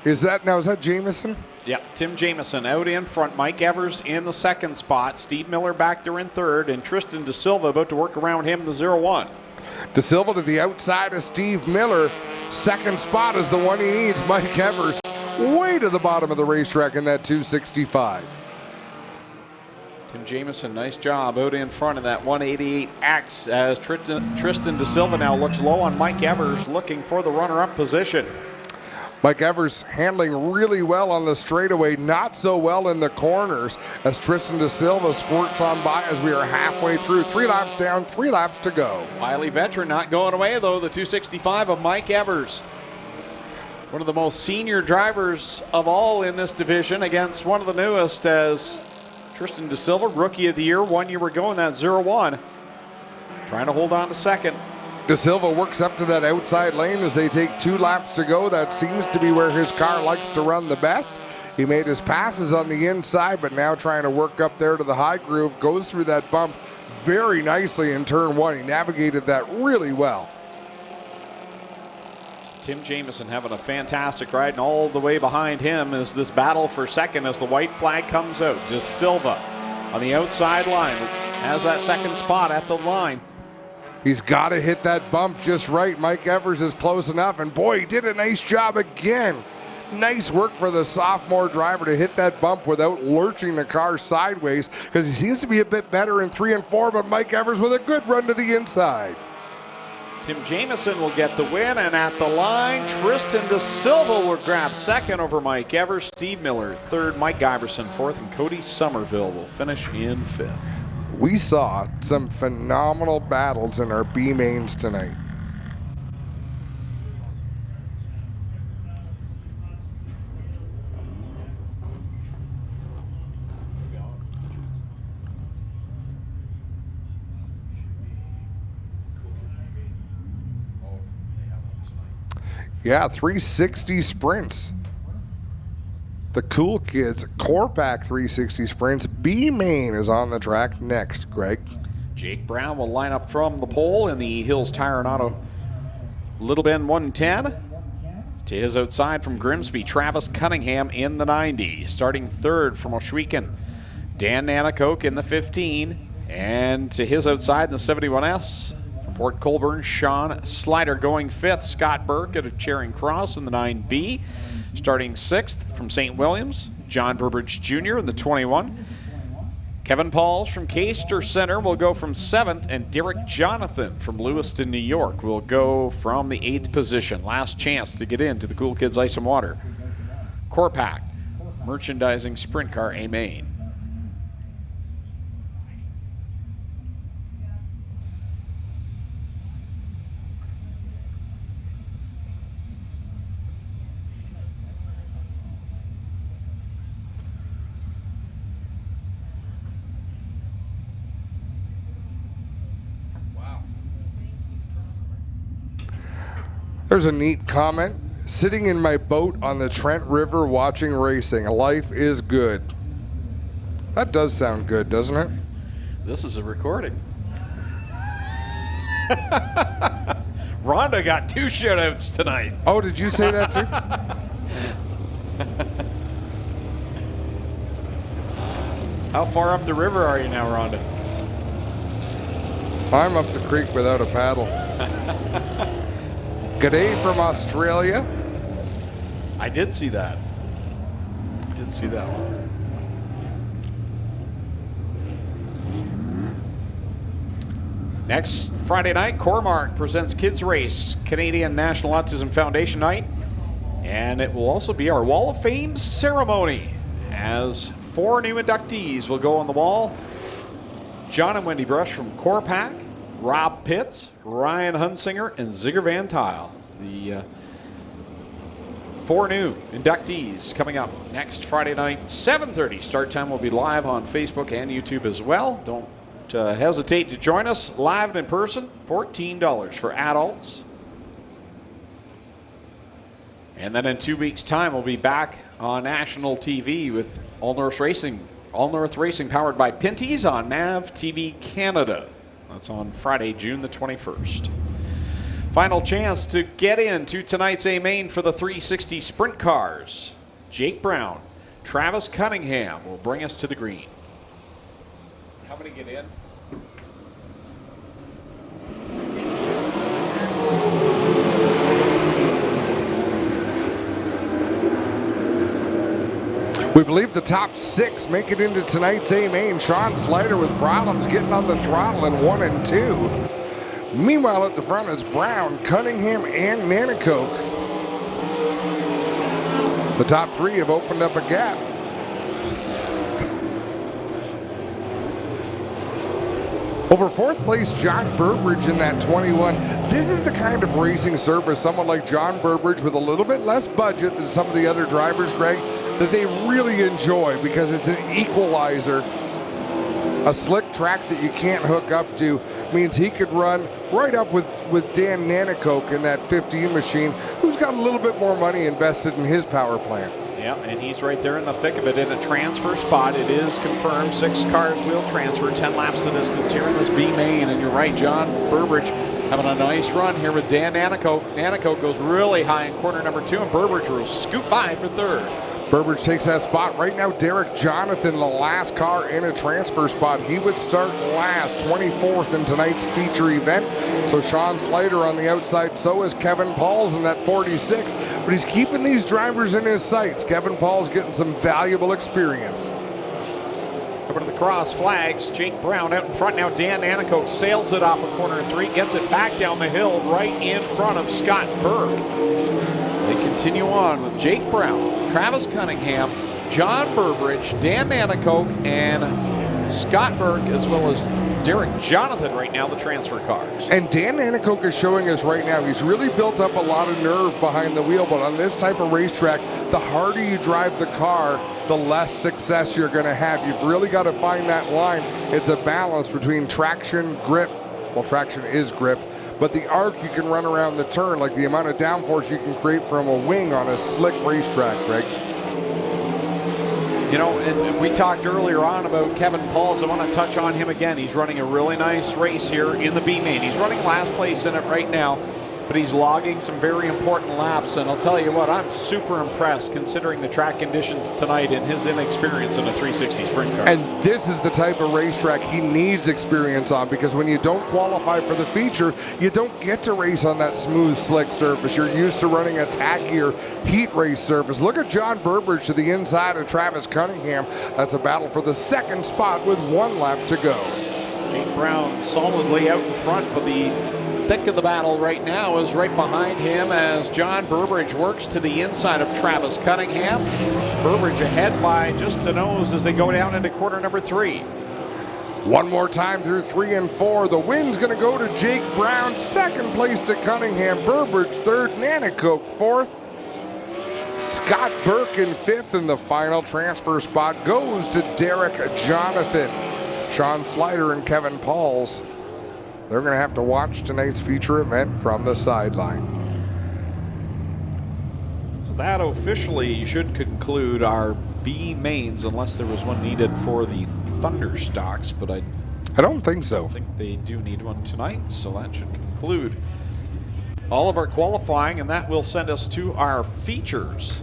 Is that Jamieson? Yeah, Tim Jamieson out in front. Mike Evers in the 2nd spot. Steve Miller back there in 3rd, and Tristan De Silva about to work around him in the 01. De Silva to the outside of Steve Miller. 2nd spot is the one he needs. Mike Evers way to the bottom of the racetrack in that 265. Tim Jamieson, nice job out in front of that 188X as Tristan De Silva now looks low on Mike Evers, looking for the runner-up position. Mike Evers handling really well on the straightaway, not so well in the corners as Tristan De Silva squirts on by as we are halfway through. 3 laps down, 3 laps to go. Wiley veteran not going away though, the 265 of Mike Evers. One of the most senior drivers of all in this division against one of the newest as Tristan De Silva, Rookie of the Year 1 year ago in that 01. Trying to hold on to 2nd. De Silva works up to that outside lane as they take 2 laps to go. That seems to be where his car likes to run the best. He made his passes on the inside, but now trying to work up there to the high groove. Goes through that bump very nicely in turn 1. He navigated that really well. Tim Jamieson having a fantastic ride, and all the way behind him is this battle for 2nd as the white flag comes out. De Silva on the outside line has that 2nd spot at the line. He's got to hit that bump just right. Mike Evers is close enough, and boy, he did a nice job again. Nice work for the sophomore driver to hit that bump without lurching the car sideways, because he seems to be a bit better in 3 and 4, but Mike Evers with a good run to the inside. Tim Jamieson will get the win, and at the line, Tristan De Silva will grab 2nd over Mike Evers. Steve Miller 3rd, Mike Giverson 4th, and Cody Somerville will finish in 5th. We saw some phenomenal battles in our B mains tonight. Yeah, 360 sprints. The cool kids, Corpac 360 sprints. B main is on the track next, Greg. Jake Brown will line up from the pole in the Hills Tire and Auto Little Bend 110. To his outside from Grimsby, Travis Cunningham in the 90. Starting 3rd from Oshwegan, Dan Nanakoke in the 15. And to his outside in the 71S, from Port Colborne, Sean Slider going 5th. Scott Burke at a Charing Cross in the 9B. Starting 6th from St. Williams, John Burbridge Jr. in the 21. Kevin Pauls from Caister Center will go from 7th, and Derek Jonathan from Lewiston, New York will go from the 8th position. Last chance to get into the Cool Kids Ice and Water Corpac Merchandising Sprint Car A main. There's a neat comment. Sitting in my boat on the Trent River watching racing. Life is good. That does sound good, doesn't it? This is a recording. Rhonda got 2 shoutouts tonight. Oh, did you say that too? How far up the river are you now, Rhonda? I'm up the creek without a paddle. G'day from Australia. I did see that. Did see that one. Next Friday night, Cormark presents Kids Race, Canadian National Autism Foundation night. And it will also be our Wall of Fame ceremony, as 4 new inductees will go on the wall. John and Wendy Brush from Corpac, Rob Pitts, Ryan Hunsinger, and Zigger Van Tile. The 4 new inductees coming up next Friday night, 7:30. Start time will be live on Facebook and YouTube as well. Don't hesitate to join us live and in person. $14 for adults. And then in 2 weeks' time, we'll be back on national TV with All North Racing powered by Pinty's on MAV TV Canada. That's on Friday, June the 21st. Final chance to get into tonight's A main for the 360 sprint cars. Jake Brown, Travis Cunningham will bring us to the green. How many get in? We believe the top 6 make it into tonight's A main. Sean Slider with problems getting on the throttle in 1 and 2. Meanwhile, at the front is Brown, Cunningham, and Nanacoke. The top 3 have opened up a gap. Over 4th place, John Burbridge in that 21. This is the kind of racing surface someone like John Burbridge with a little bit less budget than some of the other drivers, Greg, that they really enjoy because it's an equalizer. A slick track that you can't hook up to means he could run right up with Dan Nanacoke in that 15 machine, who's got a little bit more money invested in his power plant. Yeah, and he's right there in the thick of it in a transfer spot. It is confirmed 6 cars will transfer 10 laps the distance here in this B main. And you're right, John Burbridge having a nice run here with Dan Nanacoke. Nanacoke goes really high in corner number 2, and Burbridge will scoot by for 3rd. Burbridge takes that spot. Right now, Derek Jonathan, the last car in a transfer spot. He would start last, 24th in tonight's feature event. So Sean Slater on the outside. So is Kevin Pauls in that 46. But he's keeping these drivers in his sights. Kevin Pauls getting some valuable experience. Over to the cross flags. Jake Brown out in front now. Dan Nanacoke sails it off of corner 3. Gets it back down the hill right in front of Scott Burke. They continue on with Jake Brown, Travis Cunningham, John Burbridge, Dan Nanacoke, and Scott Burke, as well as Derek Jonathan right now, the transfer cars. And Dan Nanacoke is showing us right now, he's really built up a lot of nerve behind the wheel, but on this type of racetrack, the harder you drive the car, the less success you're going to have. You've really got to find that line. It's a balance between traction, grip. Well, traction is grip. But the arc you can run around the turn, like the amount of downforce you can create from a wing on a slick racetrack, Greg. You know, and we talked earlier on about Kevin Pauls. I want to touch on him again. He's running a really nice race here in the B main. He's running last place in it right now, but he's logging some very important laps. And I'll tell you what, I'm super impressed considering the track conditions tonight and his inexperience in a 360 sprint car. And this is the type of racetrack he needs experience on, because when you don't qualify for the feature, you don't get to race on that smooth, slick surface. You're used to running a tackier heat race surface. Look at John Burbridge to the inside of Travis Cunningham. That's a battle for the 2nd spot with 1 lap to go. Jake Brown solidly out in front, but the thick of the battle right now is right behind him as John Burbridge works to the inside of Travis Cunningham. Burbridge ahead by just a nose as they go down into corner number 3. One more time through 3 and 4. The win's going to go to Jake Brown. 2nd place to Cunningham. Burbridge 3rd. Nanacoke 4th. Scott Burke in 5th. And the final transfer spot goes to Derek Jonathan. Sean Slider and Kevin Pauls, they're going to have to watch tonight's feature event from the sideline. That officially should conclude our B mains, unless there was one needed for the Thunderstocks, but I don't think so. think they do need one tonight, so that should conclude all of our qualifying, and that will send us to our features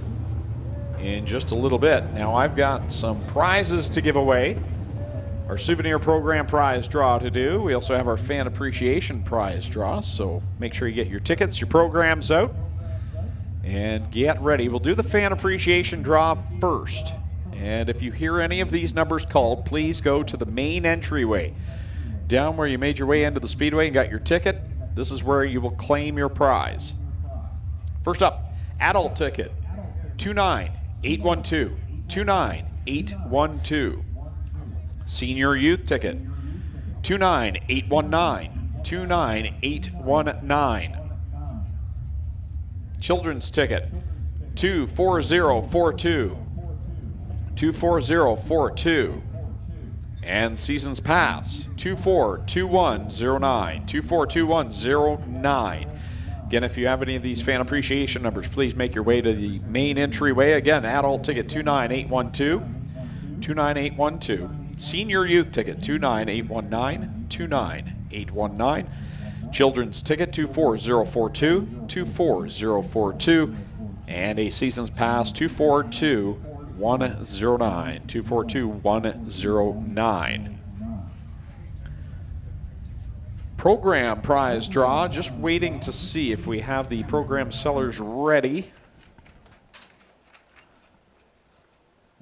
in just a little bit. Now, I've got some prizes to give away. Our souvenir program prize draw to do. We also have our fan appreciation prize draw, so make sure you get your tickets, your programs out, and get ready. We'll do the fan appreciation draw first. And if you hear any of these numbers called, please go to the main entryway. Down where you made your way into the Speedway and got your ticket, this is where you will claim your prize. First up, adult ticket, 29812, 29812. Senior youth ticket, 29819, 29819. Children's ticket, 24042, 24042. And season's pass, 242109, 242109. Again, if you have any of these fan appreciation numbers, please make your way to the main entryway. Again, adult ticket 29812, 29812. Senior youth ticket 29819, 29819. Children's ticket 24042, 24042. And a season's pass 242109, 242109. Program prize draw, just waiting to see if we have the program sellers ready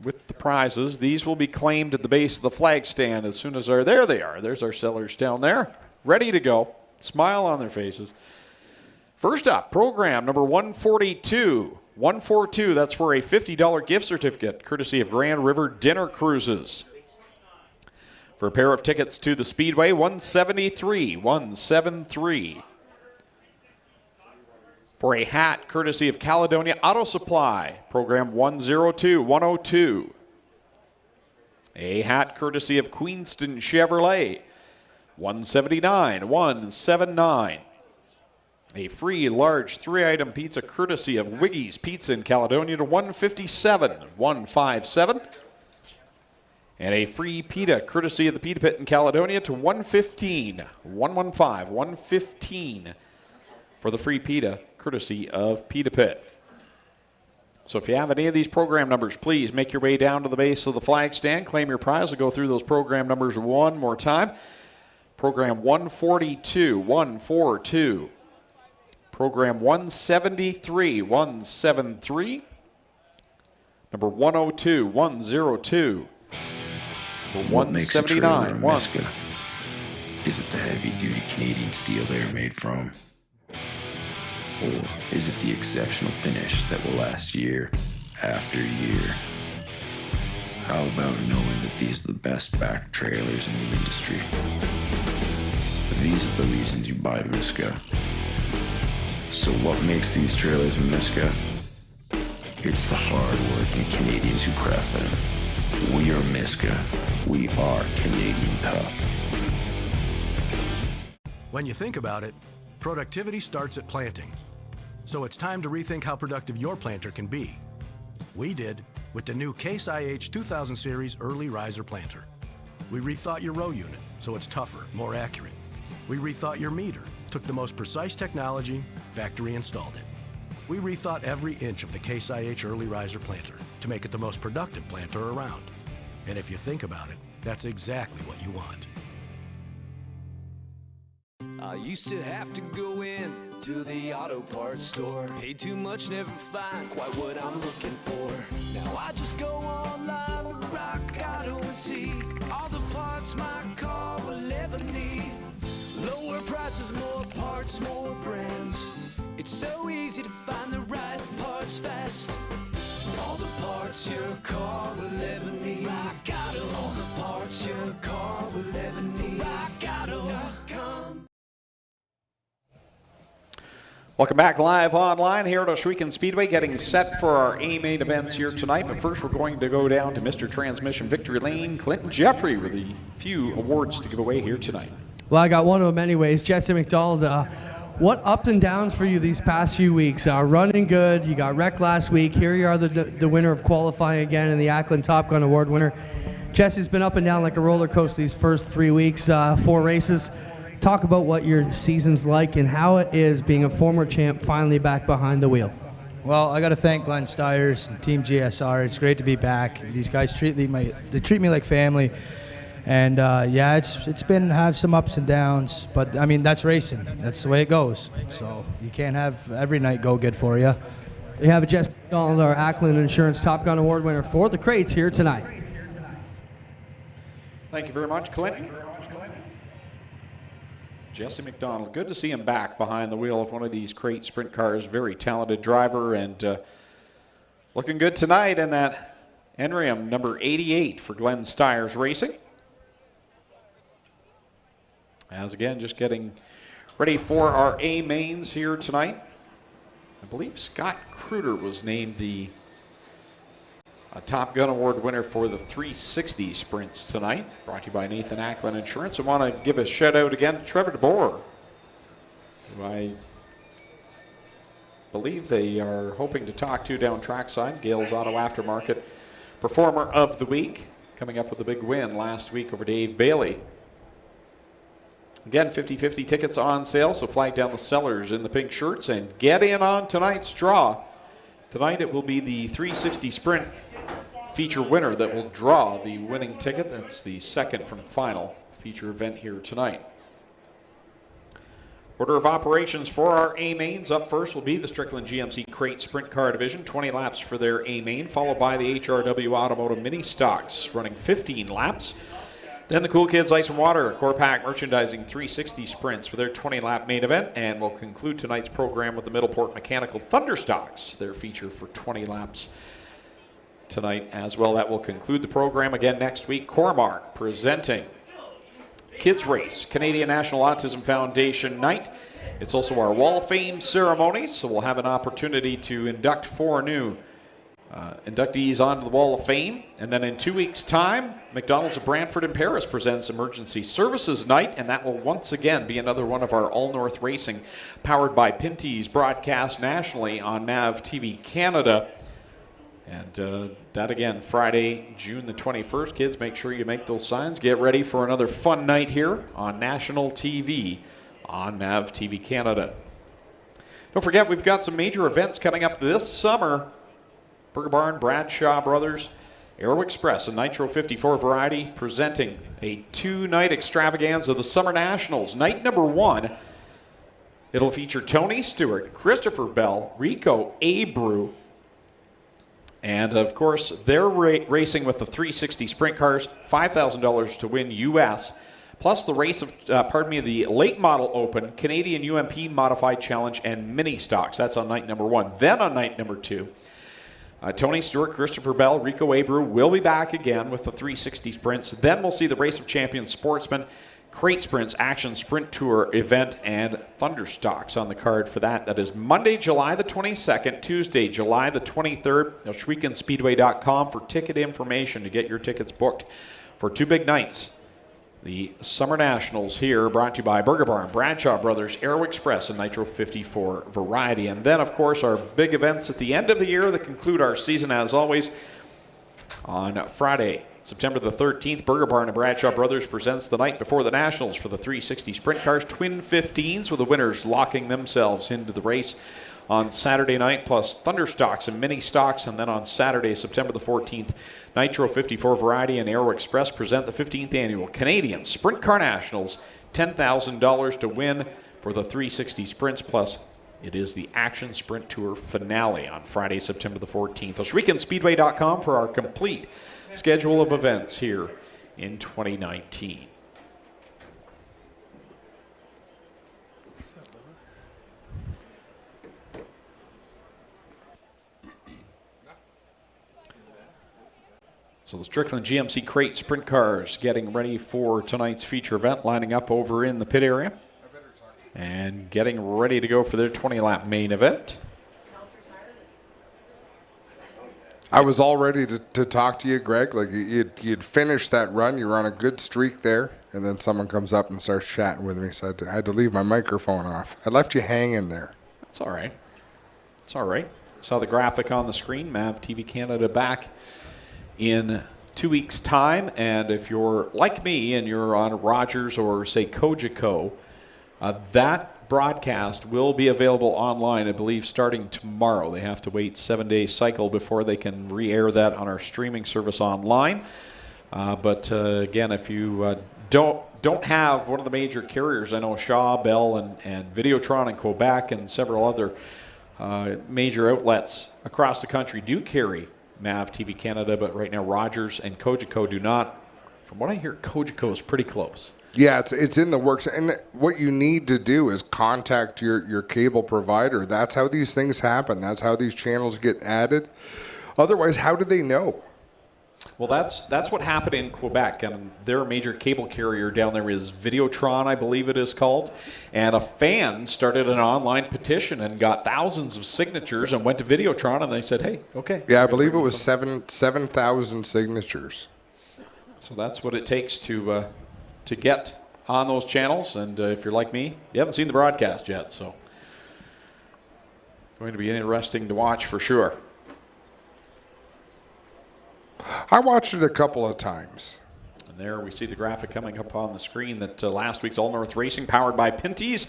with the prizes. These will be claimed at the base of the flag stand as soon as they're there. They are. There's our sellers down there, ready to go. Smile on their faces. First up, program number 142. 142, that's for a $50 gift certificate, courtesy of Grand River Dinner Cruises. For a pair of tickets to the Speedway, 173, 173. For a hat, courtesy of Caledonia Auto Supply, program 102, 102. A hat, courtesy of Queenston Chevrolet, 179, 179. A free large 3-item pizza, courtesy of Wiggy's Pizza in Caledonia, to 157, 157. And a free pita, courtesy of the Pita Pit in Caledonia, to 115, 115, 115 for the free pita, courtesy of Pita Pit. So if you have any of these program numbers, please make your way down to the base of the flag stand, claim your prize. We'll go through those program numbers one more time. Program 142, 142. Program 173, 173. Number 102, 102. What makes a trailer 179, a Miska? Is it the heavy-duty Canadian steel they are made from? Or is it the exceptional finish that will last year after year? How about knowing that these are the best back trailers in the industry? These are the reasons you buy Miska. So what makes these trailers a Miska? It's the hard-working Canadians who craft them. We are Miska. We are Canadian tough. When you think about it, productivity starts at planting. So it's time to rethink how productive your planter can be. We did with the new Case IH 2000 Series Early Riser Planter. We rethought your row unit so it's tougher, more accurate. We rethought your meter, took the most precise technology, factory installed it. We rethought every inch of the Case IH Early Riser Planter to make it the most productive planter around. And if you think about it, that's exactly what you want. I used to have to go in to the auto parts store. Pay too much, never find quite what I'm looking for. Now I just go online to Rock Auto and see all the parts my car will ever need. Lower prices, more parts, more brands. It's so easy to find the right parts fast. All the parts your car will ever need. Rock Auto. All the parts your car will ever need. RockAuto.com. Welcome back live online here at Oshwegan Speedway, getting set for our A-main events here tonight. But first, we're going to go down to Mr. Transmission Victory Lane, Clinton Jeffrey, with a few awards to give away here tonight. Well, I got one of them anyways. Jesse McDonald, What ups and downs for you these past few weeks? Running good, you got wrecked last week. Here you are, the winner of qualifying again and the Ackland Top Gun Award winner. Jesse's been up and down like a roller coaster these first 3 weeks, 4 races. Talk about what your season's like and how it is being a former champ finally back behind the wheel. Well, I got to thank Glenn Stiers and Team GSR. It's great to be back. These guys treat me like family. And yeah, it's been have some ups and downs, but I mean that's racing. That's the way it goes. So you can't have every night go good for you. We have Jesse McDonald, our Ackland Insurance Top Gun Award winner for the crates here tonight. Thank you very much, Clinton. Jesse McDonald, good to see him back behind the wheel of one of these crate sprint cars. Very talented driver and looking good tonight in that Enrium number 88 for Glenn Stiers Racing. As again, just getting ready for our A mains here tonight. I believe Scott Kruder was named the Top Gun Award winner for the 360 sprints tonight. Brought to you by Nathan Ackland Insurance. I want to give a shout out again to Trevor DeBoer, who I believe they are hoping to talk to down trackside. Gale's Auto Aftermarket Performer of the Week, coming up with a big win last week over Dave Bailey. Again, 50-50 tickets on sale, so flag down the sellers in the pink shirts and get in on tonight's draw. Tonight it will be the 360 Sprint feature winner that will draw the winning ticket. That's the second from final feature event here tonight. Order of operations for our A mains. Up first will be the Strickland GMC Crate Sprint Car Division, 20 laps for their A main, followed by the HRW Automotive Mini Stocks, running 15 laps. Then the Cool Kids Ice and Water Core Pack Merchandising 360 Sprints for their 20-lap main event, and we'll conclude tonight's program with the Middleport Mechanical Thunderstocks, their feature for 20 laps tonight as well. That will conclude the program again next week. Cormark presenting Kids Race, Canadian National Autism Foundation night. It's also our Wall of Fame ceremony, so we'll have an opportunity to induct 4 new inductees onto the Wall of Fame. And then in 2 weeks' time, McDonald's of Brantford and Paris presents Emergency Services Night, and that will once again be another one of our All North Racing, powered by Pinty's, broadcast nationally on MAV TV Canada. And that again, Friday, June the 21st. Kids, make sure you make those signs. Get ready for another fun night here on national TV on MAV TV Canada. Don't forget, we've got some major events coming up this summer. Burger Barn, Bradshaw Brothers, Aero Express, and Nitro 54 Variety presenting a 2-night extravaganza of the Summer Nationals. Night number 1, it'll feature Tony Stewart, Christopher Bell, Rico Abreu, and of course they're racing with the 360 sprint cars, $5,000 to win US, plus the race of, the late model open, Canadian UMP Modified Challenge, and mini stocks. That's on night number 1. Then on night number 2, Tony Stewart, Christopher Bell, Rico Abreu will be back again with the 360 sprints. Then we'll see the Race of Champions Sportsmen, Crate Sprints, Action Sprint Tour event, and Thunderstocks on the card for that. That is Monday, July the 22nd, Tuesday, July the 23rd. Shwekinspeedway.com for ticket information to get your tickets booked for 2 big nights. The Summer Nationals here, brought to you by Burger Barn, Bradshaw Brothers, Aero Express, and Nitro 54 Variety. And then, of course, our big events at the end of the year that conclude our season, as always, on Friday, September the 13th, Burger Barn and Bradshaw Brothers presents the night before the Nationals for the 360 Sprint Cars, Twin 15s, with the winners locking themselves into the race on Saturday night, plus Thunderstocks and mini stocks. And then on Saturday, September the 14th, Nitro 54 Variety and Aero Express present the 15th annual Canadian Sprint Car Nationals, $10,000 to win for the 360 sprints, plus it is the Action Sprint Tour finale on Friday, September the 14th. Shwekinspeedway.com for our complete schedule of events here in 2019. So the Strickland GMC Crate Sprint Cars getting ready for tonight's feature event, lining up over in the pit area and getting ready to go for their 20-lap main event. I was all ready to talk to you, Greg. Like you'd finished that run. You were on a good streak there. And then someone comes up and starts chatting with me. So I had to leave my microphone off. I left you hanging there. That's all right. It's all right. Saw the graphic on the screen. MAV TV Canada back in 2 weeks' time. And if you're like me and you're on Rogers or, say, Cogeco, that broadcast will be available online, I believe, starting tomorrow. They have to wait 7-day cycle before they can re-air that on our streaming service online. But again, if you don't have one of the major carriers, I know Shaw, Bell, and Videotron in Quebec and several other major outlets across the country do carry MAV TV Canada, but right now Rogers and Cogeco do not. From what I hear, Cogeco is pretty close. Yeah, it's in the works. And what you need to do is contact your cable provider. That's how these things happen. That's how these channels get added. Otherwise, how do they know? Well, that's what happened in Quebec, and their major cable carrier down there is Videotron, I believe it is called. And a fan started an online petition and got thousands of signatures and went to Videotron, and they said, "Hey, okay." Yeah, I believe it was 7,000 signatures. So that's what it takes to get on those channels. And if you're like me, you haven't seen the broadcast yet, so going to be interesting to watch for sure. I watched it a couple of times. And there we see the graphic coming up on the screen that last week's All North Racing, powered by Pinty's.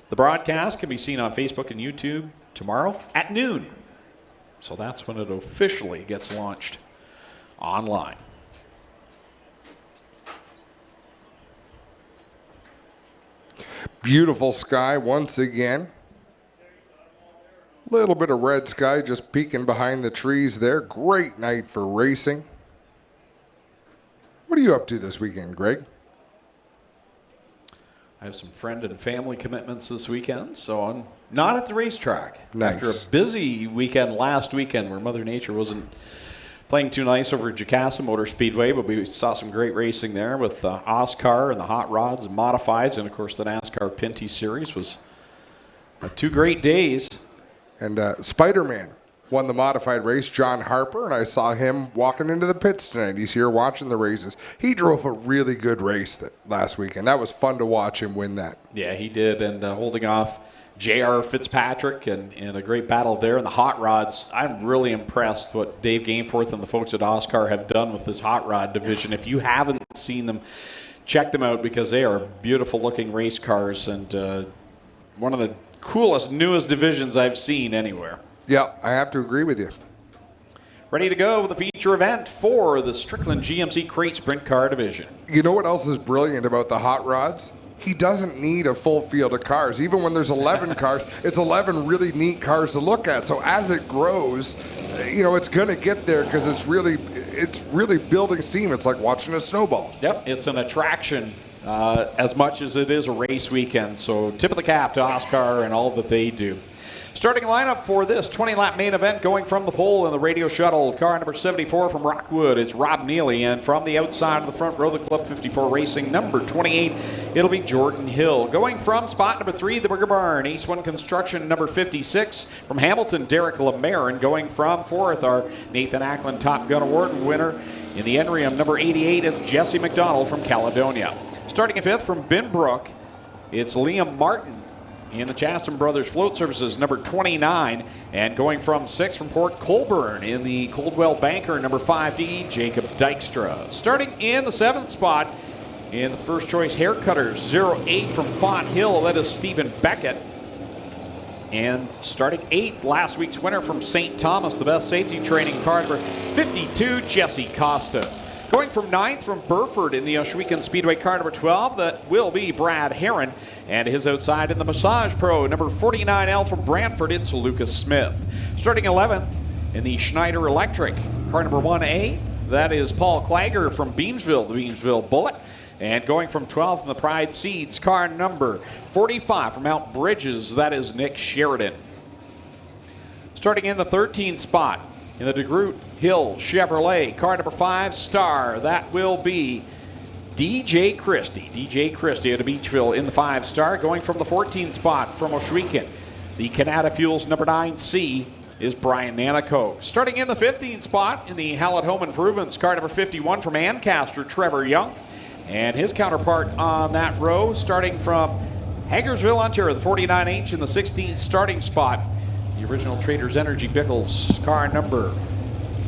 The broadcast can be seen on Facebook and YouTube tomorrow at noon. So that's when it officially gets launched online. Beautiful sky once again. Little bit of red sky just peeking behind the trees there. Great night for racing. What are you up to this weekend, Greg? I have some friend and family commitments this weekend, so I'm not at the racetrack. Nice. After a busy weekend last weekend where Mother Nature wasn't playing too nice over at Jacassa Motor Speedway, but we saw some great racing there with Oscar and the Hot Rods and Modifieds, and of course the NASCAR Pinty Series was 2 great days. And Spider-Man won the modified race, John Harper, and I saw him walking into the pits tonight. He's here watching the races. He drove a really good race last weekend. That was fun to watch him win that. Yeah, he did, and holding off J.R. Fitzpatrick and a great battle there. And the Hot Rods, I'm really impressed what Dave Gameforth and the folks at Oscar have done with this Hot Rod division. If you haven't seen them, check them out because they are beautiful-looking race cars and one of the coolest, newest divisions I've seen anywhere. Yeah, I have to agree with you. Ready to go with the feature event for the Strickland GMC Crate Sprint Car Division. You know what else is brilliant about the Hot Rods? He doesn't need a full field of cars. Even when there's 11 cars, it's 11 really neat cars to look at. So as it grows, it's going to get there because it's really building steam. It's like watching a snowball. Yep, it's an attraction as much as it is a race weekend. So tip of the cap to Oscar and all that they do. Starting lineup for this 20-lap main event going from the pole in the radio shuttle. Car number 74 from Rockwood, it's Rob Neely. And from the outside of the front row, the Club 54 Racing, number 28, it'll be Jordan Hill. Going from spot number 3, the Burger Barn, Ace 1 Construction, number 56. From Hamilton, Derek LeMarin. Going from 4th, our Nathan Ackland Top Gun Award winner. In the Enrium, number 88 is Jesse McDonald from Caledonia. Starting in 5th from Binbrook, it's Liam Martin. In the Chaston Brothers Float Services, number 29. And going from 6th from Port Colborne in the Coldwell Banker, number 5D, Jacob Dykstra. Starting in the 7th spot in the First Choice Haircutters, 08 from Font Hill, that is Stephen Beckett. And starting 8th, last week's winner from St. Thomas, the best safety training car, number 52, Jesse Costa. Going from 9th from Burford in the Ohsweken Speedway car number 12, that will be Brad Herron. And his outside in the Massage Pro, number 49L from Brantford, it's Lucas Smith. Starting 11th in the Schneider Electric car number 1A, that is Paul Klager from Beamsville, the Beamsville Bullet. And going from 12th in the Pride Seeds car number 45 from Mount Bridges, that is Nick Sheridan. Starting in the 13th spot, in the DeGroot Hill Chevrolet, car number 5 Star, that will be DJ Christie. DJ Christie out of Beachville in the 5 Star. Going from the 14th spot from Ohsweken, the Canada Fuels number 9C, is Brian Nanico. Starting in the 15th spot in the Hallett Home Improvements, car number 51 from Ancaster, Trevor Young. And his counterpart on that row, starting from Hagersville, Ontario, the 49H in the 16th starting spot. The original Traders Energy Bickles, car number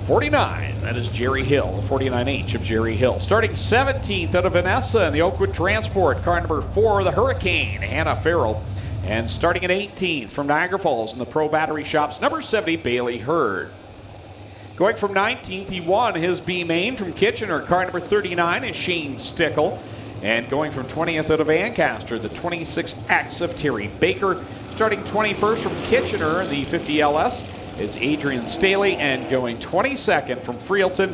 49. That is Jerry Hill, the 49H of Jerry Hill. Starting 17th out of Vanessa in the Oakwood Transport, car number 4, the Hurricane, Hannah Farrell. And starting at 18th from Niagara Falls in the Pro Battery Shops, number 70, Bailey Hurd. Going from 19th, he won his B main from Kitchener, car number 39 is Shane Stickle. And going from 20th out of Ancaster, the 26X of Terry Baker. Starting 21st from Kitchener, the 50LS, is Adrian Staley. And going 22nd from Freelton,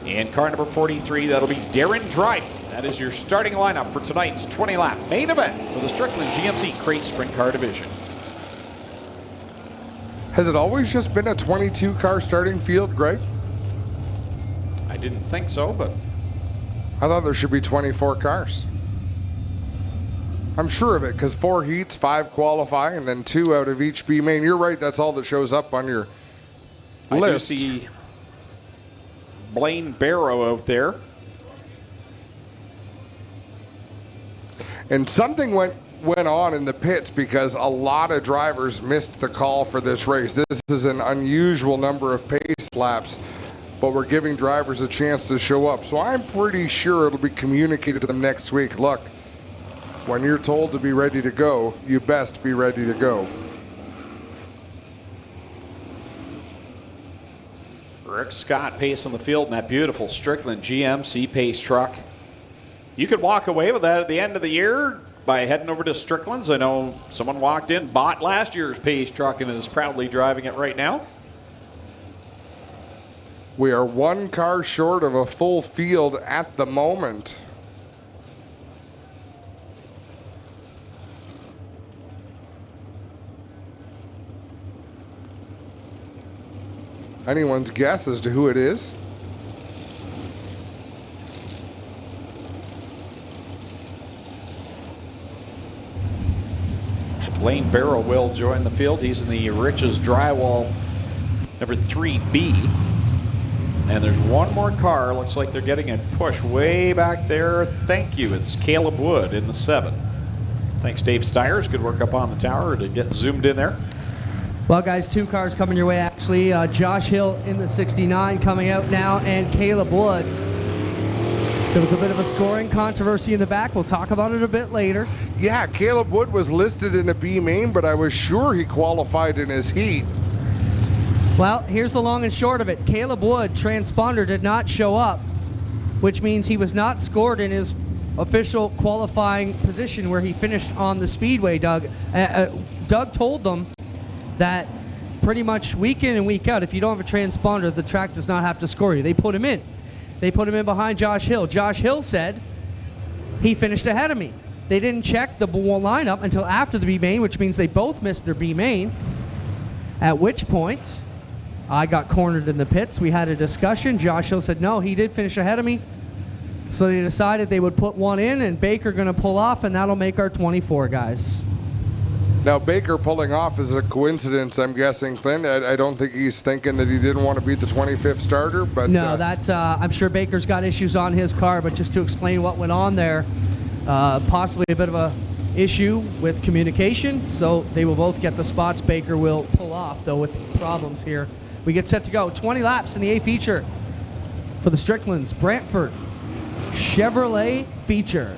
in car number 43, that'll be Darren Dryden. That is your starting lineup for tonight's 20-lap main event for the Strickland GMC Crate Sprint Car Division. Has it always just been a 22-car starting field, Greg? I didn't think so, but I thought there should be 24 cars. I'm sure of it, because 4 heats, 5 qualify, and then 2 out of each B main. You're right, that's all that shows up on your list. I do see Blaine Barrow out there. And something went on in the pits because a lot of drivers missed the call for this race. This is an unusual number of pace laps, but we're giving drivers a chance to show up. So I'm pretty sure it'll be communicated to them next week. Look, when you're told to be ready to go, you best be ready to go. Rick Scott pacing the field in that beautiful Strickland GMC pace truck. You could walk away with that at the end of the year by heading over to Strickland's. I know someone walked in, bought last year's pace truck, and is proudly driving it right now. We are 1 car short of a full field at the moment. Anyone's guess as to who it is? Blaine Barrow will join the field. He's in the Riches Drywall number 3B. And there's one more car. Looks like they're getting a push way back there. Thank you. It's Caleb Wood in the 7. Thanks, Dave Stiers. Good work up on the tower to get zoomed in there. Well, guys, 2 cars coming your way, actually. Josh Hill in the 69 coming out now, and Caleb Wood. There was a bit of a scoring controversy in the back. We'll talk about it a bit later. Yeah, Caleb Wood was listed in a B main, but I was sure he qualified in his heat. Well, here's the long and short of it. Caleb Wood, transponder, did not show up, which means he was not scored in his official qualifying position where he finished on the speedway, Doug. Doug told them that pretty much week in and week out, if you don't have a transponder, the track does not have to score you. They put him in. They put him in behind Josh Hill. Josh Hill said he finished ahead of me. They didn't check the lineup until after the B main, which means they both missed their B main. At which point, I got cornered in the pits. We had a discussion. Josh Hill said, no, he did finish ahead of me. So they decided they would put one in, and Baker going to pull off, and that'll make our 24 guys. Now, Baker pulling off is a coincidence, I'm guessing, Clint. I don't think he's thinking that he didn't want to be the 25th starter. But no, that's I'm sure Baker's got issues on his car, but just to explain what went on there, possibly a bit of a issue with communication. So they will both get the spots. Baker will pull off, though, with problems here. We get set to go. 20 laps in the A feature for the Stricklands. Brantford Chevrolet feature.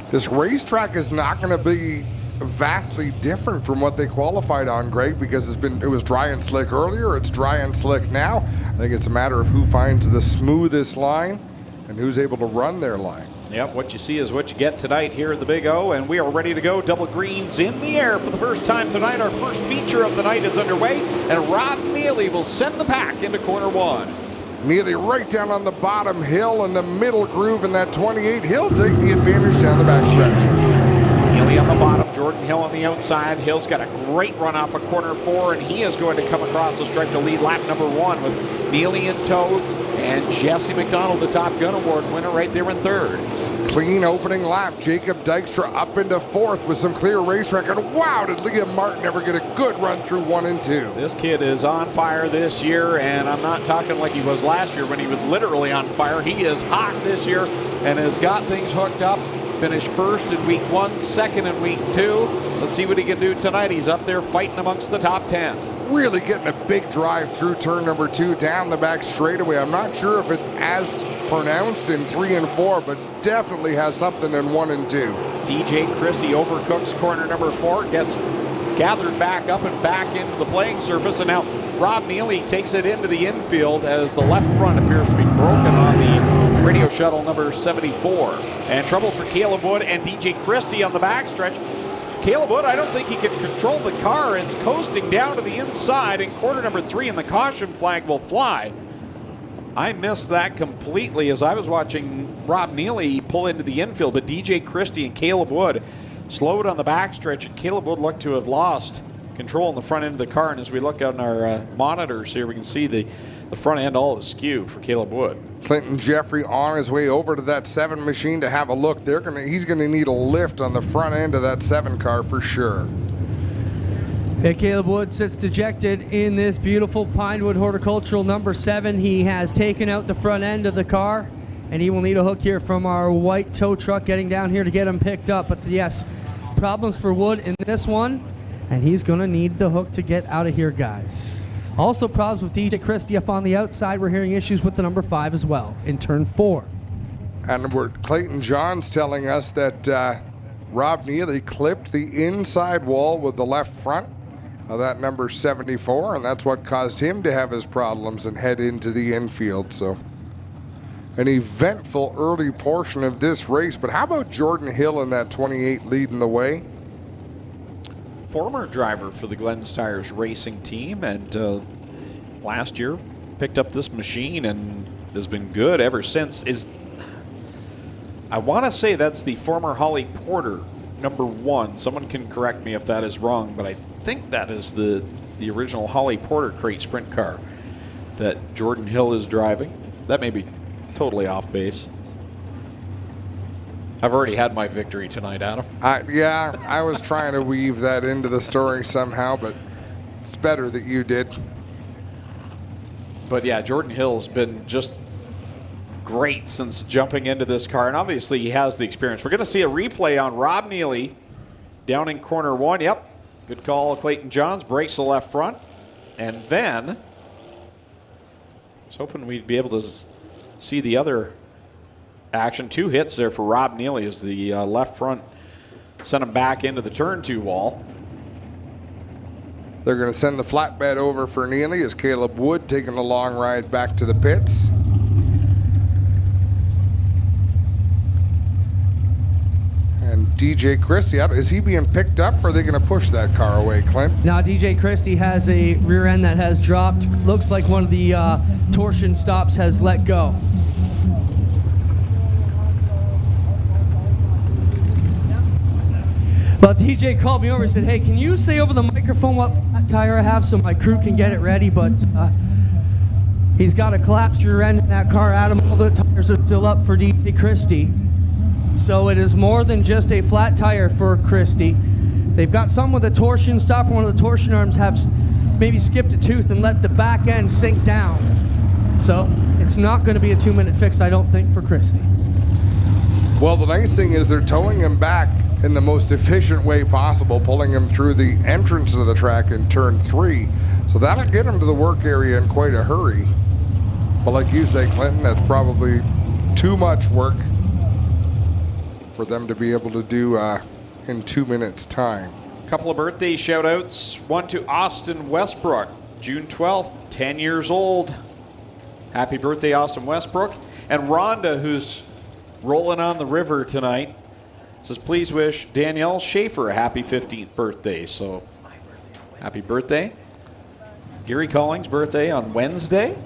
This racetrack is not going to be vastly different from what they qualified on, Greg, because it was dry and slick earlier. It's dry and slick now. I think it's a matter of who finds the smoothest line and who's able to run their line. Yep, what you see is what you get tonight here at the Big O, and we are ready to go. Double greens in the air for the first time tonight. Our first feature of the night is underway, and Rob Neely will send the pack into corner 1. Neely right down on the bottom, Hill in the middle groove in that 28. He'll take the advantage down the back stretch. Neely on the bottom, Jordan Hill on the outside. Hill's got a great run off of corner 4, and he is going to come across the stripe to lead lap number 1 with Neely in tow, and Jesse McDonald, the Top Gun Award winner, right there in 3rd. Clean opening lap. Jacob Dykstra up into fourth with some clear racetrack. And wow, did Liam Martin ever get a good run through 1 and 2. This kid is on fire this year, and I'm not talking like he was last year when he was literally on fire. He is hot this year and has got things hooked up. Finished first in week 1, second in week 2. Let's see what he can do tonight. He's up there fighting amongst the top 10. Really getting a big drive through turn number 2 down the back straightaway. I'm not sure if it's as pronounced in 3 and 4, but definitely has something in 1 and 2. DJ Christie overcooks corner number 4, gets gathered back up and back into the playing surface, and now Rob Neely takes it into the infield as the left front appears to be broken on the radio shuttle number 74. And troubles for Caleb Wood and DJ Christie on the backstretch. Caleb Wood, I don't think he can control the car. It's coasting down to the inside in corner number 3, and the caution flag will fly. I missed that completely as I was watching Rob Neely pull into the infield, but DJ Christie and Caleb Wood slowed on the backstretch, and Caleb Wood looked to have lost control in the front end of the car. And as we look on our monitors here, we can see the front end all askew for Caleb Wood. Clinton Jeffrey on his way over to that 7 machine to have a look. He's going to need a lift on the front end of that 7 car for sure. Yeah, Caleb Wood sits dejected in this beautiful Pinewood Horticultural number 7. He has taken out the front end of the car, and he will need a hook here from our white tow truck getting down here to get him picked up. But yes, problems for Wood in this one, and he's going to need the hook to get out of here, guys. Also problems with DJ Christie up on the outside. We're hearing issues with the number 5 as well in turn 4. And Clayton Johns telling us that Rob Neely clipped the inside wall with the left front of that number 74, and that's what caused him to have his problems and head into the infield. So an eventful early portion of this race. But how about Jordan Hill in that 28 leading the way? Former driver for the Glenn Stires racing team, and last year picked up this machine and has been good ever since. I want to say that's the former Holly Porter number 1. Someone can correct me if that is wrong, but I think that is the original Holly Porter crate sprint car that Jordan Hill is driving. That may be totally off base. I've already had my victory tonight, Adam. Yeah, I was trying to weave that into the story somehow, but it's better that you did. But yeah, Jordan Hill's been just great since jumping into this car, and obviously he has the experience. We're going to see a replay on Rob Neely down in corner 1. Yep, good call, Clayton Johns, brakes the left front. And then, I was hoping we'd be able to see the other action. 2 hits there for Rob Neely as the left front sent him back into the turn 2 wall. They're going to send the flatbed over for Neely as Caleb Wood taking the long ride back to the pits. And DJ Christie, is he being picked up or are they going to push that car away, Clint? Now DJ Christie has a rear end that has dropped. Looks like one of the torsion stops has let go. Well, DJ called me over and said, hey, can you say over the microphone what flat tire I have so my crew can get it ready? But he's got a collapsed rear end in that car, Adam. All the tires are still up for DJ Christie. So it is more than just a flat tire for Christie. They've got some with a torsion stopper. One of the torsion arms have maybe skipped a tooth and let the back end sink down. So it's not going to be a 2-minute fix, I don't think, for Christie. Well, the nice thing is they're towing him back in the most efficient way possible, pulling him through the entrance of the track in turn 3. So that'll get him to the work area in quite a hurry. But like you say, Clinton, that's probably too much work for them to be able to do in 2 minutes time. A couple of birthday shout outs. One to Austin Westbrook, June 12th, 10 years old. Happy birthday, Austin Westbrook. And Rhonda, who's rolling on the river tonight, says, please wish Danielle Schaefer a happy 15th birthday. So, happy birthday. Gary Collings' birthday on Wednesday.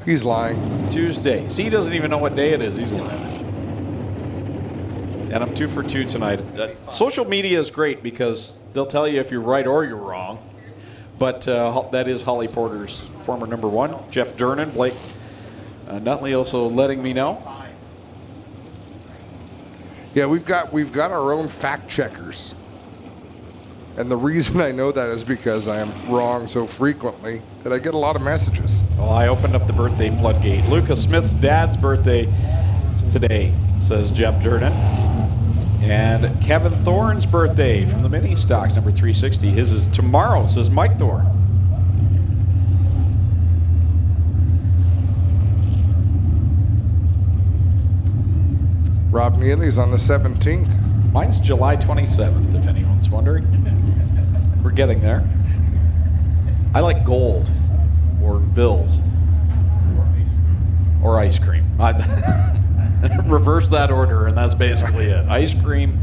He's lying. Tuesday. See, he doesn't even know what day it is. He's lying. And I'm 2 for 2 tonight. Social media is great because they'll tell you if you're right or you're wrong. But that is Holly Porter's former number 1. Jeff Durnan, Blake Nutley also letting me know. Yeah, we've got our own fact checkers. And the reason I know that is because I am wrong so frequently that I get a lot of messages. Well, I opened up the birthday floodgate. Lucas Smith's dad's birthday is today, says Jeff Durden. And Kevin Thorne's birthday from the mini stocks, number 360. His is tomorrow, says Mike Thorne. Rob Neely's on the 17th. Mine's July 27th, if anyone's wondering. We're getting there. I like gold or bills or ice cream. Reverse that order, and that's basically it. Ice cream.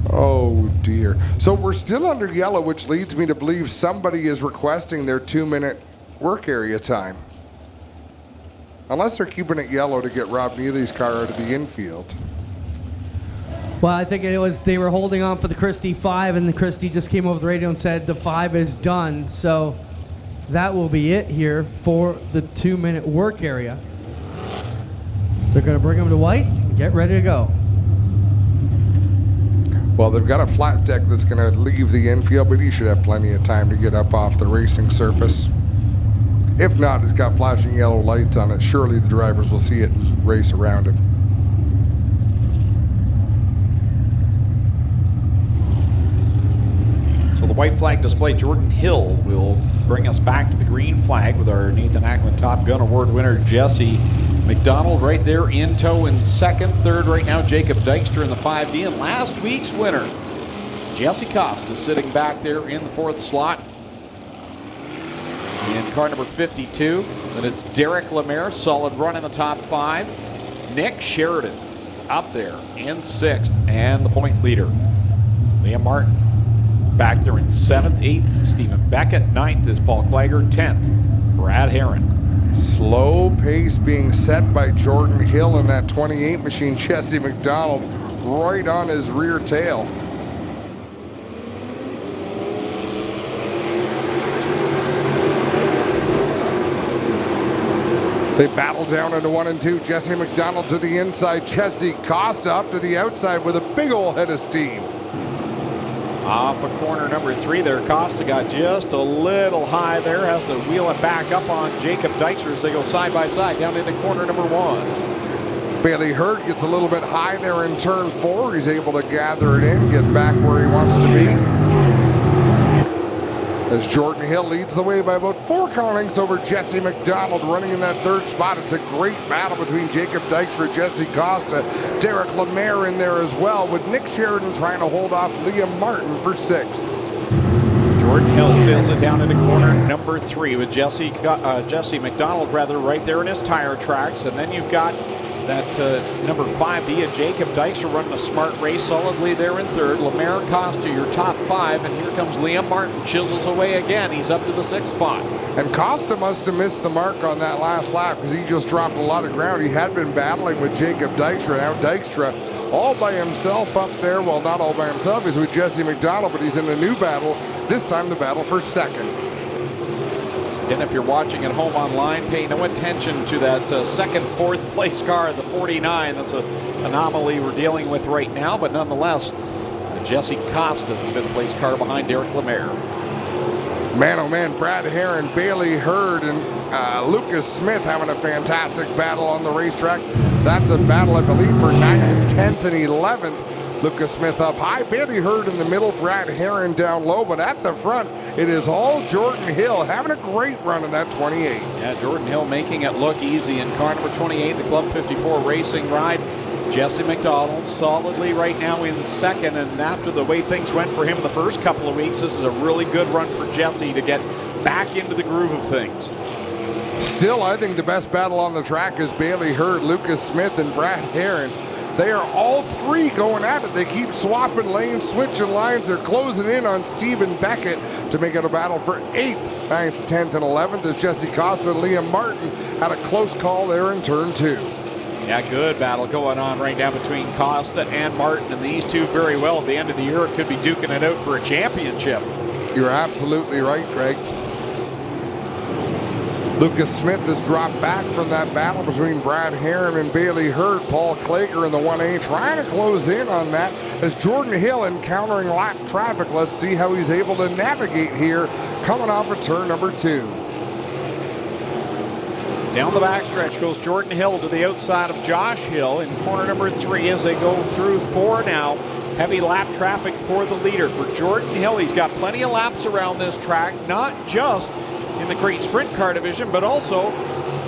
Oh, dear. So we're still under yellow, which leads me to believe somebody is requesting their 2-minute work area time. Unless they're keeping it yellow to get Rob Neely's car out of the infield. Well, I think it was they were holding on for the Christie 5, and the Christie just came over the radio and said the 5 is done. So that will be it here for the 2-minute work area. They're going to bring him to white and get ready to go. Well, they've got a flat deck that's going to leave the infield, but he should have plenty of time to get up off the racing surface. If not, it's got flashing yellow lights on it. Surely the drivers will see it and race around him. So the white flag display, Jordan Hill will bring us back to the green flag with our Nathan Ackland Top Gun Award winner, Jesse McDonald, right there in tow in second. Third right now, Jacob Dykstra in the 5D. And last week's winner, Jesse Costa, sitting back there in the fourth slot. In car number 52, and it's Derek Lemaire, solid run in the top 5. Nick Sheridan up there in 6th, and the point leader, Liam Martin, back there in 7th, 8th. Stephen Beckett, 9th is Paul Klager, 10th, Brad Herron. Slow pace being set by Jordan Hill in that 28 machine. Jesse McDonald right on his rear tail. They battle down into 1 and 2. Jesse McDonald to the inside. Jesse Costa up to the outside with a big old head of steam. Off of corner number 3 there, Costa got just a little high there. Has to wheel it back up on Jacob Dykstra as they go side by side down into corner number 1. Bailey Hurd gets a little bit high there in turn 4. He's able to gather it in, get back where he wants to be. As Jordan Hill leads the way by about 4 car lengths over Jesse McDonald, running in that 3rd spot. It's a great battle between Jacob Dykstra, Jesse Costa, Derek Lemaire in there as well, with Nick Sheridan trying to hold off Liam Martin for 6th. Jordan Hill sails it down into corner number 3 with Jesse McDonald right there in his tire tracks, and then you've got that number 5D of Jacob Dykstra running a smart race solidly there in 3rd. Lemaire, Costa, your top 5, and here comes Liam Martin, chisels away again. He's up to the 6th spot. And Costa must have missed the mark on that last lap because he just dropped a lot of ground. He had been battling with Jacob Dykstra. Now Dykstra all by himself up there. Well, not all by himself. He's with Jesse McDonald, but he's in a new battle. This time the battle for 2nd. And if you're watching at home online, pay no attention to that 2nd, 4th place car, the 49. That's an anomaly we're dealing with right now, but nonetheless, Jesse Costa, the 5th place car behind Derek Lemaire. Man, oh man, Brad Herron, Bailey Hurd, and Lucas Smith having a fantastic battle on the racetrack. That's a battle, I believe, for 9th, 10th, and 11th. Lucas Smith up high, Bailey Hurd in the middle, Brad Herron down low, but at the front, it is all Jordan Hill having a great run in that 28. Yeah, Jordan Hill making it look easy in car number 28, the Club 54 racing ride. Jesse McDonald solidly right now in 2nd, and after the way things went for him in the first couple of weeks, this is a really good run for Jesse to get back into the groove of things. Still, I think the best battle on the track is Bailey Hurd, Lucas Smith, and Brad Herron. They are all 3 going at it. They keep swapping lanes, switching lines. They're closing in on Stephen Beckett to make it a battle for 8th, 9th, 10th, and 11th as Jesse Costa and Liam Martin had a close call there in turn 2. Yeah, good battle going on right now between Costa and Martin, and these two very well at the end of the year could be duking it out for a championship. You're absolutely right, Greg. Lucas Smith has dropped back from that battle between Brad Heron and Bailey Hurd. Paul Klager in the 1A trying to close in on that as Jordan Hill encountering lap traffic. Let's see how he's able to navigate here coming off of turn number 2. Down the backstretch goes Jordan Hill to the outside of Josh Hill in corner number 3 as they go through 4 now. Heavy lap traffic for the leader. For Jordan Hill, he's got plenty of laps around this track, not just in the Crate Sprint Car division, but also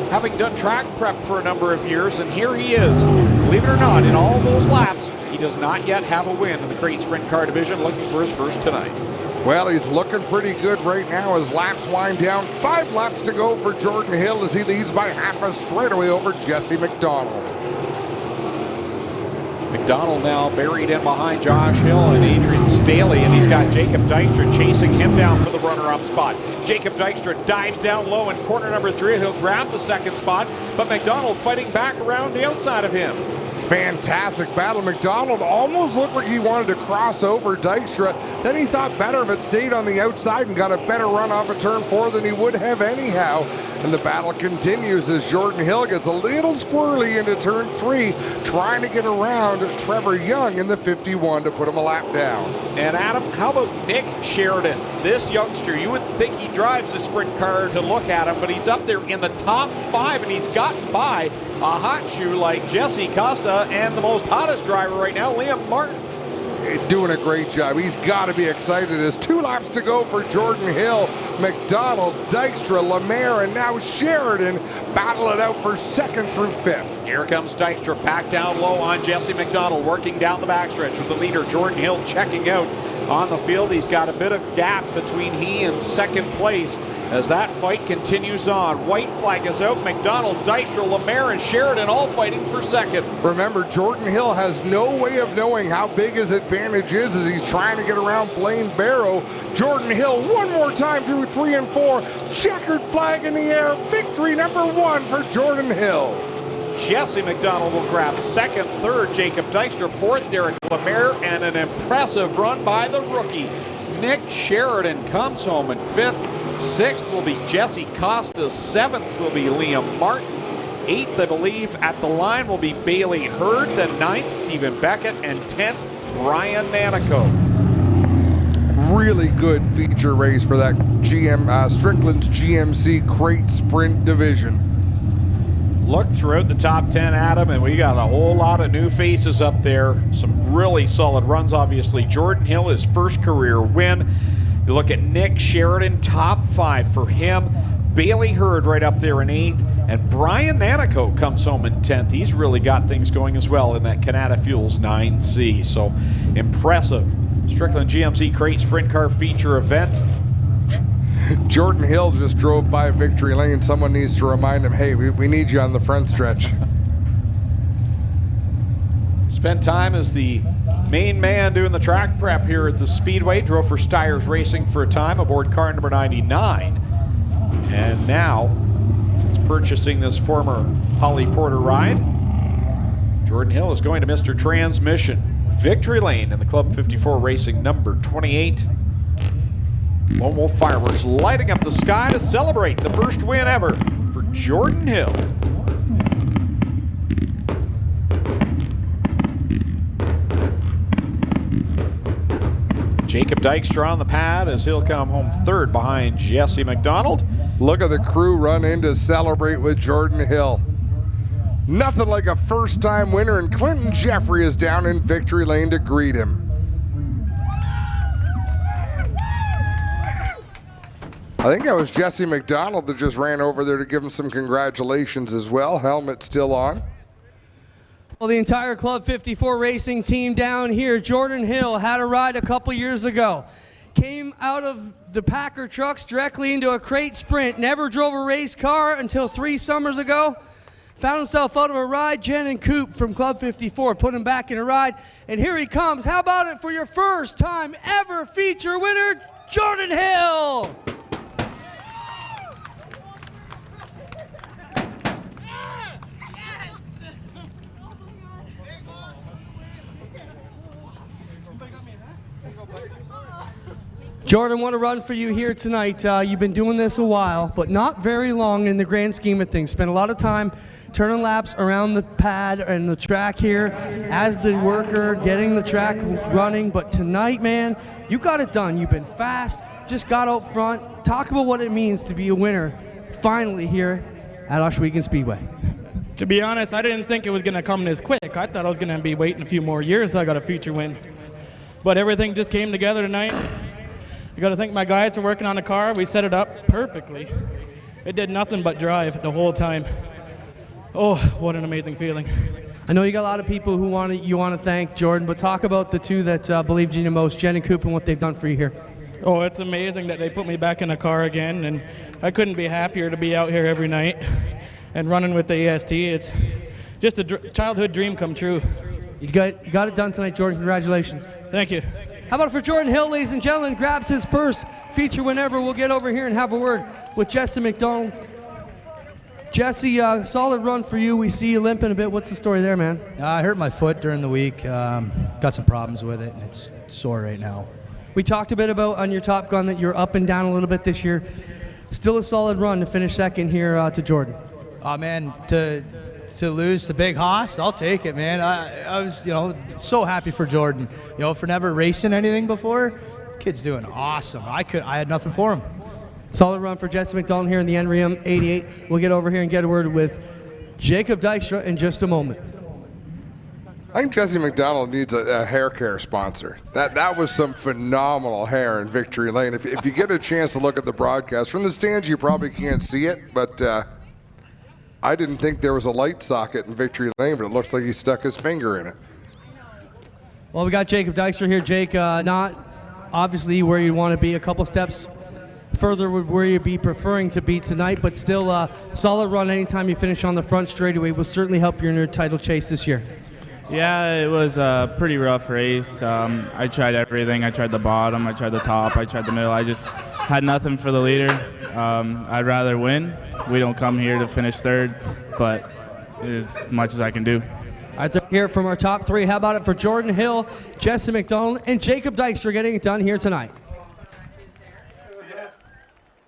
having done track prep for a number of years, and here he is. Believe it or not, in all those laps, he does not yet have a win in the Crate Sprint Car division, looking for his first tonight. Well, he's looking pretty good right now as laps wind down. 5 laps to go for Jordan Hill as he leads by half a straightaway over Jesse McDonald. McDonald now buried in behind Josh Hill and Adrian Staley, and he's got Jacob Dykstra chasing him down for the runner-up spot. Jacob Dykstra dives down low in corner number 3. He'll grab the second spot, but McDonald fighting back around the outside of him. Fantastic battle. McDonald almost looked like he wanted to cross over Dykstra. Then he thought better of it, stayed on the outside and got a better run off of turn 4 than he would have anyhow. And the battle continues as Jordan Hill gets a little squirrely into turn 3, trying to get around Trevor Young in the 51 to put him a lap down. And Adam, how about Nick Sheridan? This youngster, you would think he drives a sprint car to look at him, but he's up there in the top 5, and he's gotten by a hot shoe like Jesse Costa and the most hottest driver right now, Liam Martin. Doing a great job. He's got to be excited as 2 laps to go for Jordan Hill. McDonald, Dykstra, Lemaire, and now Sheridan battle it out for 2nd through 5th. Here comes Dykstra back down low on Jesse McDonald, working down the backstretch with the leader Jordan Hill checking out on the field. He's got a bit of gap between he and 2nd place as that fight continues on. White flag is out. McDonald, Dykstra, Lemaire, and Sheridan all fighting for 2nd. Remember, Jordan Hill has no way of knowing how big his advantage is as he's trying to get around Blaine Barrow. Jordan Hill one more time through 3 and 4. Checkered flag in the air. Victory number 1 for Jordan Hill. Jesse McDonald will grab 2nd, 3rd Jacob Dykstra, 4th Derek Lemaire, and an impressive run by the rookie. Nick Sheridan comes home in 5th. 6th will be Jesse Costa. 7th will be Liam Martin. 8th, I believe, at the line will be Bailey Hurd. Then 9th, Stephen Beckett. And 10th, Brian Manico. Really good feature race for that Strickland's GMC Crate Sprint division. Look throughout the top 10, Adam, and we got a whole lot of new faces up there. Some really solid runs, obviously. Jordan Hill, his first career win. You look at Nick Sheridan, top 5 for him. Bailey Hurd right up there in 8th. And Brian Manico comes home in 10th. He's really got things going as well in that Canada Fuels 9C. So impressive. Strickland GMC Crate Sprint Car feature event. Jordan Hill just drove by victory lane. Someone needs to remind him, hey, we need you on the front stretch. Spent time as the main man doing the track prep here at the Speedway. Drove for Steyrs Racing for a time aboard car number 99. And now, since purchasing this former Holly Porter ride, Jordan Hill is going to Mr. Transmission. Victory lane in the Club 54 Racing number 28. Lone Wolf fireworks lighting up the sky to celebrate the first win ever for Jordan Hill. Jacob Dykstra on the pad as he'll come home 3rd behind Jesse McDonald. Look at the crew run in to celebrate with Jordan Hill. Nothing like a first-time winner, and Clinton Jeffrey is down in victory lane to greet him. I think that was Jesse McDonald that just ran over there to give him some congratulations as well. Helmet still on. Well, the entire Club 54 racing team down here. Jordan Hill had a ride a couple years ago. Came out of the Packer trucks directly into a crate sprint. Never drove a race car until 3 summers ago. Found himself out of a ride. Jen and Coop from Club 54 put him back in a ride. And here he comes. How about it for your first time ever feature winner, Jordan Hill? Jordan, what a run for you here tonight. You've been doing this a while, but not very long in the grand scheme of things. Spent a lot of time turning laps around the pad and the track here as the worker, getting the track running. But tonight, man, you got it done. You've been fast, just got out front. Talk about what it means to be a winner finally here at Ohsweken Speedway. To be honest, I didn't think it was going to come this quick. I thought I was going to be waiting a few more years so I got a feature win. But everything just came together tonight. I got to thank my guys for working on the car. We set it up perfectly. It did nothing but drive the whole time. Oh, what an amazing feeling. I know you got a lot of people who you want to thank, Jordan, but talk about the two that believed in you the most, Jen and Coop, and what they've done for you here. Oh, it's amazing that they put me back in the car again, and I couldn't be happier to be out here every night and running with the EST. It's just a childhood dream come true. You got it done tonight, Jordan. Congratulations. Thank you. How about for Jordan Hill, ladies and gentlemen, grabs his first feature whenever. We'll get over here and have a word with Jesse McDonald. Jesse, solid run for you. We see you limping a bit. What's the story there, man? I hurt my foot during the week. Got some problems with it, and it's sore right now. We talked a bit about on your Top Gun that you're up and down a little bit this year. Still a solid run to finish second here to Jordan. Oh, man, to lose to Big Haas, I'll take it, man. I was, so happy for Jordan, for never racing anything before. The kid's doing awesome. I had nothing for him. Solid run for Jesse McDonald here in the NREM 88. We'll get over here and get a word with Jacob Dykstra in just a moment. I think Jesse McDonald needs a hair care sponsor. That was some phenomenal hair in Victory Lane. If you get a chance to look at the broadcast, from the stands you probably can't see it, but I didn't think there was a light socket in Victory Lane, but it looks like he stuck his finger in it. Well, we got Jacob Dykstra here. Jake, not obviously where you want to be, a couple steps further would where you'd be preferring to be tonight, but still a solid run anytime you finish on the front straightaway will certainly help you in your title chase this year. Yeah, it was a pretty rough race. I tried everything. I tried the bottom, I tried the top, I tried the middle. I just had nothing for the leader. I'd rather win. We don't come here to finish third, but as much as I can do. All right, hear it from our top three. How about it for Jordan Hill, Jesse McDonald, and Jacob Dykstra getting it done here tonight?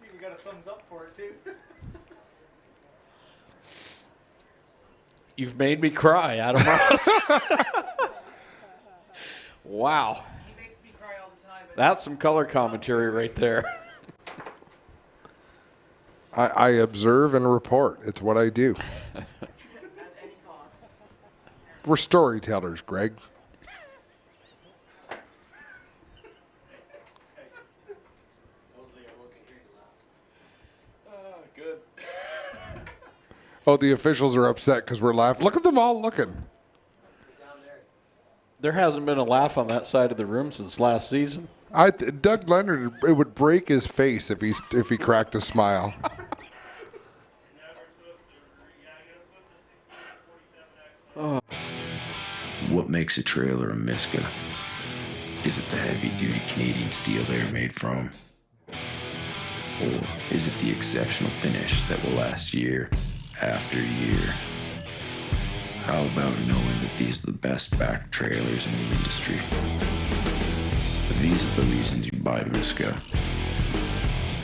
You got a thumbs up for it, too. You've made me cry, Adam Ross. Wow. He makes me cry all the time. That's some color commentary right there. I observe and report. It's what I do. At any cost. We're storytellers, Greg. Good. Oh, the officials are upset because we're laughing. Look at them all looking. There hasn't been a laugh on that side of the room since last season. Doug Leonard, it would break his face if he cracked a smile. What makes a trailer a Miska? Is it the heavy-duty Canadian steel they're made from? Or is it the exceptional finish that will last year after year? How about knowing that these are the best back trailers in the industry? These are the reasons you buy Miska.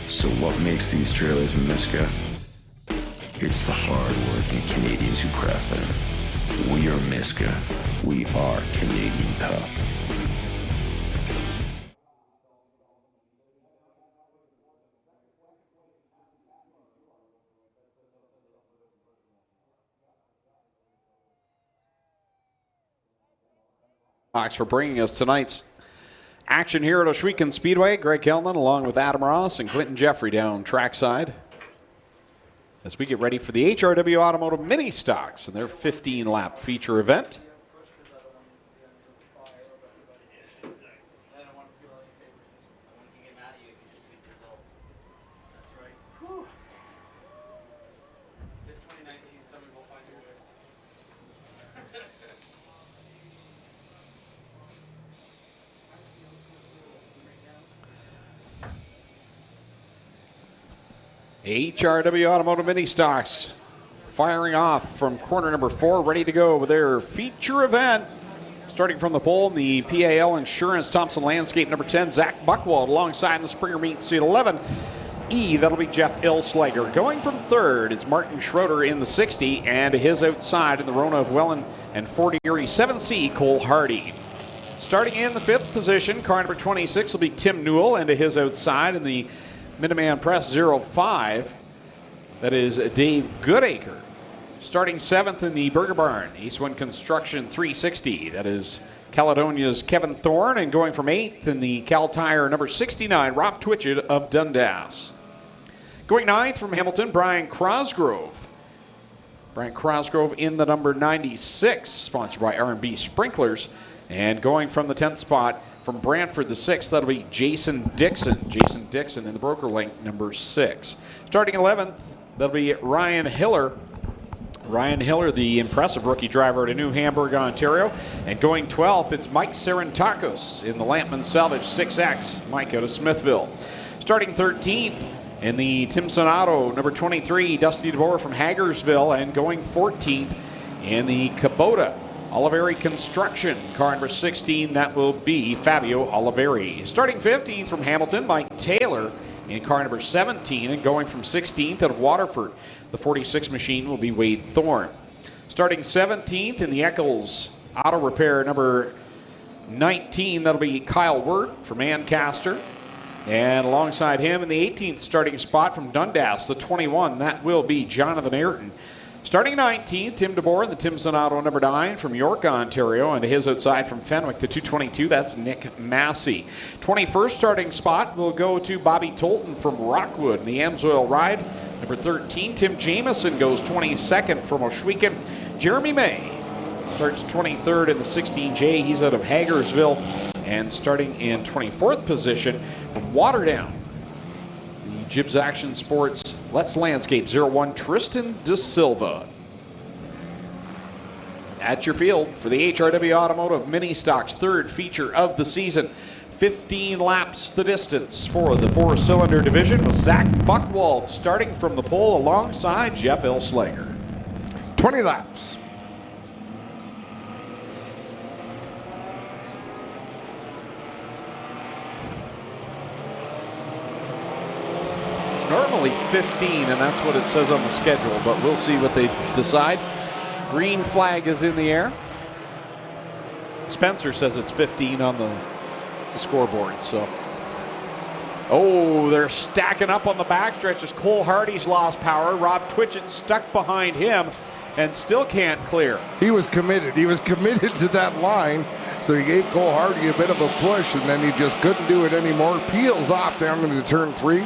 So what makes these trailers a Miska? It's the hard-working Canadians who craft them. We are Miska. We are Canadian tough. Thanks for bringing us tonight's action here at Ohsweken Speedway. Greg Kellman along with Adam Ross and Clinton Jeffrey down trackside as we get ready for the HRW Automotive Mini Stocks and their 15-lap feature event. HRW Automotive Mini Stocks firing off from corner number 4, ready to go with their feature event. Starting from the pole, the PAL Insurance Thompson Landscape number 10, Zach Buckwald, alongside in the Springer Meat seat 11. That'll be Jeff Ilslager. Going from third, it's Martin Schroeder in the 60, and to his outside in the Rona of Welland and 40 Erie 7C, Cole Hardy. Starting in the 5th position, car number 26 will be Tim Newell, and to his outside in the Minuteman Press 05, that is Dave Goodacre. Starting 7th in the Burger Barn, East Wind Construction 360, that is Caledonia's Kevin Thorne, and going from 8th in the Cal Tire number 69, Rob Twitchett of Dundas. Going 9th from Hamilton, Brian Crosgrove. Brian Crosgrove in the number 96, sponsored by R&B Sprinklers. And going from the 10th spot from Brantford, the 6th, that'll be Jason Dixon. Jason Dixon in the Broker Link number 6. Starting 11th, that'll be Ryan Hiller. Ryan Hiller, the impressive rookie driver out of New Hamburg, Ontario. And going 12th, it's Mike Serentakos in the Lampman Salvage 6X, Mike out of Smithville. Starting 13th in the Tim Sonato, number 23, Dusty DeBoer from Hagersville. And going 14th in the Kubota Oliveri Construction, car number 16, that will be Fabio Oliveri. Starting 15th from Hamilton, Mike Taylor in car number 17, and going from 16th out of Waterford, the 46 machine will be Wade Thorne. Starting 17th in the Eccles Auto Repair number 19, that'll be Kyle Wirt from Ancaster. And alongside him in the 18th starting spot from Dundas, the 21, that will be Jonathan Ayrton. Starting 19th, Tim DeBoer in the Tim Sonato number 9 from York, Ontario, and to his outside from Fenwick, the 222, that's Nick Massey. 21st starting spot will go to Bobby Tolton from Rockwood in the Amsoil Ride. Number 13, Tim Jamieson goes 22nd from Oshwegan. Jeremy May starts 23rd in the 16J. He's out of Hagersville. And starting in 24th position from Waterdown, the Gibbs Action Sports Let's Landscape 01, Tristan De Silva. At your field for the HRW Automotive Mini Stocks third feature of the season. 15 laps the distance for the 4-cylinder division with Zach Buckwald starting from the pole alongside Jeff Ilslager. 20 laps. Normally 15, and that's what it says on the schedule, but we'll see what they decide. Green flag is in the air. Spencer says it's 15 on the scoreboard, so. Oh, they're stacking up on the backstretch as Cole Hardy's lost power. Rob Twitchett stuck behind him and still can't clear. He was committed. He was committed to that line, so he gave Cole Hardy a bit of a push, and then he just couldn't do it anymore. Peels off down into turn 3.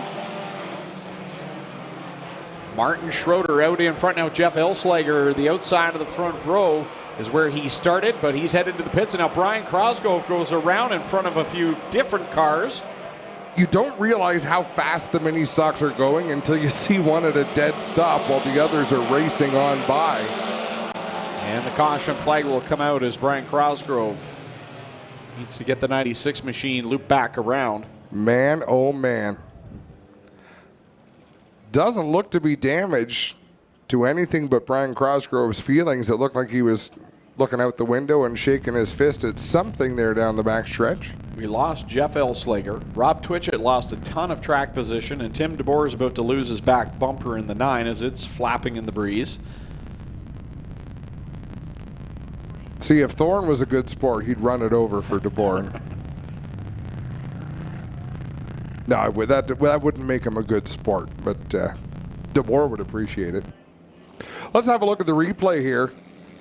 Martin Schroeder out in front now. Jeff Ilslager, the outside of the front row, is where he started, but he's headed to the pits. And now Brian Crosgrove goes around in front of a few different cars. You don't realize how fast the mini stocks are going until you see one at a dead stop while the others are racing on by. And the caution flag will come out as Brian Crosgrove needs to get the 96 machine looped back around. Man, oh man. Doesn't look to be damaged to anything but Brian Crosgrove's feelings. It looked like he was looking out the window and shaking his fist at something there down the back stretch. We lost Jeff Ilslager. Rob Twitchett lost a ton of track position, and Tim DeBoer is about to lose his back bumper in the 9 as it's flapping in the breeze. See, if Thorne was a good sport, he'd run it over for DeBoer. No, that wouldn't make him a good sport, but DeBoer would appreciate it. Let's have a look at the replay here.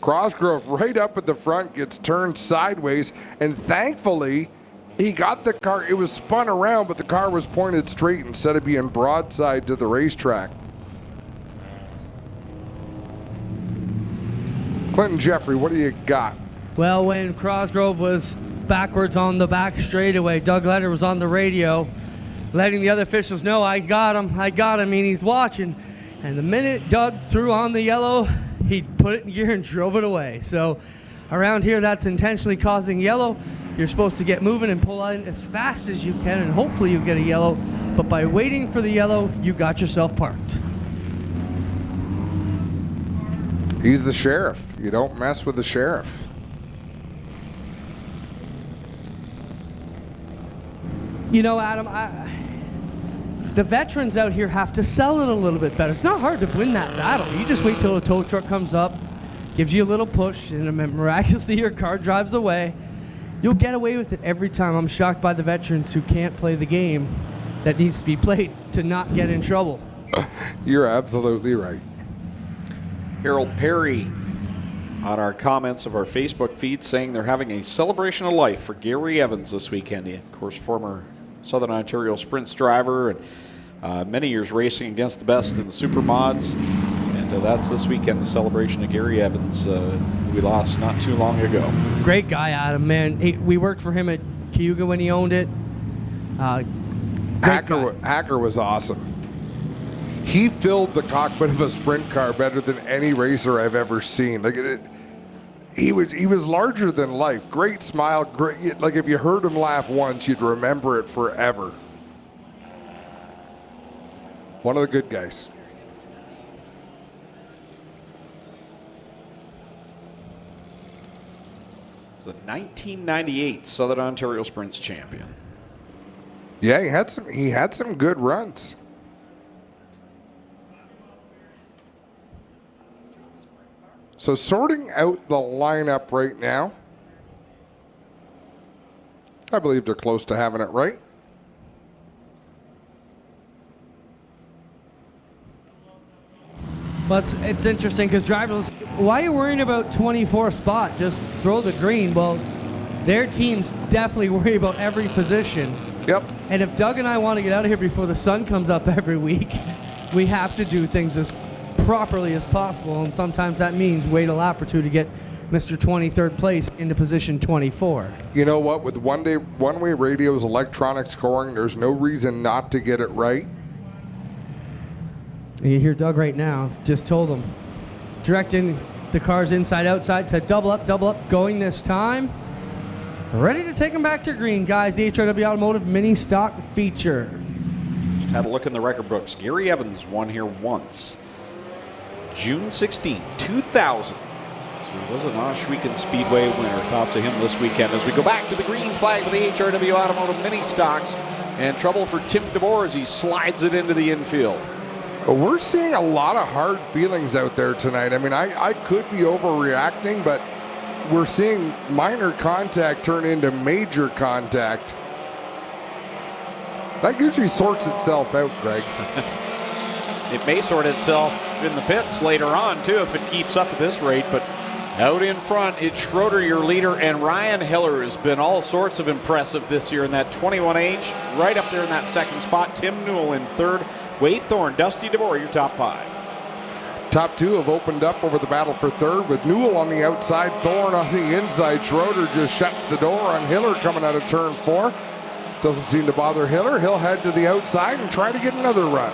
Crosgrove right up at the front gets turned sideways, and thankfully he got the car. It was spun around, but the car was pointed straight instead of being broadside to the racetrack. Clinton Jeffrey, what do you got? Well, when Crosgrove was backwards on the back straightaway, Doug Leonard was on the radio letting the other officials know, I got him, and he's watching. And the minute Doug threw on the yellow, he put it in gear and drove it away. So around here, that's intentionally causing yellow. You're supposed to get moving and pull in as fast as you can, and hopefully you get a yellow. But by waiting for the yellow, you got yourself parked. He's the sheriff. You don't mess with the sheriff. You know, Adam, the veterans out here have to sell it a little bit better. It's not hard to win that battle. You just wait till a tow truck comes up, gives you a little push, and miraculously your car drives away. You'll get away with it every time. I'm shocked by the veterans who can't play the game that needs to be played to not get in trouble. You're absolutely right. Harold Perry on our comments of our Facebook feed saying they're having a celebration of life for Gary Evans this weekend. He, of course, former Southern Ontario Sprints driver and many years racing against the best in the Supermods. And that's this weekend, the celebration of Gary Evans, who we lost not too long ago. Great guy, Adam, man. We worked for him at Cayuga when he owned it. Hacker was awesome. He filled the cockpit of a sprint car better than any racer I've ever seen. He was larger than life. Great smile. Great. Like if you heard him laugh once, you'd remember it forever. One of the good guys. The 1998 Southern Ontario Sprints champion. Yeah, he had some good runs. So sorting out the lineup right now. I believe they're close to having it right. But it's interesting because drivers, why are you worrying about 24th spot? Just throw the green. Well, their teams definitely worry about every position. Yep. And if Doug and I want to get out of here before the sun comes up every week, we have to do things as properly as possible. And sometimes that means wait a lap or two to get Mr. 23rd place into position 24. You know what? With one-way radios, electronic scoring, there's no reason not to get it right. And you hear Doug right now, just told him, directing the cars inside, outside, said double up, going this time. Ready to take them back to green, guys. The HRW Automotive Mini Stock Feature. Just had a look in the record books. Gary Evans won here once. June 16th, 2000. So he was an Oshweekend Speedway winner. Thoughts of him this weekend as we go back to the green flag with the HRW Automotive Mini Stocks. And trouble for Tim DeBoer as he slides it into the infield. We're seeing a lot of hard feelings out there tonight. I mean, I could be overreacting, but we're seeing minor contact turn into major contact. That usually sorts itself out, Greg. It may sort itself in the pits later on, too, if it keeps up at this rate. But out in front, it's Schroeder, your leader, and Ryan Hiller has been all sorts of impressive this year in that 21H. Right up there in that second spot. Tim Newell in third. Wade Thorne, Dusty DeBoer, your top five. Top two have opened up over the battle for third with Newell on the outside, Thorne on the inside. Schroeder just shuts the door on Hiller coming out of turn four. Doesn't seem to bother Hiller. He'll head to the outside and try to get another run.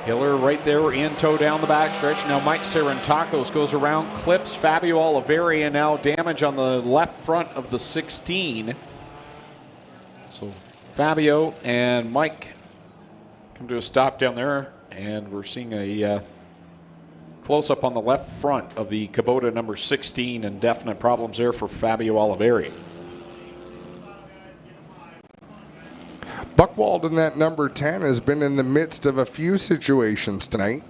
Hiller right there in tow down the backstretch. Now Mike Sarantakos goes around, clips Fabio Oliveri, and now damage on the left front of the 16. So Fabio and Mike come to a stop down there, and we're seeing a close-up on the left front of the Kubota number 16, and definite problems there for Fabio Oliveri. Buchwald in that number 10 has been in the midst of a few situations tonight.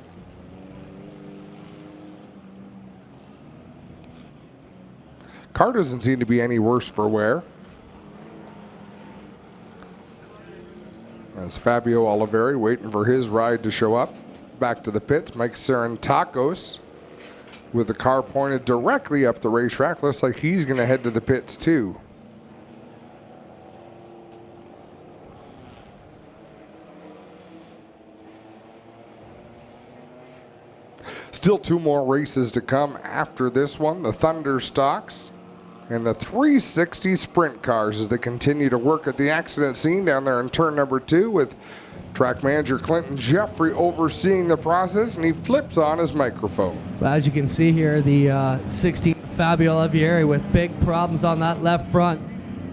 Car doesn't seem to be any worse for wear. As Fabio Oliveri waiting for his ride to show up. Back to the pits, Mike Sarantakos with the car pointed directly up the racetrack. Looks like he's going to head to the pits too. Still two more races to come after this one. The Thunder Stocks and the 360 sprint cars as they continue to work at the accident scene down there in turn number 2 with track manager Clinton Jeffrey overseeing the process, and he flips on his microphone. Well, as you can see here, the 16 Fabio Oliveri with big problems on that left front.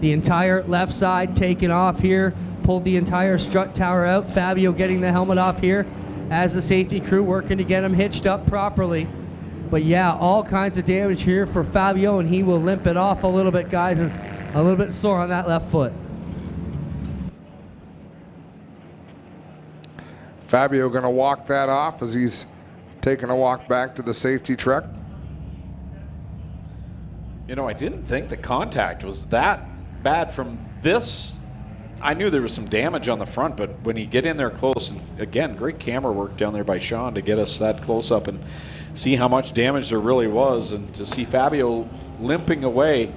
The entire left side taken off here, pulled the entire strut tower out. Fabio getting the helmet off here as the safety crew working to get him hitched up properly. But yeah, all kinds of damage here for Fabio, and he will limp it off a little bit, guys. It's a little bit sore on that left foot. Fabio going to walk that off as he's taking a walk back to the safety truck. You know, I didn't think the contact was that bad from this. I knew there was some damage on the front, but when you get in there close, and again, great camera work down there by Sean to get us that close up and see how much damage there really was, and to see Fabio limping away,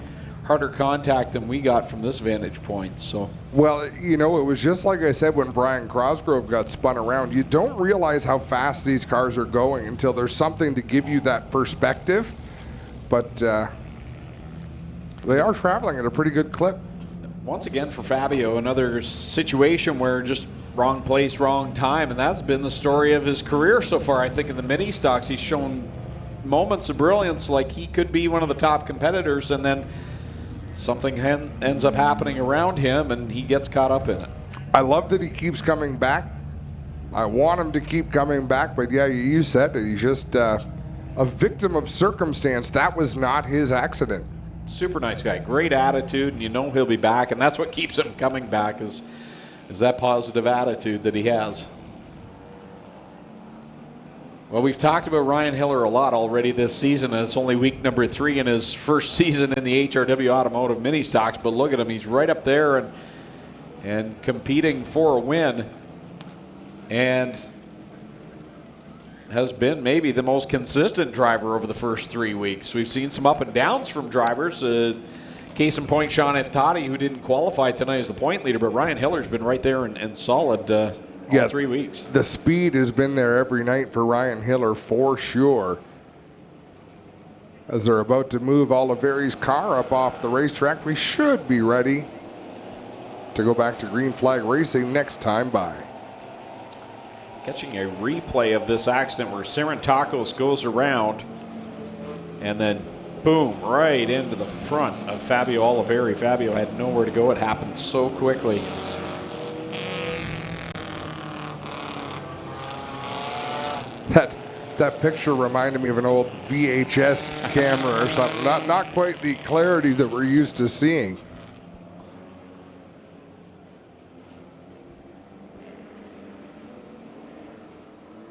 harder contact than we got from this vantage point. So, well, you know, it was just like I said when Brian Crosgrove got spun around. You don't realize how fast these cars are going until there's something to give you that perspective. But they are traveling at a pretty good clip. Once again for Fabio, another situation where just wrong place, wrong time, and that's been the story of his career so far. I think in the mini stocks he's shown moments of brilliance, like he could be one of the top competitors, and then something ends up happening around him and he gets caught up in it. I love that he keeps coming back. I want him to keep coming back, but yeah, you said it. He's just a victim of circumstance. That was not his accident. Super nice guy, great attitude, and you know he'll be back, and that's what keeps him coming back is that positive attitude that he has. Well, we've talked about Ryan Hiller a lot already this season, and it's only week number 3 in his first season in the HRW Automotive Mini Stocks, but look at him, he's right up there and competing for a win, and has been maybe the most consistent driver over the first 3 weeks. We've seen some up and downs from drivers. Case in point, Sean Iftati, who didn't qualify tonight as the point leader, but Ryan Hiller's been right there and solid all 3 weeks. The speed has been there every night for Ryan Hiller for sure. As they're about to move Oliveri's car up off the racetrack, we should be ready to go back to green flag racing next time by. Catching a replay of this accident where Serentakos goes around and then boom, right into the front of Fabio Oliveri. Fabio had nowhere to go. It happened so quickly. That picture reminded me of an old VHS camera or something. Not quite the clarity that we're used to seeing.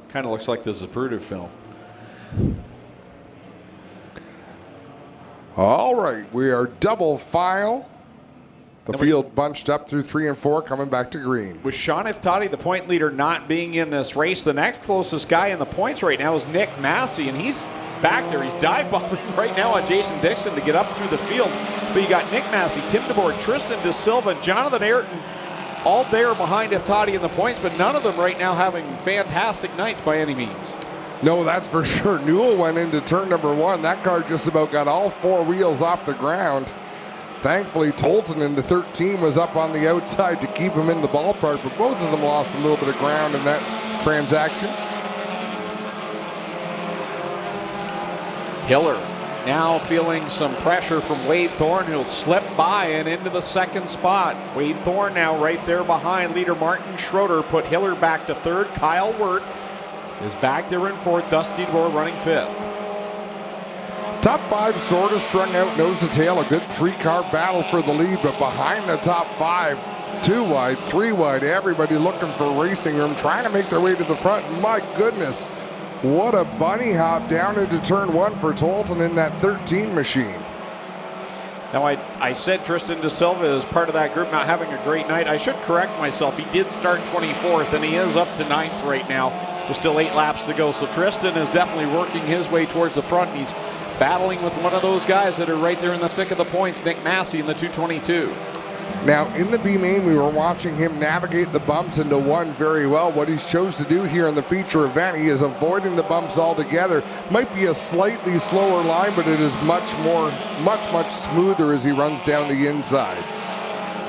Kind of looks like this is a Zapruder film. All right, we are double file. The field bunched up through 3 and 4, coming back to green. With Sean Iftati, the point leader, not being in this race, the next closest guy in the points right now is Nick Massey, and he's back there. He's dive bombing right now on Jason Dixon to get up through the field. But you got Nick Massey, Tim DeBoer, Tristan De Silva, and Jonathan Ayrton all there behind Iftati in the points, but none of them right now having fantastic nights by any means. No, that's for sure. Newell went into turn number 1. That car just about got all 4 wheels off the ground. Thankfully, Tolton in the 13 was up on the outside to keep him in the ballpark, but both of them lost a little bit of ground in that transaction. Hiller now feeling some pressure from Wade Thorne, who'll slip by and into the second spot. Wade Thorne now right there behind leader Martin Schroeder, put Hiller back to 3rd. Kyle Wirt is back there in 4th. Dusty DeBoer running 5th. Top 5 sort of strung out nose to tail. A good 3-car battle for the lead, but behind the top 5, 2 wide, 3 wide, everybody looking for racing room, trying to make their way to the front. My goodness, what a bunny hop down into turn 1 for Tolton in that 13 machine. Now, I said Tristan De Silva is part of that group not having a great night. I should correct myself. He did start 24th, and he is up to 9th right now. There's still 8 laps to go, so Tristan is definitely working his way towards the front. He's battling with one of those guys that are right there in the thick of the points, Nick Massey in the 222. Now, in the B main, we were watching him navigate the bumps into 1 very well. What he's chose to do here in the feature event, he is avoiding the bumps altogether. Might be a slightly slower line, but it is much smoother as he runs down the inside.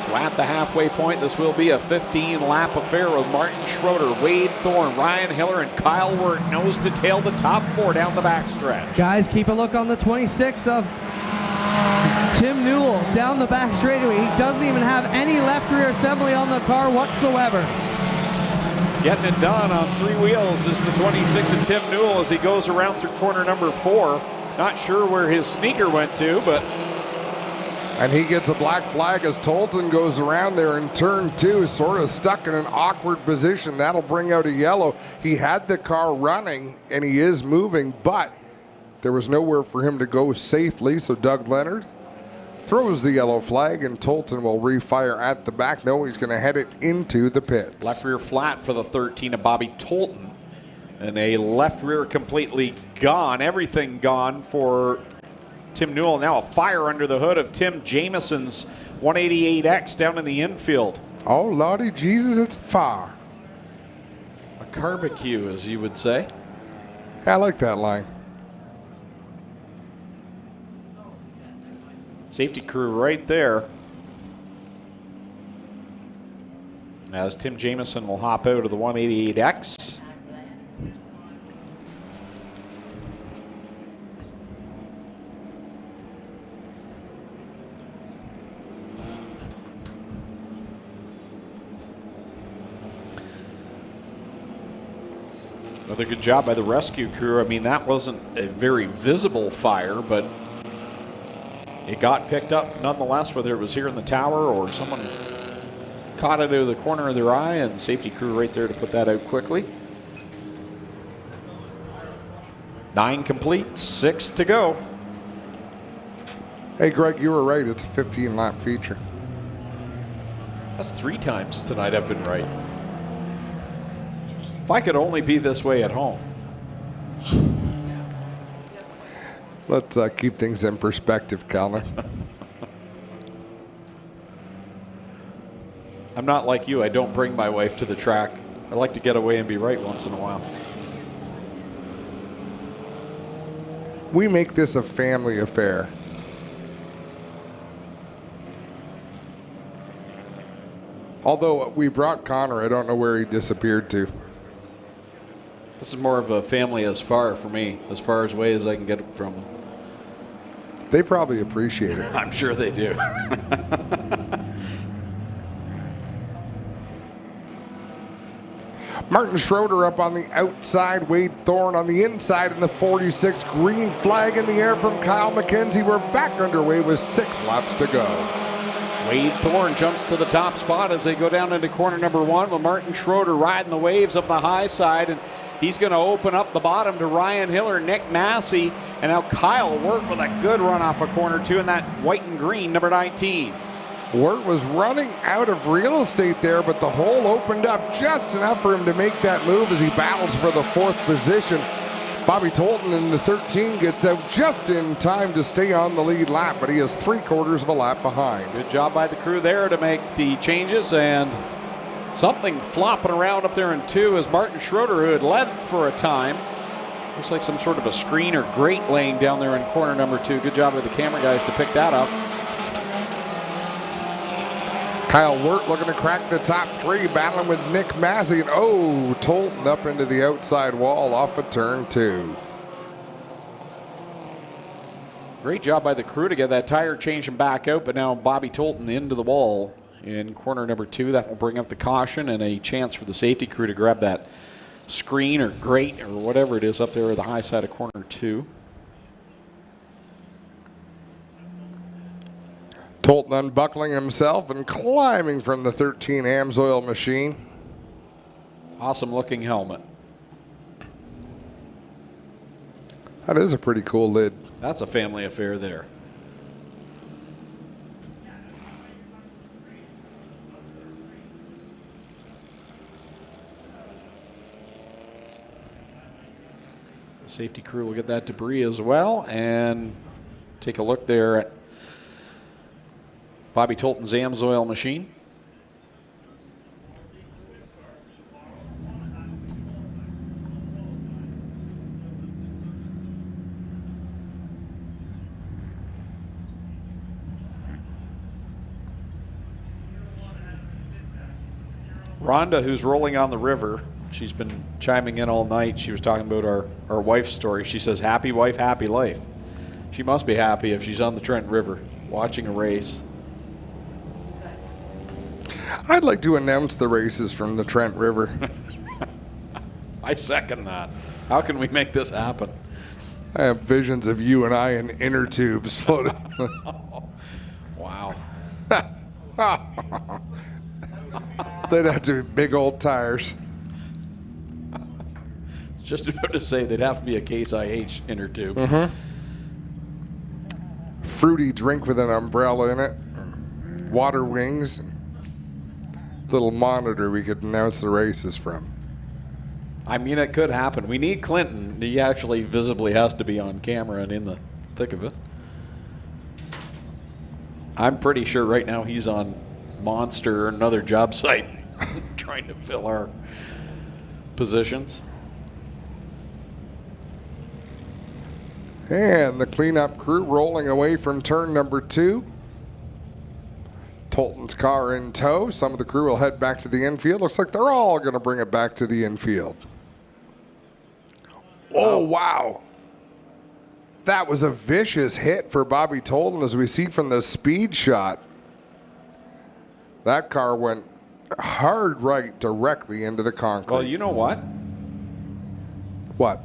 So at the halfway point, this will be a 15-lap affair with Martin Schroeder, Wade Thorne, Ryan Hiller, and Kyle Wirt nose to tail the top 4 down the backstretch. Guys, keep a look on the 26 of Tim Newell down the back straightaway. He doesn't even have any left rear assembly on the car whatsoever. Getting it done on 3 wheels is the 26 of Tim Newell as he goes around through corner number 4. Not sure where his sneaker went to, but And he gets a black flag as Tolton goes around there in turn 2, sort of stuck in an awkward position. That'll bring out a yellow. He had the car running, and he is moving, but there was nowhere for him to go safely, so Doug Leonard throws the yellow flag, and Tolton will refire at the back. No, he's going to head it into the pits. Left rear flat for the 13 of Bobby Tolton, and a left rear completely gone. Everything gone for Tim Newell. Now a fire under the hood of Tim Jamison's 188X down in the infield. Oh, Lordy Jesus, it's a fire. A barbecue, as you would say. Yeah, I like that line. Safety crew right there. As Tim Jamison will hop out of the 188X. Another good job by the rescue crew. I mean, that wasn't a very visible fire, but it got picked up nonetheless, whether it was here in the tower or someone caught it out of the corner of their eye, and safety crew right there to put that out quickly. 9 complete, 6 to go. Hey, Greg, you were right. It's a 15-lap feature. That's 3 times tonight I've been right. If I could only be this way at home. Let's keep things in perspective, Calner. I'm not like you. I don't bring my wife to the track. I like to get away and be right once in a while. We make this a family affair. Although we brought Connor, I don't know where he disappeared to. This is more of a family as far for me, as far as away as I can get from them. They probably appreciate it. I'm sure they do. Martin Schroeder up on the outside, Wade Thorne on the inside in the 46. Green flag in the air from Kyle McKenzie. We're back underway with 6 laps to go. Wade Thorne jumps to the top spot as they go down into corner number 1 with Martin Schroeder riding the waves up the high side, and he's going to open up the bottom to Ryan Hiller, Nick Massey, and now Kyle Wirt with a good run off of corner 2 in that white and green number 19. Wirt was running out of real estate there, but the hole opened up just enough for him to make that move as he battles for the 4th position. Bobby Tolton in the 13 gets out just in time to stay on the lead lap, but he is 3/4 of a lap behind. Good job by the crew there to make the changes, and something flopping around up there in 2 is Martin Schroeder, who had led for a time. Looks like some sort of a screen or grate laying down there in corner number 2. Good job of the camera guys to pick that up. Kyle Wirt looking to crack the top 3, battling with Nick Massey. And oh, Tolton up into the outside wall off of turn 2. Great job by the crew to get that tire changed and back out, but now Bobby Tolton into the wall in corner number 2. That will bring up the caution and a chance for the safety crew to grab that screen or grate or whatever it is up there at the high side of corner 2. Tolton unbuckling himself and climbing from the 13 Amsoil machine. Awesome looking helmet. That is a pretty cool lid. That's a family affair there. The safety crew will get that debris as well and take a look there at Bobby Tolton's Amsoil machine. Rhonda, who's rolling on the river, she's been chiming in all night. She was talking about our wife's story. She says, happy wife, happy life. She must be happy if she's on the Trent River watching a race. I'd like to announce the races from the Trent River. I second that. How can we make this happen? I have visions of you and I in inner tubes floating. Wow. They'd have to be big old tires. Just about to say they'd have to be a Case IH inner tube. Fruity drink with an umbrella in it. Water wings. Little monitor we could announce the races from. I mean, it could happen. We need Clinton. He actually visibly has to be on camera and in the thick of it. I'm pretty sure right now he's on Monster or another job site trying to fill our positions. And the cleanup crew rolling away from turn number 2. Tolton's car in tow. Some of the crew will head back to the infield. Looks like they're all going to bring it back to the infield. Oh, wow. That was a vicious hit for Bobby Tolton, as we see from the speed shot. That car went hard right directly into the concrete. Well, you know what? What?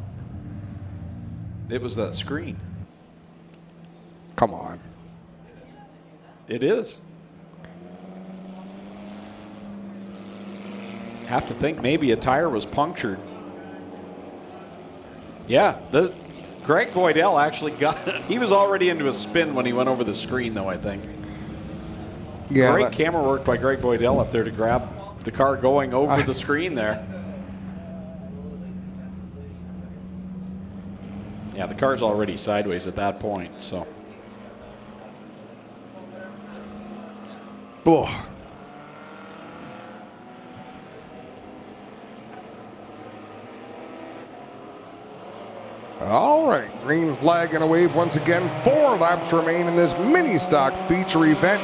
It was that screen. Come on. It is. Have to think maybe a tire was punctured. Yeah, Greg Boydell actually got it. He was already into a spin when he went over the screen, though, I think. Yeah, Great camera work by Greg Boydell up there to grab the car going over the screen there. Yeah, the car's already sideways at that point, so. Oh. All right, green flag and a wave once again. 4 laps remain in this mini stock feature event.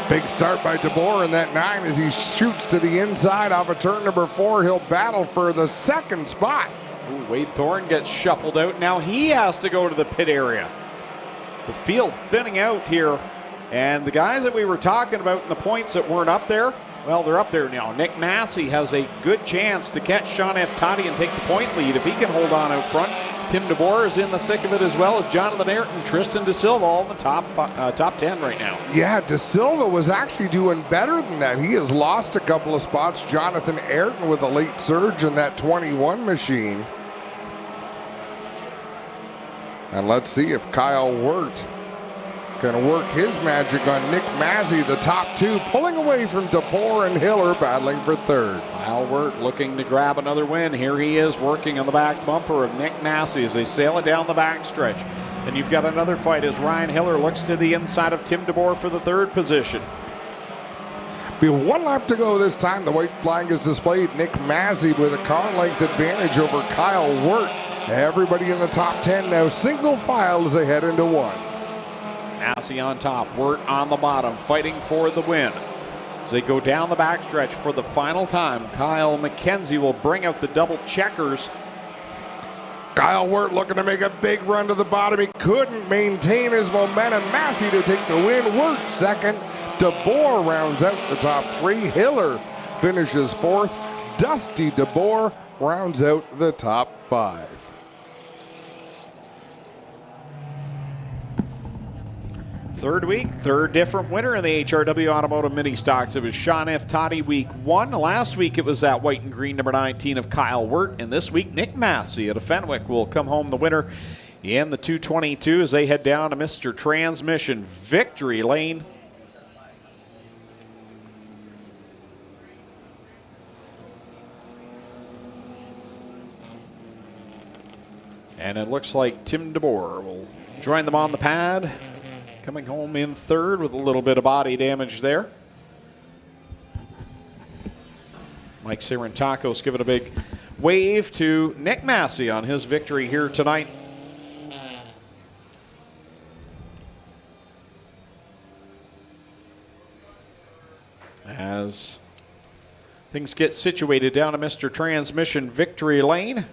Big start by DeBoer in that 9 as he shoots to the inside off of turn number 4. He'll battle for the second spot. Ooh, Wade Thorne gets shuffled out. Now he has to go to the pit area. The field thinning out here. And the guys that we were talking about in the points that weren't up there, well, they're up there now. Nick Massey has a good chance to catch Sean F. Toddy and take the point lead if he can hold on out front. Tim DeBoer is in the thick of it, as well as Jonathan Ayrton, Tristan De Silva, all in the top 10 right now. Yeah, De Silva was actually doing better than that. He has lost a couple of spots. Jonathan Ayrton with a late surge in that 21 machine. And let's see if Kyle Wirt can work his magic on Nick Massey, the top 2, pulling away from DeBoer and Hiller, battling for 3rd. Kyle Wirt looking to grab another win. Here he is working on the back bumper of Nick Massey as they sail it down the backstretch. Then you've got another fight as Ryan Hiller looks to the inside of Tim DeBoer for the 3rd position. Be 1 lap to go this time. The white flag is displayed. Nick Massey with a car length advantage over Kyle Wirt. Everybody in the top 10 now single file as they head into 1. Massey on top, Wirt on the bottom, fighting for the win. As they go down the backstretch for the final time, Kyle McKenzie will bring out the double checkers. Kyle Wirt looking to make a big run to the bottom. He couldn't maintain his momentum. Massey to take the win. Wirt 2nd. DeBoer rounds out the top 3. Hiller finishes 4th. Dusty DeBoer rounds out the top 5. Third week, third different winner in the HRW Automotive Mini Stocks. It was Sean F. Toddy week 1. Last week it was that white and green number 19 of Kyle Wirt. And this week, Nick Massey at Fenwick will come home the winner in the 222 as they head down to Mr. Transmission Victory Lane. And it looks like Tim DeBoer will join them on the pad. Coming home in 3rd with a little bit of body damage there. Mike Sirantakos giving a big wave to Nick Massey on his victory here tonight. As things get situated down to Mr. Transmission Victory Lane.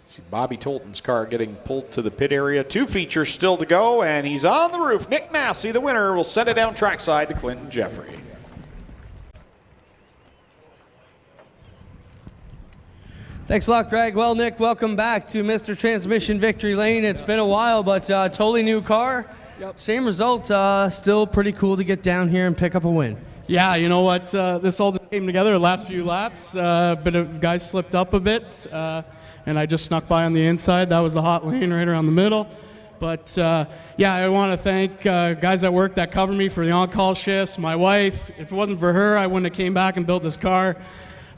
See Bobby Tolton's car getting pulled to the pit area. 2 features still to go, and he's on the roof. Nick Massey, the winner, will send it down trackside to Clinton Jeffrey. Thanks a lot, Greg. Well, Nick, welcome back to Mr. Transmission Victory Lane. It's been a while, but totally new car. Same result. Still pretty cool to get down here and pick up a win. Yeah, you know what? This all came together the last few laps. Bit of guys slipped up a bit, and I just snuck by on the inside. That was the hot lane right around the middle. But yeah, I want to thank guys at work that covered me for the on-call shifts. My wife, if it wasn't for her, I wouldn't have came back and built this car.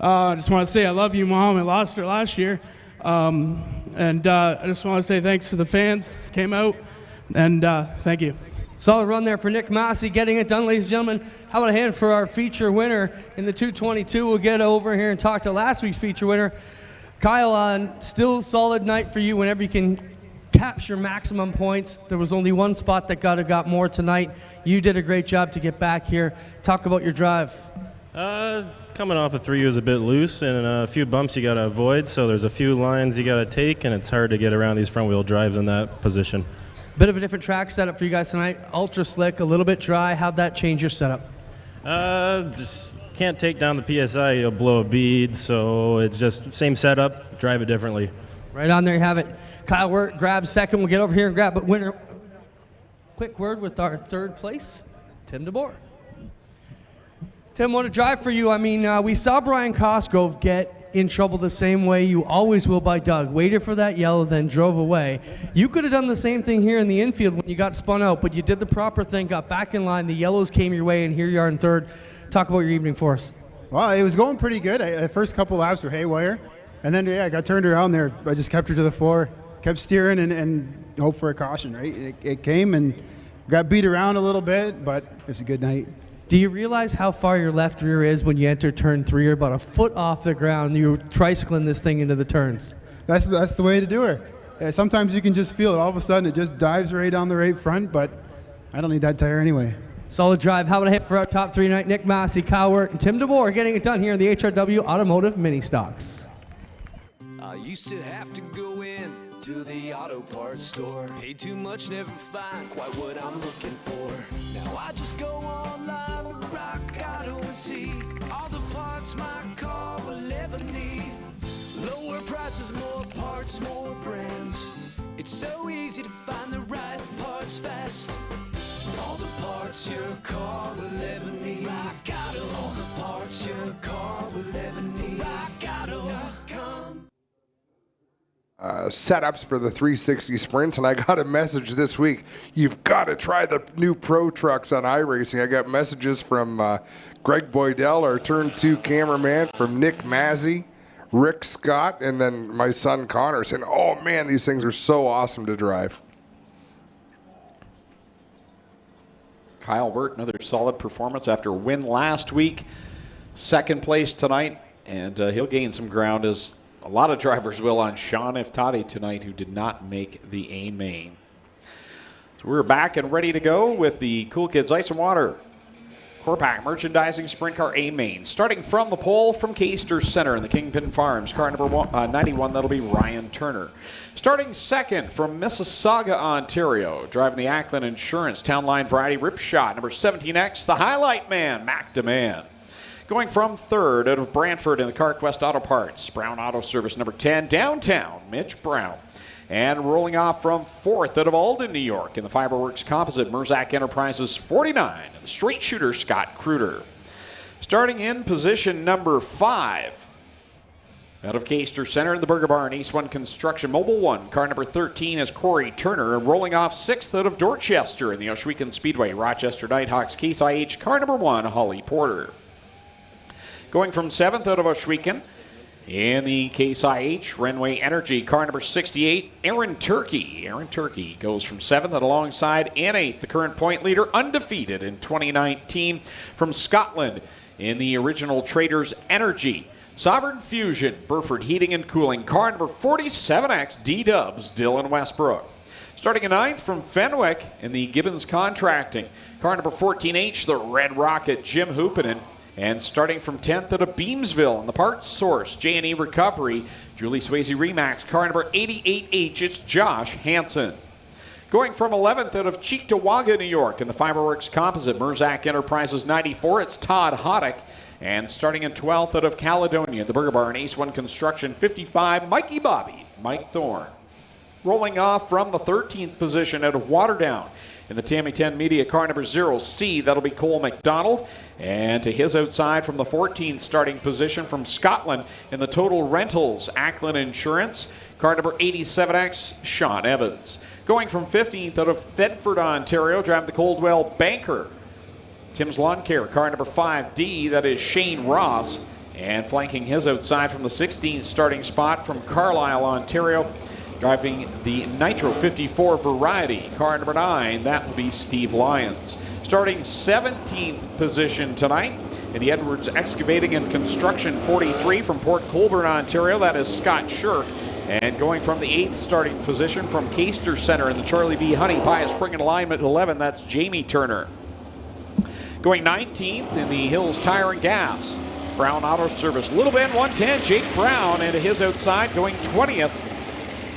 I just want to say I love you, Mom. I lost her last year. And I just want to say thanks to the fans who came out, and thank you. Solid run there for Nick Massey, getting it done, ladies and gentlemen. How about a hand for our feature winner in the 222? We'll get over here and talk to last week's feature winner. Kyle, still solid night for you whenever you can capture maximum points. There was only one spot that got more tonight. You did a great job to get back here. Talk about your drive. Coming off of 3 was a bit loose, and a few bumps you got to avoid, so there's a few lines you got to take, and it's hard to get around these front-wheel drives in that position. Bit of a different track setup for you guys tonight. Ultra slick, a little bit dry. How'd that change your setup? Just can't take down the PSI, you'll blow a bead, so it's just same setup, drive it differently. Right on there you have it. Kyle Wirt grabs second. We'll get over here and grab, but winner. Quick word with our third place, Tim DeBoer. Tim, what a drive for you. I mean, we saw Brian Cosgrove get in trouble the same way you always will by Doug. Waited for that yellow, then drove away. You could have done the same thing here in the infield when you got spun out, but you did the proper thing, got back in line, the yellows came your way, and here you are in third. Talk about your evening for us. Well, it was going pretty good. The first couple laps were haywire, and then, I got turned around there. I just kept her to the floor, kept steering, and hoped for a caution, right? It came and got beat around a little bit, but it's a good night. Do you realize how far your left rear is when you enter turn 3? You're about a foot off the ground. You're tricycling this thing into the turns. That's the way to do her. Yeah, sometimes you can just feel it. All of a sudden, it just dives right on the right front, but I don't need that tire anyway. Solid drive. How about a hit for our top 3 tonight? Nick Massey, Kyle Wirt, and Tim DeBoer getting it done here in the HRW Automotive Mini Stocks. I used to have to go in to the auto parts store. Pay too much, never find quite what I'm looking for. Now I just go online to Rock Auto and see all the parts my car will ever need. Lower prices, more parts, more brands. It's so easy to find the right parts fast. All the parts your car will ever need. Rock Auto. All the parts your car will ever need. RockAuto.com. Setups for the 360 Sprint, and I got a message this week. You've got to try the new Pro Trucks on iRacing. I got messages from Greg Boydell, our Turn 2 cameraman, from Nick Massey, Rick Scott, and then my son Connor saying, oh man, these things are so awesome to drive. Kyle Wirt, another solid performance after a win last week. Second place tonight, and he'll gain some ground as a lot of drivers will on Sean Iftati tonight, who did not make the A main. So we're back and ready to go with the Cool Kids Ice and Water Core-Pack Merchandising Sprint Car A main. Starting from the pole from K-Ster Center in the Kingpin Farms, car number 91, that'll be Ryan Turner. Starting second from Mississauga, Ontario, driving the Ackland Insurance Town Line Variety Ripshot, number 17X, the Highlight Man, Mac Demand. Going from third out of Brantford in the CarQuest Auto Parts, Brown Auto Service number 10, Downtown, Mitch Brown. And rolling off from fourth out of Alden, New York in the Fiberworks Composite, Merzac Enterprises 49, and the Straight Shooter, Scott Kruder. Starting in position number 5 out of K-Ster Center in the Burger Barn, East One Construction Mobile One, car number 13 is Corey Turner, and rolling off sixth out of Dorchester in the Oshwegan Speedway, Rochester Nighthawks, Case IH, car number 1, Holly Porter. Going from 7th out of Oshwegan in the Case IH, Renway Energy, car number 68, Aaron Turkey. Aaron Turkey goes from 7th and alongside in 8th, the current point leader, undefeated in 2019 from Scotland in the original Traders Energy. Sovereign Fusion, Burford Heating and Cooling, car number 47X, D-Dubs, Dylan Westbrook. Starting in 9th from Fenwick in the Gibbons Contracting, car number 14H, the Red Rocket, Jim Hoopinen. And starting from 10th out of Beamsville in the Parts Source, J&E Recovery, Julie Swayze Remax, car number 88H, it's Josh Hansen. Going from 11th out of Cheektowaga, New York in the Fiberworks Composite, Merzac Enterprises 94, it's Todd Hoddick. And starting in 12th out of Caledonia, the Burger Barn, Ace One Construction 55, Mikey Bobby, Mike Thorne. rolling off from the 13th position out of Waterdown. In the Tammy 10 Media car number 0C, that'll be Cole McDonald. And to his outside from the 14th starting position from Scotland in the Total Rentals, Ackland Insurance, car number 87X, Sean Evans. Going from 15th out of Thetford, Ontario, driving the Coldwell Banker, Tim's Lawn Care, car number 5D, that is Shane Ross. And flanking his outside from the 16th starting spot from Carlisle, Ontario, driving the Nitro 54 variety, car number 9, that will be Steve Lyons. Starting 17th position tonight in the Edwards Excavating and Construction 43 from Port Colborne, Ontario, that is Scott Shirk. And going from the 8th starting position from Caister Center in the Charlie B. Honey Pie Spring and Alignment 11, that's Jamie Turner. Going 19th in the Hills Tire and Gas, Brown Auto Service, Little Bend 110, Jake Brown, and to his outside going 20th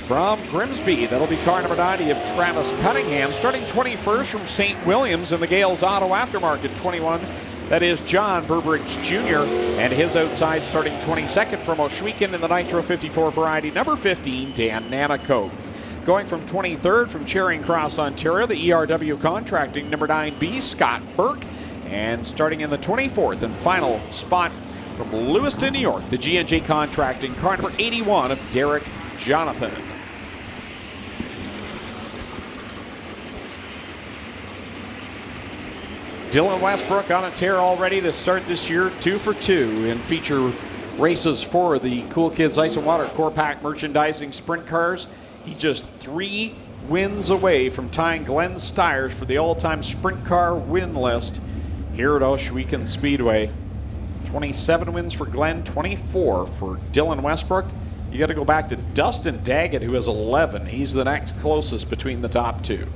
from Grimsby. That'll be car number 90 of Travis Cunningham. Starting 21st from St. Williams in the Gales Auto Aftermarket 21. That is John Burbridge Jr. And his outside starting 22nd from Oshwegan in the Nitro 54 variety, number 15, Dan Nanacoke. Going from 23rd from Charing Cross, Ontario, the ERW Contracting, number 9B, Scott Burke. And starting in the 24th and final spot from Lewiston, New York, the G&J Contracting, car number 81 of Derek Jonathan. Dylan Westbrook on a tear already to start this year, 2 for 2 in feature races for the Cool Kids Ice and Water Core Pack Merchandising Sprint Cars. He's just 3 wins away from tying Glenn Stiers for the all-time sprint car win list here at Oshwegan Speedway. 27 wins for Glenn, 24 for Dylan Westbrook. You got to go back to Dustin Daggett, who has 11. He's the next closest between the top 2.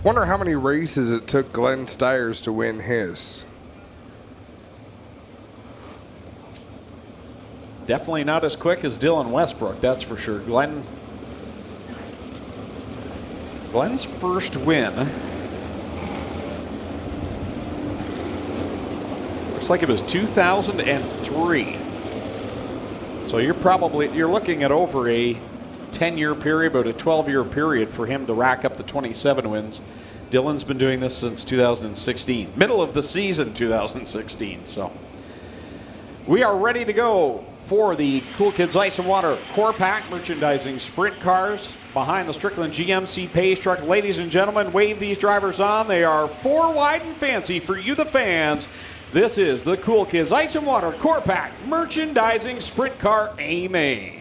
Wonder how many races it took Glenn Stiers to win his. Definitely not as quick as Dylan Westbrook, that's for sure. Glenn's first win looks like it was 2003. So you're looking at over a 10-year period, about a 12-year period for him to rack up the 27 wins. Dylan's been doing this since 2016, middle of the season 2016. So we are ready to go for the Cool Kids Ice and Water Core Pack Merchandising Sprint Cars behind the Strickland GMC Pace Truck. Ladies and gentlemen, wave these drivers on. They are 4 wide and fancy for you, the fans. This is the Cool Kids Ice and Water Core Pack Merchandising Sprint Car A-Main.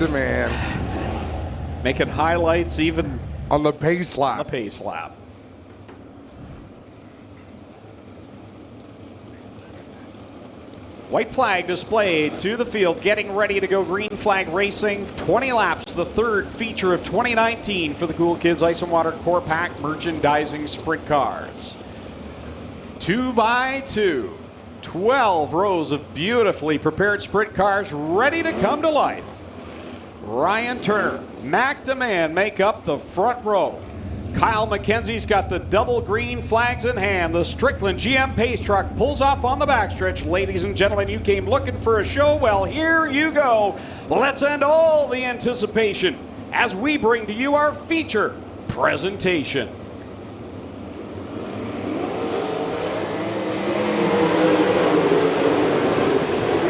Man, making highlights even on the pace lap. White flag displayed to the field, getting ready to go green flag racing. 20 laps, the third feature of 2019 for the Cool Kids Ice and Water Core Pack Merchandising Sprint Cars. 2 by 2, 12 rows of beautifully prepared sprint cars ready to come to life. Ryan Turner, Mac DeMann make up the front row. Kyle McKenzie's got the double green flags in hand. The Strickland GM Pace Truck pulls off on the backstretch. Ladies and gentlemen, you came looking for a show. Well, here you go. Let's end all the anticipation as we bring to you our feature presentation.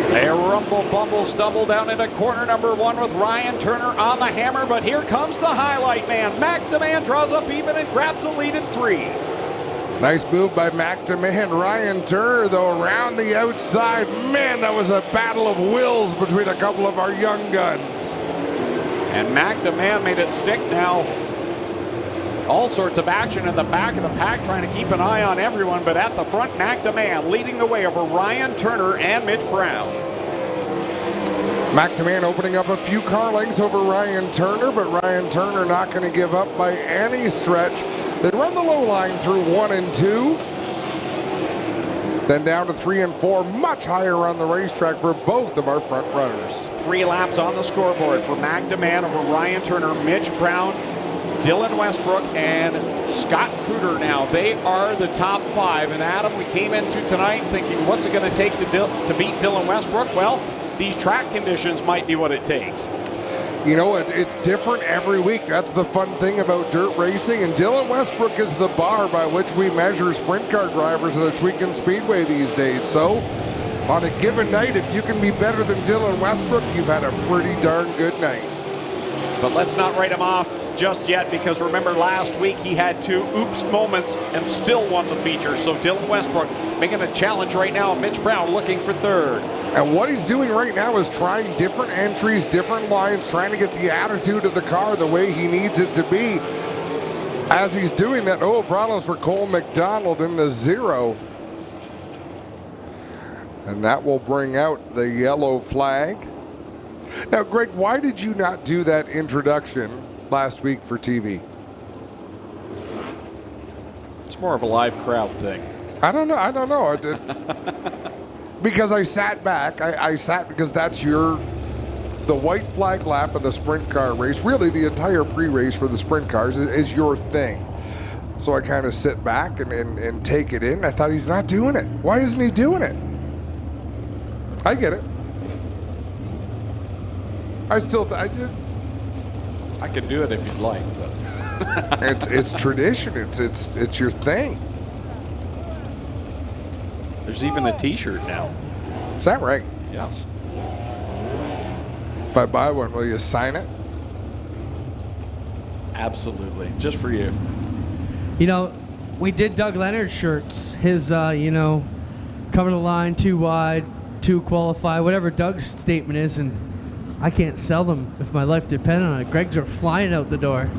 They rumble, bumble, stumble down into corner number 1 with Ryan Turner on the hammer, but here comes the highlight man. Mac DeMann draws up even and grabs the lead at 3. Nice move by Mac DeMann. Ryan Turner, though, around the outside. Man, that was a battle of wills between a couple of our young guns. And Mac DeMann made it stick now. All sorts of action at the back of the pack, trying to keep an eye on everyone, but at the front, Mac DeMann leading the way over Ryan Turner and Mitch Brown. Mac DeMann opening up a few car lengths over Ryan Turner, but Ryan Turner not going to give up by any stretch. They run the low line through 1 and 2. Then down to 3 and 4, much higher on the racetrack for both of our front runners. 3 laps on the scoreboard for Mac DeMann over Ryan Turner, Mitch Brown, Dylan Westbrook, and Scott Kruder. Now they are the top 5. And Adam, we came into tonight thinking, what's it going to take to beat Dylan Westbrook? Well, these track conditions might be what it takes. You know, it's different every week. That's the fun thing about dirt racing. And Dylan Westbrook is the bar by which we measure sprint car drivers at Ashwegan Speedway these days. So, on a given night, if you can be better than Dylan Westbrook, you've had a pretty darn good night. But let's not write him off just yet, because remember last week he had 2 oops moments and still won the feature. So Dylan Westbrook making a challenge right now. Mitch Brown looking for 3rd. And what he's doing right now is trying different entries, different lines, trying to get the attitude of the car the way he needs it to be. As he's doing that, problems for Cole McDonald in the 0. And that will bring out the yellow flag. Now, Greg, why did you not do that introduction last week for TV? It's more of a live crowd thing. I don't know. Because I sat back. I sat because that's the white flag lap of the sprint car race. Really, the entire pre-race for the sprint cars is your thing. So I kind of sit back and take it in. I thought, he's not doing it. Why isn't he doing it? I get it. I could do it if you'd like, but it's tradition. It's your thing. There's even a T-shirt now. Is that right? Yes. If I buy one, will you sign it? Absolutely, just for you. You know, we did Doug Leonard's shirts. His, cover the line, too wide, too qualified, whatever Doug's statement is, and I can't sell them if my life depended on it. Greg's are flying out the door.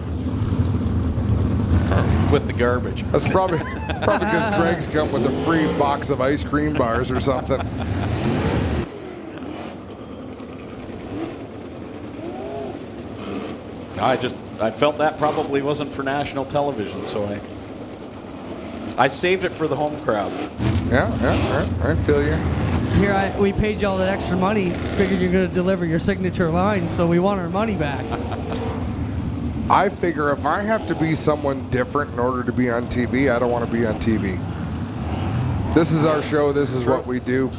With the garbage. That's probably because Greg's come with a free box of ice cream bars or something. I felt that probably wasn't for national television, so I saved it for the home crowd. Yeah, I feel you. Here, we paid you all that extra money. Figured you're going to deliver your signature line, so we want our money back. I figure if I have to be someone different in order to be on TV, I don't want to be on TV. This is our show. This is what we do.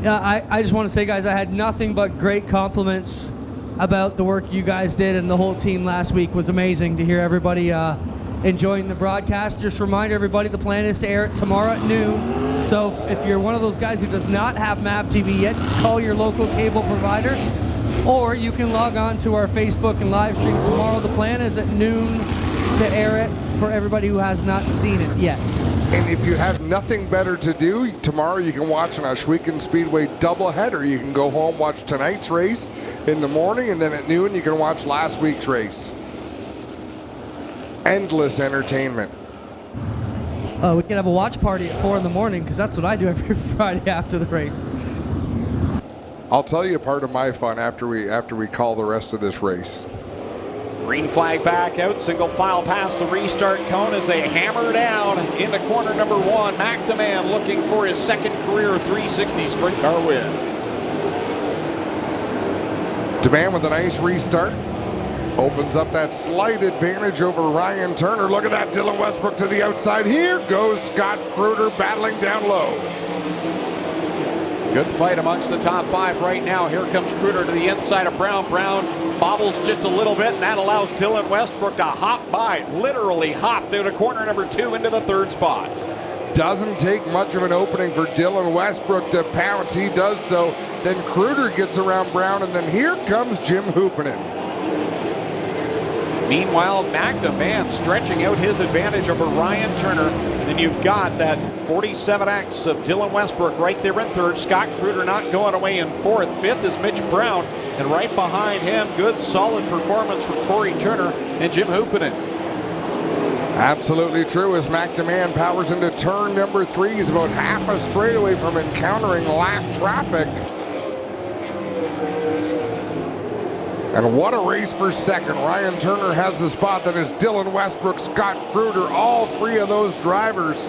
Yeah, I just want to say, guys, I had nothing but great compliments about the work you guys did, and the whole team last week was amazing to hear everybody enjoying the broadcast. Just remind everybody the plan is to air it tomorrow at noon. So if you're one of those guys who does not have MAP TV yet, call your local cable provider. Or you can log on to our Facebook and live stream tomorrow. The plan is at noon to air it for everybody who has not seen it yet. And if you have nothing better to do, tomorrow you can watch an Ashwegan Speedway doubleheader. You can go home, watch tonight's race in the morning, and then at noon you can watch last week's race. Endless entertainment. We can have a watch party at 4 in the morning, because that's what I do every Friday after the races. I'll tell you part of my fun after we call the rest of this race. Green flag back out, single file past the restart cone as they hammer down into corner number 1. Mac DeMann looking for his second career 360 sprint car win. DeMann with a nice restart. Opens up that slight advantage over Ryan Turner. Look at that, Dylan Westbrook to the outside. Here goes Scott Kruder battling down low. Good fight amongst the top 5 right now. Here comes Kruder to the inside of Brown. Brown bobbles just a little bit, and that allows Dylan Westbrook to hop by, literally hop down to corner number 2 into the 3rd spot. Doesn't take much of an opening for Dylan Westbrook to pounce. He does so. Then Kruder gets around Brown, and then here comes Jim Hoopinen. Meanwhile, Mac DeMann stretching out his advantage over Ryan Turner. And then you've got that 47X of Dylan Westbrook right there in 3rd. Scott Kruder not going away in 4th. 5th is Mitch Brown. And right behind him, good solid performance from Corey Turner and Jim Hoopinen. Absolutely true as McDeman powers into turn number 3. He's about half a straightaway from encountering lap traffic. And what a race for second. Ryan Turner has the spot. That is Dylan Westbrook, Scott Kruger, all three of those drivers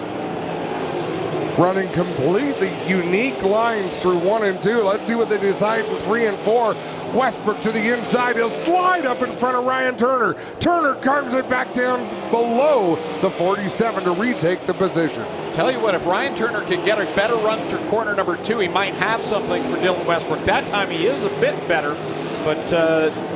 running completely unique lines through 1 and 2. Let's see what they decide in 3 and 4. Westbrook to the inside. He'll slide up in front of Ryan Turner. Turner carves it back down below the 47 to retake the position. Tell you what, if Ryan Turner can get a better run through corner number 2, he might have something for Dylan Westbrook. That time he is a bit better, but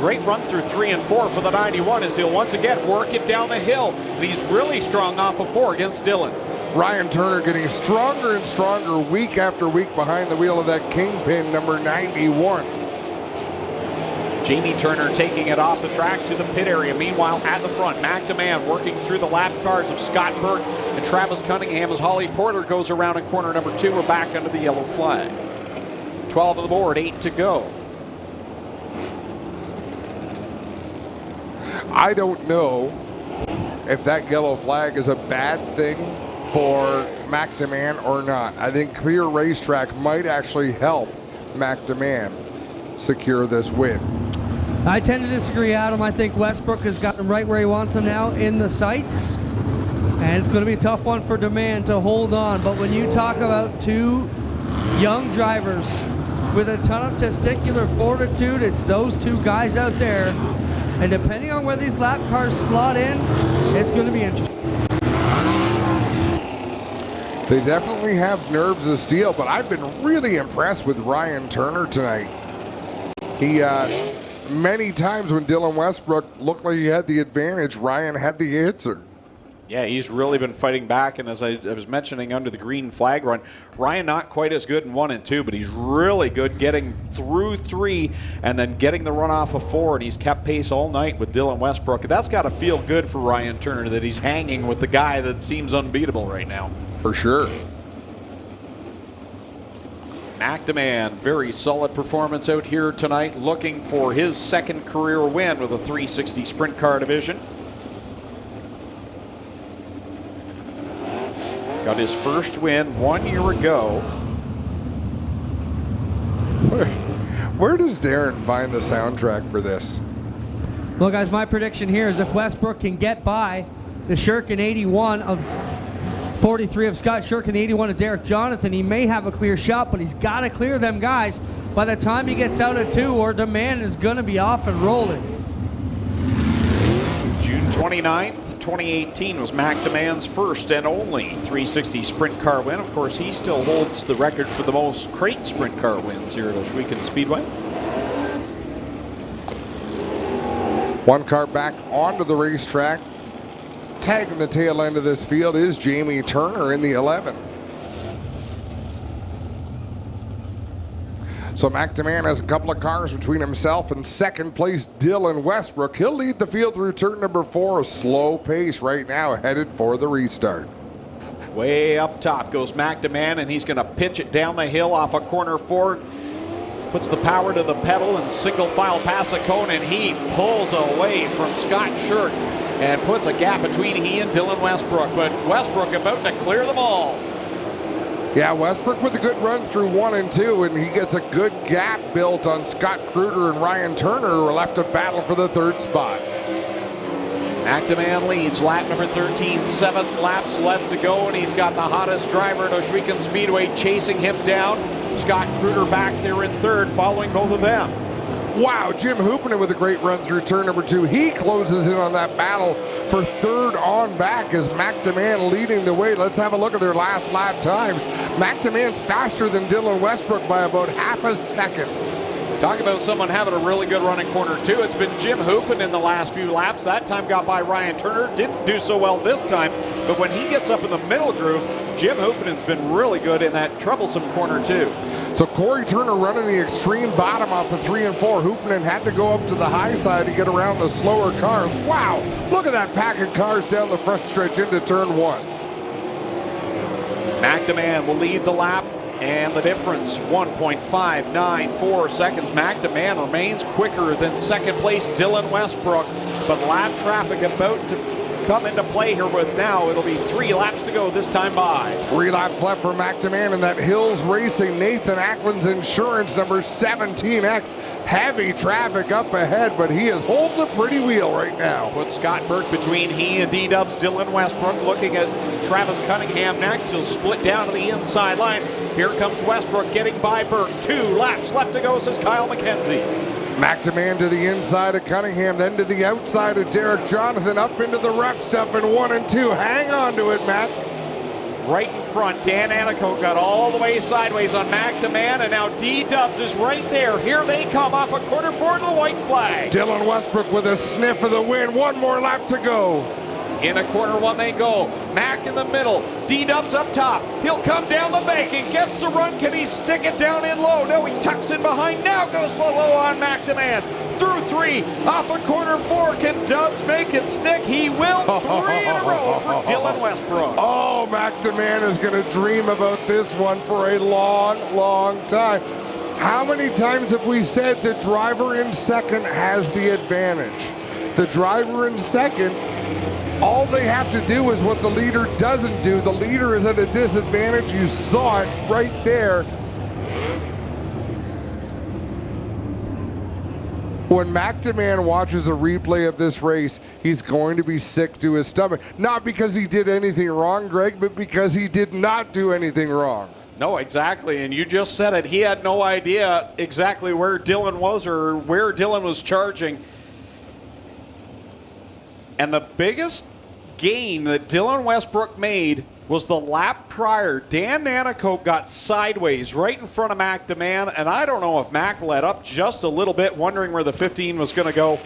great run through 3 and 4 for the 91 as he'll once again work it down the hill. And he's really strong off of 4 against Dylan. Ryan Turner getting stronger and stronger week after week behind the wheel of that kingpin number 91. Jamie Turner taking it off the track to the pit area. Meanwhile, at the front, McDeman working through the lap cars of Scott Burke and Travis Cunningham as Holly Porter goes around in corner number 2. We're back under the yellow flag. 12 on the board, 8 to go. I don't know if that yellow flag is a bad thing for McDeman or not. I think clear racetrack might actually help McDeman secure this win. I tend to disagree, Adam. I think Westbrook has got him right where he wants him now in the sights. And it's going to be a tough one for Demand to hold on. But when you talk about two young drivers with a ton of testicular fortitude, it's those two guys out there. And depending on where these lap cars slot in, it's going to be interesting. They definitely have nerves of steel, but I've been really impressed with Ryan Turner tonight. He, many times when Dylan Westbrook looked like he had the advantage, Ryan had the answer. Yeah, he's really been fighting back, and as I was mentioning under the green flag run, Ryan not quite as good in 1 and 2, but he's really good getting through 3 and then getting the run off of 4, and he's kept pace all night with Dylan Westbrook. That's got to feel good for Ryan Turner that he's hanging with the guy that seems unbeatable right now. For sure. McDeman, very solid performance out here tonight, looking for his second career win with a 360 Sprint Car Division. Got his first win 1 year ago. Where does Darren find the soundtrack for this? Well, guys, my prediction here is if Westbrook can get by the Shirkin 81 of 43 of Scott Shirkin, the 81 of Derek Jonathan, he may have a clear shot, but he's got to clear them guys by the time he gets out at 2, or Demand is going to be off and rolling. June 29th, 2018 was McDeman's first and only 360 Sprint Car win. Of course, he still holds the record for the most crate Sprint Car wins here at Oshwegan Speedway. One car back onto the racetrack. Tagging the tail end of this field is Jamie Turner in the 11. So McDeman has a couple of cars between himself and second place Dylan Westbrook. He'll lead the field through turn number 4, a slow pace right now, headed for the restart. Way up top goes McDeman, and he's going to pitch it down the hill off of corner 4. Puts the power to the pedal and single file past the cone, and he pulls away from Scott Shirk and puts a gap between he and Dylan Westbrook. But Westbrook about to clear them all. Yeah, Westbrook with a good run through 1 and 2, and he gets a good gap built on Scott Kruger and Ryan Turner, who are left to battle for the 3rd spot. McDeman leads lap number 13, 7 laps left to go, and he's got the hottest driver at Oshwegan Speedway chasing him down. Scott Kruger back there in 3rd, following both of them. Wow, Jim Hoopinen with a great run through turn number 2. He closes in on that battle for 3rd on back as McDeman leading the way. Let's have a look at their last lap times. McDeman's faster than Dylan Westbrook by about half a second. Talk about someone having a really good run in corner 2. It's been Jim Hoopin in the last few laps. That time got by Ryan Turner. Didn't do so well this time. But when he gets up in the middle groove, Jim Hoopinen's been really good in that troublesome corner 2. So Corey Turner running the extreme bottom off of 3 and 4. Hoopinen had to go up to the high side to get around the slower cars. Wow, look at that pack of cars down the front stretch into turn 1. McDeman will lead the lap, and the difference, 1.594 seconds. McDeman remains quicker than second place Dylan Westbrook, but lap traffic about to come into play here with now. It'll be 3 laps to go this time by. 3 laps left for McDeman and that Hills Racing Nathan Ackland's Insurance number 17X. Heavy traffic up ahead, but he is holding a pretty wheel right now. Put Scott Burke between he and D-Dubs. Dylan Westbrook looking at Travis Cunningham next. He'll split down to the inside line. Here comes Westbrook getting by Burke. 2 laps left to go, says Kyle McKenzie. McDeman to the inside of Cunningham, then to the outside of Derek Jonathan, up into the rough stuff in 1 and 2. Hang on to it, Matt. Right in front, Dan Anico got all the way sideways on McDeman, and now D-Dubs is right there. Here they come off a quarter forward to the white flag. Dylan Westbrook with a sniff of the win. 1 more lap to go. In a corner 1 they go. Mac in the middle. D-Dubs up top. He'll come down the bank and gets the run. Can he stick it down in low? No, he tucks in behind. Now goes below on McDeman. Through 3. Off a corner 4. Can Dubs make it stick? He will. 3 in a row for Dylan Westbrook. Oh, McDeman is going to dream about this one for a long, long time. How many times have we said the driver in second has the advantage? The driver in second, all they have to do is what the leader doesn't do. The leader is at a disadvantage. You saw it right there. When McDeman watches a replay of this race, he's going to be sick to his stomach. Not because he did anything wrong, Greg, but because he did not do anything wrong. No, exactly, and you just said it. He had no idea exactly where Dylan was or where Dylan was charging. And the biggest gain that Dylan Westbrook made was the lap prior. Dan Nanicoke got sideways right in front of McDeman, and I don't know if Mac let up just a little bit, wondering where the 15 was going to go.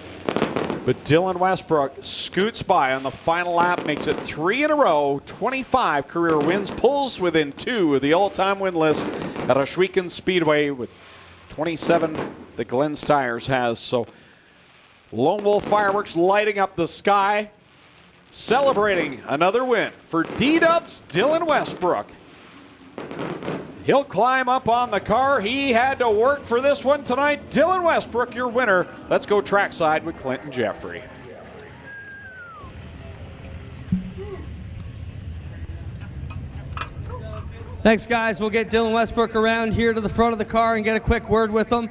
But Dylan Westbrook scoots by on the final lap, makes it 3 in a row, 25 career wins, pulls within 2 of the all-time win list at Ohsweken Speedway with 27 that Glenn's Tires has. So Lone Wolf Fireworks lighting up the sky, celebrating another win for D-Dubs Dylan Westbrook. He'll climb up on the car. He had to work for this one tonight. Dylan Westbrook, your winner. Let's go trackside with Clinton Jeffrey. Thanks, guys. We'll get Dylan Westbrook around here to the front of the car and get a quick word with him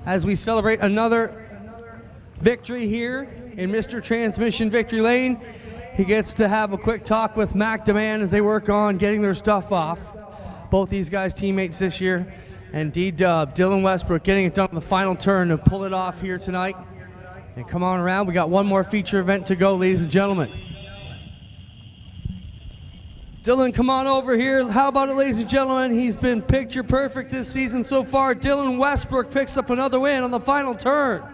as we celebrate another victory here in Mr. Transmission Victory Lane. He gets to have a quick talk with McDeman as they work on getting their stuff off. Both these guys teammates this year, and D-Dub, Dylan Westbrook getting it done on the final turn to pull it off here tonight. And come on around, we got one more feature event to go, ladies and gentlemen. Dylan, come on over here. How about it, ladies and gentlemen? He's been picture perfect this season so far. Dylan Westbrook picks up another win on the final turn.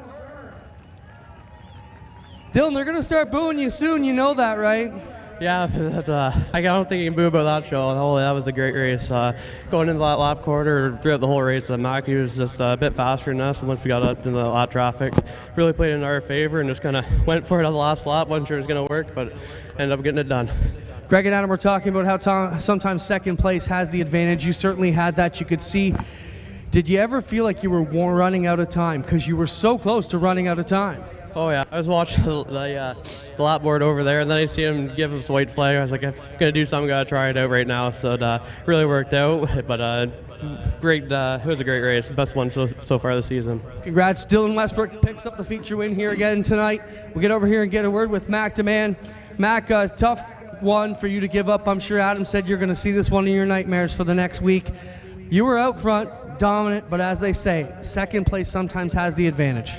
Dylan, they're going to start booing you soon. You know that, right? Yeah, I don't think you can boo about that show. That was a great race. Going into that lap quarter, throughout the whole race, Mac was just a bit faster than us. And once we got up into the lap traffic, really played in our favor and just kind of went for it on the last lap. Wasn't sure it was going to work, but ended up getting it done. Greg and Adam were talking about how sometimes second place has the advantage. You certainly had that. You could see. Did you ever feel like you were running out of time? Because you were so close to running out of time. Oh yeah, I was watching the lap board over there, and then I see him give us a white flag. I was like, if I'm gonna do something, gotta try it out right now. So it really worked out. But great, it was a great race, the best one so far this season. Congrats, Dylan Westbrook picks up the feature win here again tonight. We'll get over here and get a word with McDeman. Mac, tough one for you to give up. I'm sure Adam said you're gonna see this one of your nightmares for the next week. You were out front, dominant, but as they say, second place sometimes has the advantage.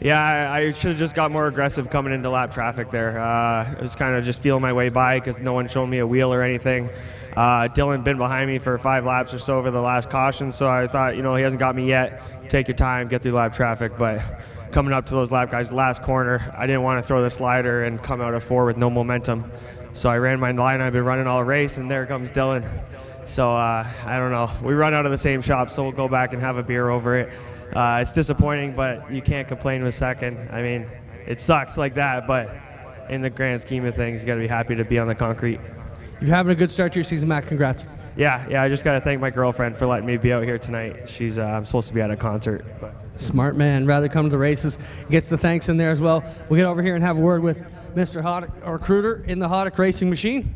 Yeah, I should have just got more aggressive coming into lap traffic there. I was kind of just feeling my way by because no one showed me a wheel or anything. Dylan been behind me for 5 laps or so over the last caution, so I thought, he hasn't got me yet. Take your time, get through lap traffic. But coming up to those lap guys, last corner, I didn't want to throw the slider and come out of 4 with no momentum. So I ran my line I've been running all race, and there comes Dylan. So I don't know. We run out of the same shop, so we'll go back and have a beer over it. It's disappointing, but you can't complain with second. I mean, it sucks like that, but in the grand scheme of things, you got to be happy to be on the concrete. You're having a good start to your season, Matt. Congrats. Yeah, I just got to thank my girlfriend for letting me be out here tonight. I'm supposed to be at a concert. But. Smart man. Rather come to the races. Gets the thanks in there as well. We'll get over here and have a word with Mr. Hoddick, or Kruder, in the Hoddick Racing Machine.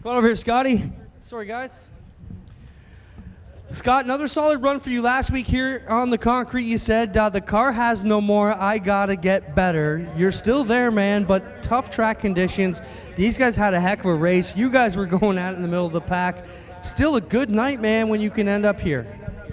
Come on over here, Scotty. Sorry, guys. Scott, another solid run for you last week here on the concrete. You said the car has no more, I gotta get better. You're still there, man, but tough track conditions. These guys had a heck of a race. You guys were going at it in the middle of the pack. Still a good night, man, when you can end up here.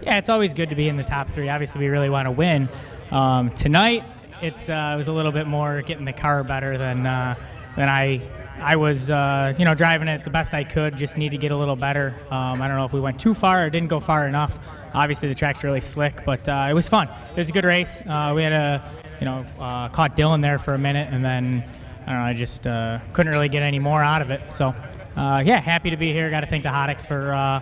Yeah, it's always good to be in the top three. Obviously, we really want to win. Tonight, it was a little bit more getting the car better than I was, driving it the best I could. Just need to get a little better. I don't know if we went too far or didn't go far enough. Obviously, the track's really slick, but it was fun. It was a good race. We had caught Dylan there for a minute, and then I just couldn't really get any more out of it. So, happy to be here. Got to thank the Hoddicks for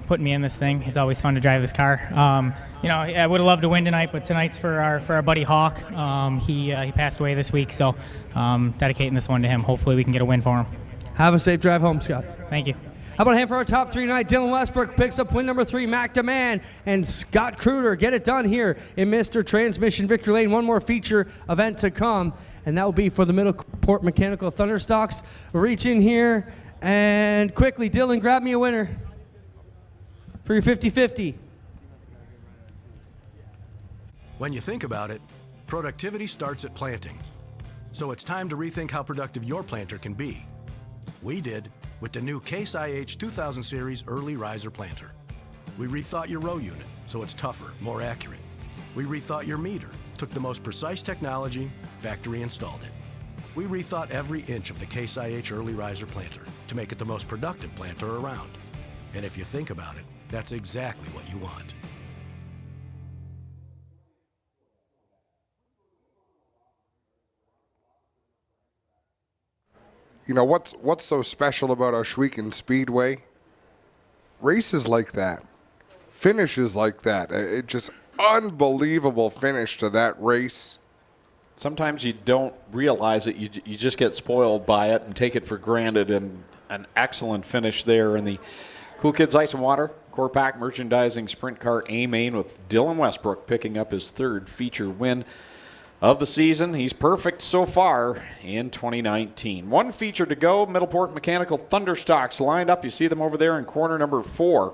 putting me in this thing. It's always fun to drive this car. I would have loved to win tonight, but tonight's for our buddy Hawk. He passed away this week, so dedicating this one to him. Hopefully we can get a win for him. Have a safe drive home, Scott. Thank you. How about a hand for our top three tonight? Dylan Westbrook picks up win number 3, Mac Demand, and Scott Kruder get it done here in Mr. Transmission Victory Lane. One more feature event to come, and that will be for the Middleport Mechanical Thunderstocks. Reach in here, and quickly, Dylan, grab me a winner for your 50-50. When you think about it, productivity starts at planting. So it's time to rethink how productive your planter can be. We did with the new Case IH 2000 Series Early Riser Planter. We rethought your row unit so it's tougher, more accurate. We rethought your meter, took the most precise technology, factory installed it. We rethought every inch of the Case IH Early Riser Planter to make it the most productive planter around. And if you think about it, that's exactly what you want. You know, what's so special about Ohsweken Speedway? Races like that, finishes like that. It just unbelievable finish to that race. Sometimes you don't realize it. You just get spoiled by it and take it for granted. And an excellent finish there in the Cool Kids Ice and Water Core Pack Merchandising Sprint Car A-Main, with Dylan Westbrook picking up his 3rd feature win of the season. He's perfect so far in 2019. One feature to go. Middleport Mechanical Thunderstocks lined up. You see them over there in corner number 4.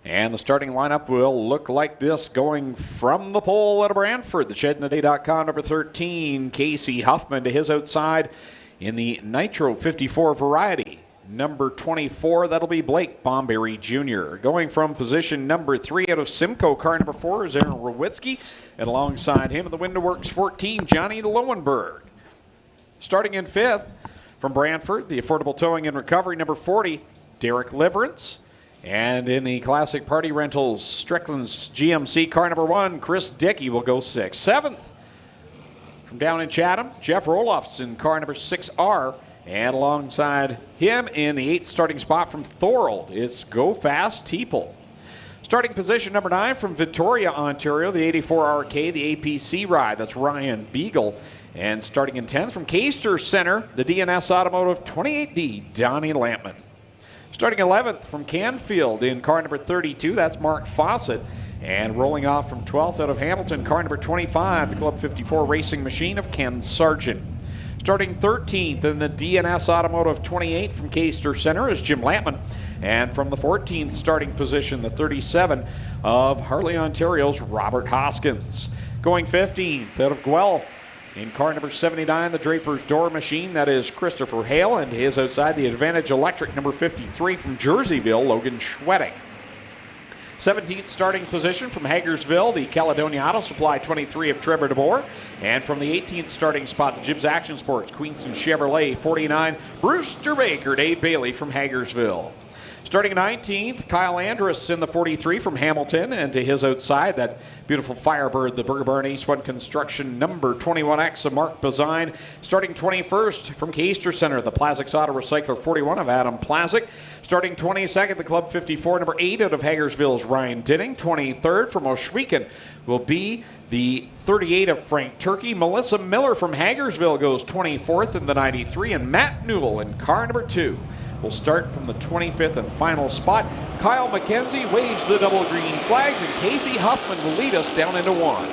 And the starting lineup will look like this going from the pole out of Brantford. The ShedInAday.com number 13, Casey Huffman to his outside in the Nitro 54 variety. Number 24, that'll be Blake Bomberry Jr. Going from position number 3 out of Simcoe, car number 4 is Aaron Rowitsky. And alongside him in the Window Works 14, Johnny Lowenberg. Starting in 5th from Brantford, the Affordable Towing and Recovery number 40, Derek Liverance. And in the Classic Party Rentals Strickland's GMC car number 1, Chris Dickey will go 6th. 7th from down in Chatham, Jeff Roloffs in car number 6R. And alongside him in the 8th starting spot from Thorold, it's Go Fast Teeple. Starting position number 9 from Victoria, Ontario, the 84RK, the APC ride, that's Ryan Beagle. And starting in 10th from Caister Center, the DNS Automotive 28D, Donnie Lampman. Starting 11th from Canfield in car number 32, that's Mark Fawcett. And rolling off from 12th out of Hamilton, car number 25, the Club 54 Racing Machine of Ken Sargent. Starting 13th in the DNS Automotive 28 from Caister Center is Jim Lampman. And from the 14th starting position, the 37 of Harley, Ontario's Robert Hoskins. Going 15th out of Guelph in car number 79, the Draper's Door Machine, that is Christopher Hale. And his outside, the Advantage Electric number 53 from Jerseyville, Logan Schwetting. 17th starting position from Hagersville, the Caledonia Auto Supply 23 of Trevor DeBoer. And from the 18th starting spot, the Jibs Action Sports, Queenston Chevrolet 49, Brewster Baker, Dave Bailey from Hagersville. Starting 19th, Kyle Andrus in the 43 from Hamilton, and to his outside, that beautiful Firebird, the Burger Barn Ace 1 Construction number 21X of Mark Bazine. Starting 21st from Caister Center, the Plastics Auto Recycler 41 of Adam Plazik. Starting 22nd, the Club 54, number 8 out of Hagersville's Ryan Dinning. 23rd from Ohsweken will be the 38 of Frank Turkey. Melissa Miller from Hagersville goes 24th in the 93, and Matt Newell in car number 2 will start from the 25th and final spot. Kyle McKenzie waves the double green flags, and Casey Huffman will lead us down into 1.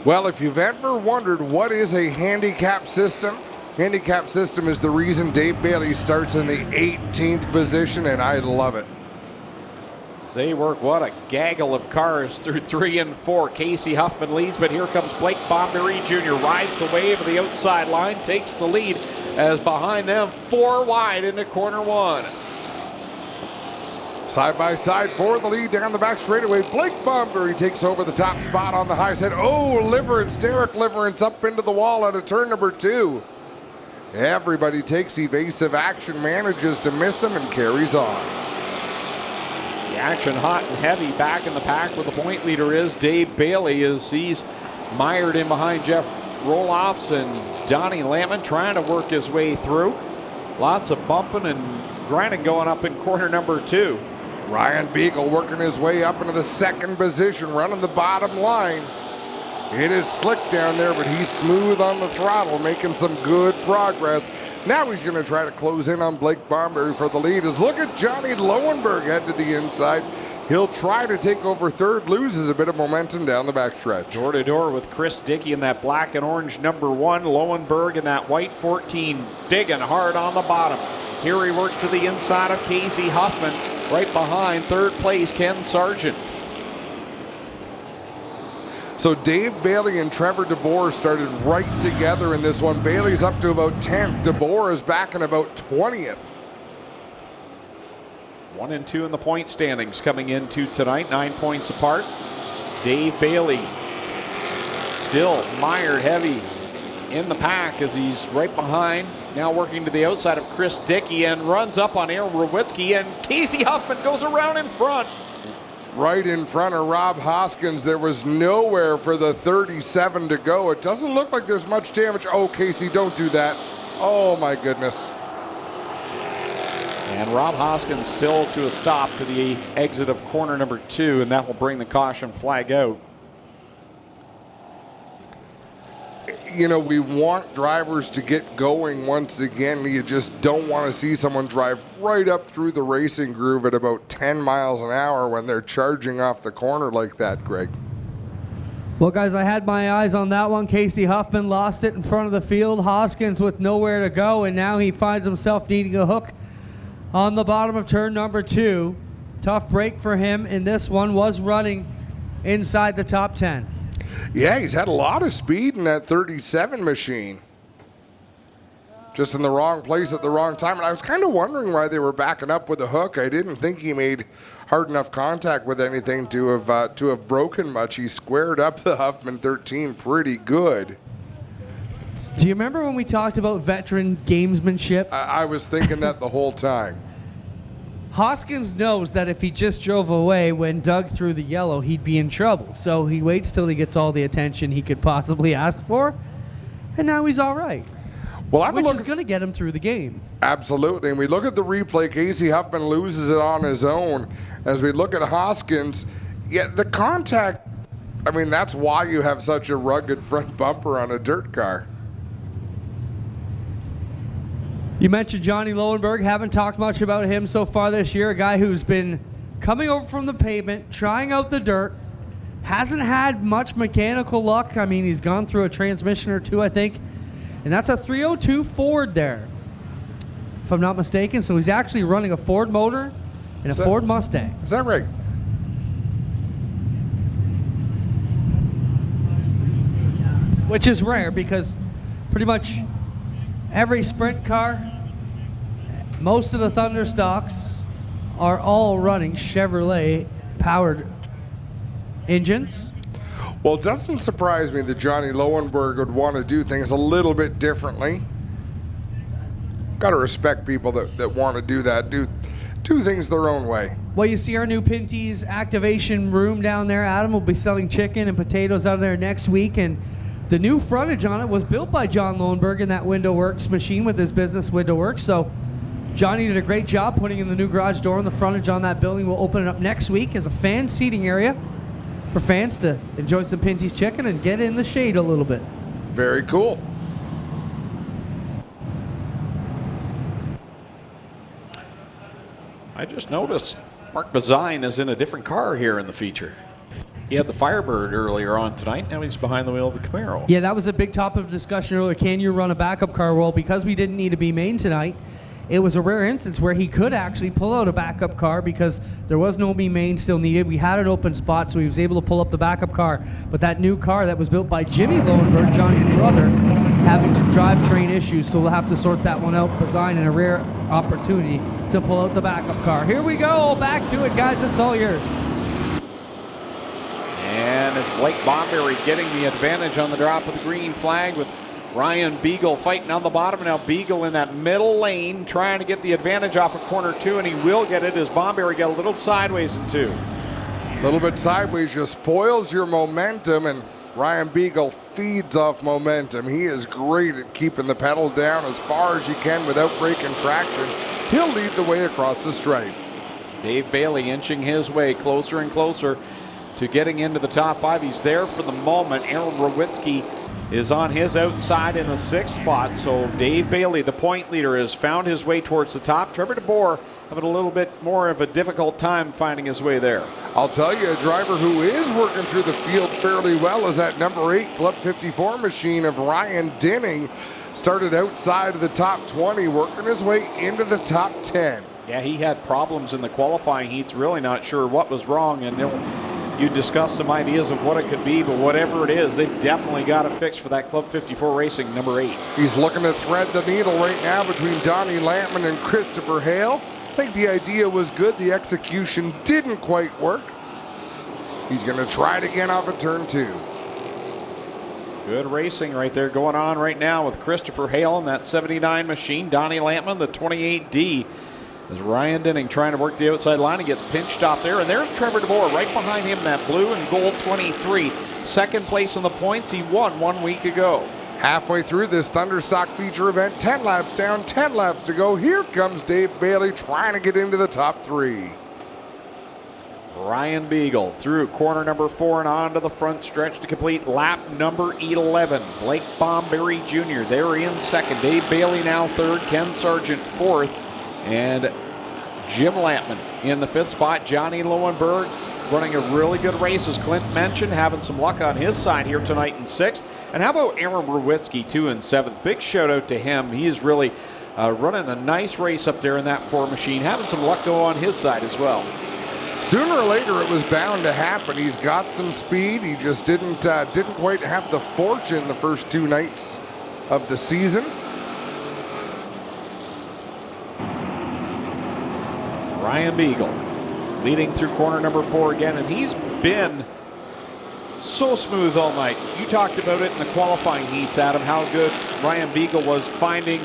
Well, if you've ever wondered what is a handicap system is the reason Dave Bailey starts in the 18th position, and I love it. They work, what a gaggle of cars through 3 and 4. Casey Huffman leads, but here comes Blake Bomberry Jr. Rides the wave of the outside line, takes the lead as behind them 4 wide into corner 1. Side by side for the lead down the back straightaway. Blake Bomberry takes over the top spot on the high side. Oh, Liverance, Derek Liverance up into the wall out of turn number 2. Everybody takes evasive action, manages to miss him, and carries on. The action hot and heavy back in the pack where the point leader is Dave Bailey, as he's mired in behind Jeff Roloffs and Donnie Lamont trying to work his way through. Lots of bumping and grinding going up in corner number 2. Ryan Beagle working his way up into the 2nd position, running the bottom line. It is slick down there, but he's smooth on the throttle, making some good progress. Now he's going to try to close in on Blake Bomberry for the lead. As look at Johnny Lowenberg head to the inside. He'll try to take over 3rd, loses a bit of momentum down the backstretch. Door to door with Chris Dickey in that black and orange number 1. Lowenberg in that white 14, digging hard on the bottom. Here he works to the inside of Casey Huffman. Right behind 3rd place, Ken Sargent. So Dave Bailey and Trevor DeBoer started right together in this one. Bailey's up to about 10th. DeBoer is back in about 20th. 1 and 2 in the point standings coming into tonight, 9 points apart. Dave Bailey still mired heavy in the pack as he's right behind. Now working to the outside of Chris Dickey and runs up on Aaron Rowitsky, and Casey Huffman goes around in front. Right in front of Rob Hoskins. There was nowhere for the 37 to go. It doesn't look like there's much damage. Oh, Casey, don't do that. Oh, my goodness. And Rob Hoskins still to a stop to the exit of corner number 2, and that will bring the caution flag out. You know, we want drivers to get going once again. You just don't want to see someone drive right up through the racing groove at about 10 miles an hour when they're charging off the corner like that, Greg. Well, guys, I had my eyes on that one. Casey Huffman lost it in front of the field. Hoskins with nowhere to go, and now he finds himself needing a hook on the bottom of turn number 2. Tough break for him, and this one was running inside the top 10. Yeah, he's had a lot of speed in that 37 machine. Just in the wrong place at the wrong time. And I was kind of wondering why they were backing up with a hook. I didn't think he made hard enough contact with anything to have broken much. He squared up the Huffman 13 pretty good. Do you remember when we talked about veteran gamesmanship? I was thinking that the whole time. Hoskins knows that if he just drove away when Doug threw the yellow, he'd be in trouble. So he waits till he gets all the attention he could possibly ask for, and now he's all right. Well, which is going to get him through the game. Absolutely. And we look at the replay. Casey Huffman loses it on his own. As we look at Hoskins, yeah, the contact, I mean, that's why you have such a rugged front bumper on a dirt car. You mentioned Johnny Lowenberg. Haven't talked much about him so far this year. A guy who's been coming over from the pavement, trying out the dirt. Hasn't had much mechanical luck. I mean, he's gone through a transmission or two, I think. And that's a 302 Ford there, if I'm not mistaken. So he's actually running a Ford motor and a Ford Mustang. Is that right? Which is rare because pretty much every sprint car, most of the Thunder stocks are all running Chevrolet powered engines. Well, it doesn't surprise me that Johnny Lowenberg would want to do things a little bit differently. Got to respect people that want to do that, do things their own way. Well, you see our new Pinty's activation room down there. Adam will be selling chicken and potatoes out of there next week, and the new frontage on it was built by John Lowenberg in that Window Works machine with his business Window Works. So Johnny did a great job putting in the new garage door and the frontage on that building. We'll open it up next week as a fan seating area for fans to enjoy some Pinty's chicken and get in the shade a little bit. Very cool. I just noticed Mark Bazine is in a different car here in the feature. He had the Firebird earlier on tonight. Now he's behind the wheel of the Camaro. Yeah, that was a big topic of discussion earlier. Can you run a backup car? Well, because we didn't need a B main tonight, it was a rare instance where he could actually pull out a backup car because there was no B main still needed. We had an open spot, so he was able to pull up the backup car. But that new car that was built by Jimmy Lowenberg, Johnny's brother, having some drivetrain issues, so we'll have to sort that one out. Design and a rare opportunity to pull out the backup car. Here we go, back to it, guys. It's all yours. And it's Blake Bomberry getting the advantage on the drop of the green flag with Ryan Beagle fighting on the bottom. Now Beagle in that middle lane trying to get the advantage off of corner 2, and he will get it as Bomberry got a little sideways in 2. A little bit sideways just spoils your momentum, and Ryan Beagle feeds off momentum. He is great at keeping the pedal down as far as you can without breaking traction. He'll lead the way across the stripe. Dave Bailey inching his way closer and closer to getting into the top 5. He's there for the moment. Aaron Rowitsky is on his outside in the 6th spot. So Dave Bailey, the point leader, has found his way towards the top. Trevor DeBoer having a little bit more of a difficult time finding his way there. I'll tell you, a driver who is working through the field fairly well is that number 8 Club 54 machine of Ryan Dinning. Started outside of the top 20, working his way into the top 10. Yeah, he had problems in the qualifying heats. Really not sure what was wrong, and you discussed some ideas of what it could be, but whatever it is, they've definitely got it fixed for that Club 54 Racing number 8. He's looking to thread the needle right now between Donnie Lampman and Christopher Hale. I think the idea was good. The execution didn't quite work. He's going to try it again off of turn 2. Good racing right there going on right now with Christopher Hale in that 79 machine. Donnie Lampman, the 28D. As Ryan Dinning trying to work the outside line, he gets pinched off there. And there's Trevor DeBoer right behind him, that blue and gold 23. Second place in the points. He won 1 week ago. Halfway through this Thunderstock feature event, 10 laps down, 10 laps to go. Here comes Dave Bailey trying to get into the top 3. Ryan Beagle through corner number 4 and on to the front stretch to complete lap number 11. Blake Bomberry Jr. there in second. Dave Bailey now third. Ken Sargent fourth. And Jim Lampman in the 5th spot. Johnny Lowenberg running a really good race, as Clint mentioned, having some luck on his side here tonight in 6th. And how about Aaron Rowitsky, 2 and 7th? Big shout out to him. He is really running a nice race up there in that 4 machine, having some luck go on his side as well. Sooner or later, it was bound to happen. He's got some speed. He just didn't quite have the fortune the first 2 nights of the season. Ryan Beagle leading through corner number 4 again, and he's been so smooth all night. You talked about it in the qualifying heats, Adam, how good Ryan Beagle was finding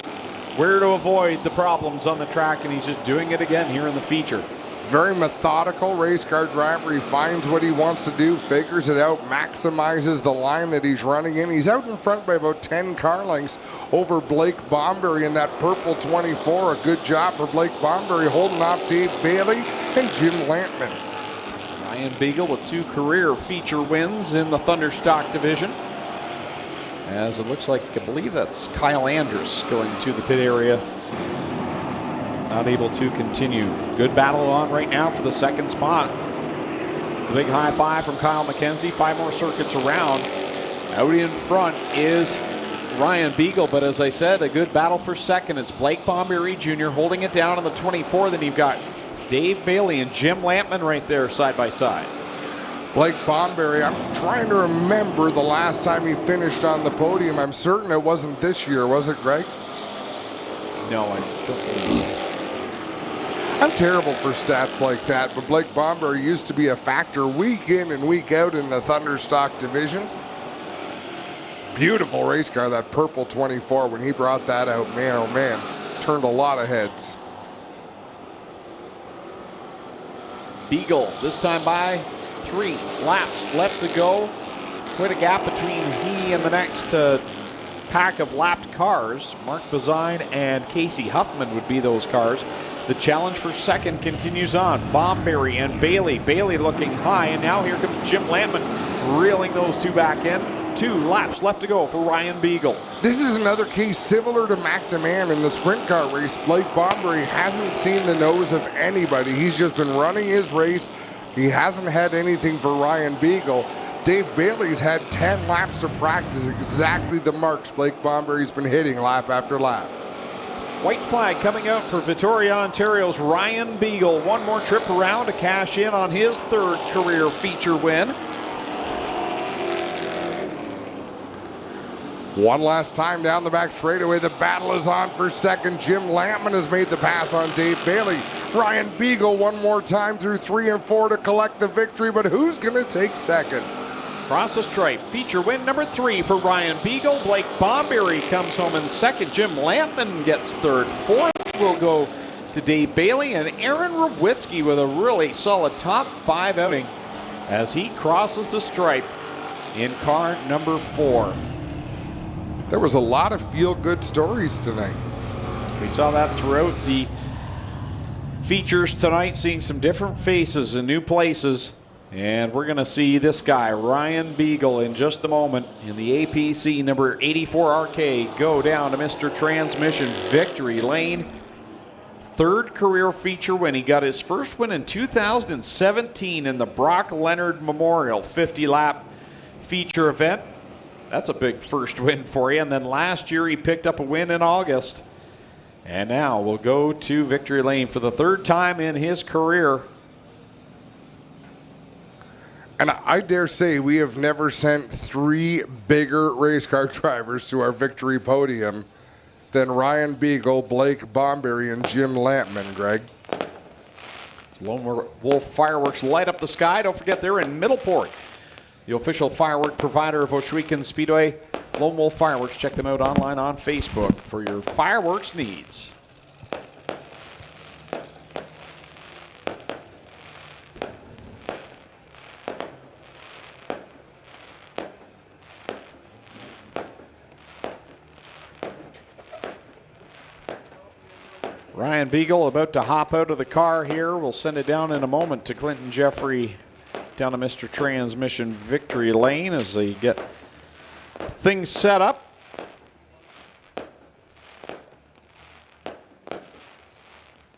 where to avoid the problems on the track, and he's just doing it again here in the feature. Very methodical race car driver. He finds what he wants to do, figures it out, maximizes the line that he's running in. He's out in front by about 10 car lengths over Blake Bomberry in that purple 24. A good job for Blake Bomberry holding off Dave Bailey and Jim Lampman. Ryan Beagle with 2 career feature wins in the Thunderstock division. As it looks like, I believe that's Kyle Andrus going to the pit area. Not able to continue. Good battle on right now for the 2nd spot. The big high five from Kyle McKenzie. 5 more circuits around. Out in front is Ryan Beagle, but as I said, a good battle for 2nd. It's Blake Bomberry Jr. holding it down on the 24. Then you've got Dave Bailey and Jim Lampman right there side by side. Blake Bomberry, I'm trying to remember the last time he finished on the podium. I'm certain it wasn't this year, was it, Greg? No, I don't believe so. I'm terrible for stats like that, but Blake Bomberry used to be a factor week in and week out in the Thunderstock division. Beautiful race car, that purple 24. When he brought that out, man, oh man, turned a lot of heads. Beagle this time by 3 laps left to go. Quite a gap between he and the next pack of lapped cars. Mark Bazine and Casey Huffman would be those cars. The challenge for 2nd continues on. Bomberry and Bailey. Bailey looking high, and now here comes Jim Lampman reeling those 2 back in. 2 laps left to go for Ryan Beagle. This is another case similar to McDeman in the sprint car race. Blake Bomberry hasn't seen the nose of anybody. He's just been running his race, He hasn't had anything for Ryan Beagle. Dave Bailey's had 10 laps to practice exactly the marks Blake Bomberry's been hitting lap after lap. White flag coming out for Victoria, Ontario's Ryan Beagle. One more trip around to cash in on his third career feature win. One last time down the back straightaway. The battle is on for second. Jim Lampman has made the pass on Dave Bailey. Ryan Beagle one more time through 3 and 4 to collect the victory, but who's going to take second? Across the stripe, feature win number 3 for Ryan Beagle. Blake Bomberry comes home in second. Jim Lampman gets third. Fourth will go to Dave Bailey, and Aaron Rowitsky with a really solid top 5 outing as he crosses the stripe in car number 4. There was a lot of feel-good stories tonight. We saw that throughout the features tonight, seeing some different faces in new places. And we're going to see this guy, Ryan Beagle, in just a moment in the APC number 84 RK go down to Mr. Transmission Victory Lane. Third career feature win. He got his first win in 2017 in the Brock Leonard Memorial 50-lap feature event. That's a big first win for you. And then last year he picked up a win in August. And now we'll go to Victory Lane for the third time in his career. And I dare say we have never sent 3 bigger race car drivers to our victory podium than Ryan Beagle, Blake Bomberry, and Jim Lampman, Greg. Lone Wolf Fireworks light up the sky. Don't forget they're in Middleport, the official firework provider of Ohsweken Speedway. Lone Wolf Fireworks. Check them out online on Facebook for your fireworks needs. Ryan Beagle about to hop out of the car here. We'll send it down in a moment to Clinton Jeffrey down to Mr. Transmission Victory Lane as they get things set up.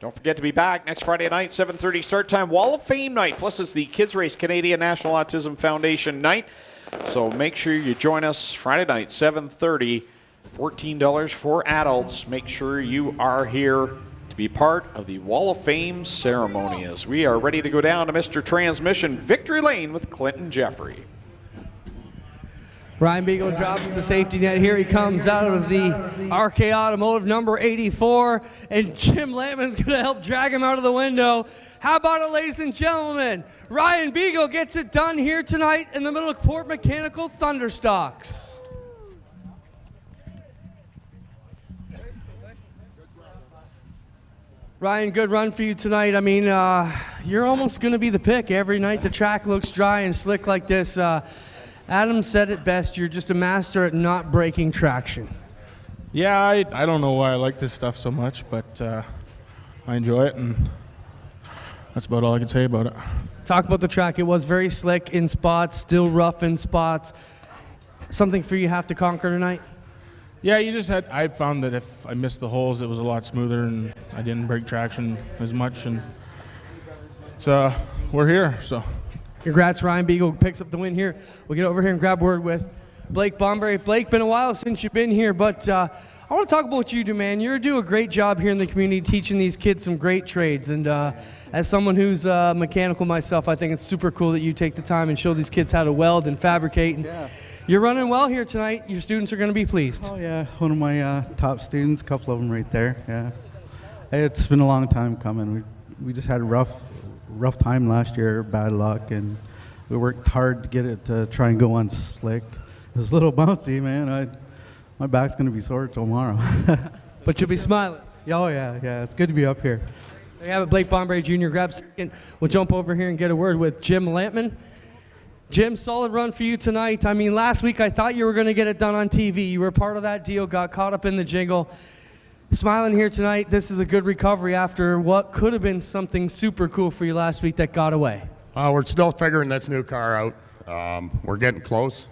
Don't forget to be back next Friday night, 7:30 start time. Wall of Fame night, plus it's the Kids Race Canadian National Autism Foundation night. So make sure you join us Friday night, 7:30. $14 for adults. Make sure you are here to be part of the Wall of Fame ceremony as we are ready to go down to Mr. Transmission Victory Lane with Clinton Jeffrey. Ryan Beagle drops the safety net. Here he comes out of the RK Automotive number 84, and Jim Lampman's going to help drag him out of the window. How about it, ladies and gentlemen? Ryan Beagle gets it done here tonight in the Middleport Mechanical Thunderstocks. Ryan, good run for you tonight. I mean, you're almost going to be the pick every night the track looks dry and slick like this. Adam said it best, you're just a master at not breaking traction. Yeah, I don't know why I like this stuff so much, but I enjoy it, and that's about all I can say about it. Talk about the track. It was very slick in spots, still rough in spots. Something for you have to conquer tonight? Yeah, I found that if I missed the holes, it was a lot smoother, and I didn't break traction as much, and it's, we're here, so. Congrats, Ryan Beagle picks up the win here. We'll get over here and grab word with Blake Bomberry. Blake, been a while since you've been here, but I want to talk about what you do, man. You do a great job here in the community teaching these kids some great trades, and as someone who's mechanical myself, I think it's super cool that you take the time and show these kids how to weld and fabricate. And yeah. You're running well here tonight. Your students are going to be pleased. Oh, yeah. One of my top students, a couple of them right there. Yeah. It's been a long time coming. We just had a rough time last year, bad luck, and we worked hard to get it to try and go on slick. It was a little bouncy, man. My back's going to be sore tomorrow. But you'll be smiling. Oh, yeah. It's good to be up here. There you have it, Blake Bomberry Jr. grab second. We'll jump over here and get a word with Jim Lampman. Jim, solid run for you tonight. I mean, last week I thought you were going to get it done on TV. You were part of that deal, got caught up in the jingle. Smiling here tonight. This is a good recovery after what could have been something super cool for you last week that got away. We're still figuring this new car out. We're getting close.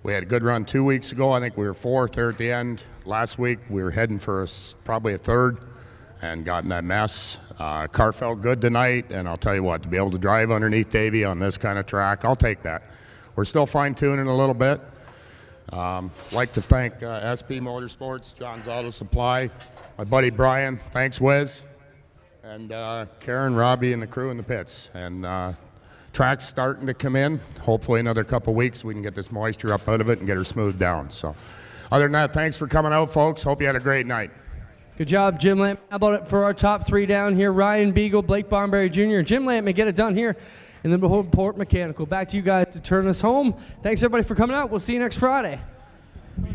We had a good run 2 weeks ago. I think we were fourth there at the end. Last week we were heading for probably a third. and got in that mess. Car felt good tonight, and I'll tell you what, to be able to drive underneath Davey on this kind of track, I'll take that. We're still fine-tuning a little bit. Like to thank SP Motorsports, John's Auto Supply, my buddy Brian, thanks Wiz, and Karen, Robbie, and the crew in the pits. And track's starting to come in. Hopefully another couple weeks we can get this moisture up out of it and get her smoothed down. So other than that, thanks for coming out, folks. Hope you had a great night. Good job, Jim Lamp. How about it for our top three down here? Ryan Beagle, Blake Bomberry Jr., and Jim Lamp may get it done here in the Port Mechanical. Back to you guys to turn us home. Thanks, everybody, for coming out. We'll see you next Friday.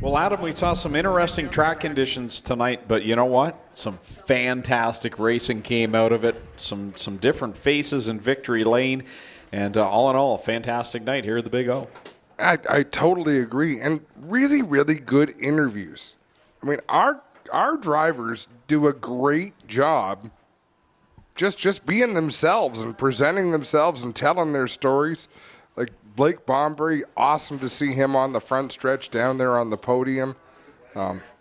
Well, Adam, we saw some interesting track conditions tonight, but you know what? Some fantastic racing came out of it. Some different faces in Victory Lane. And all in all, a fantastic night here at the Big O. I totally agree. And really, really good interviews. I mean, our drivers do a great job just being themselves and presenting themselves and telling their stories. Like Blake Bomberry, awesome to see him on the front stretch down there on the podium.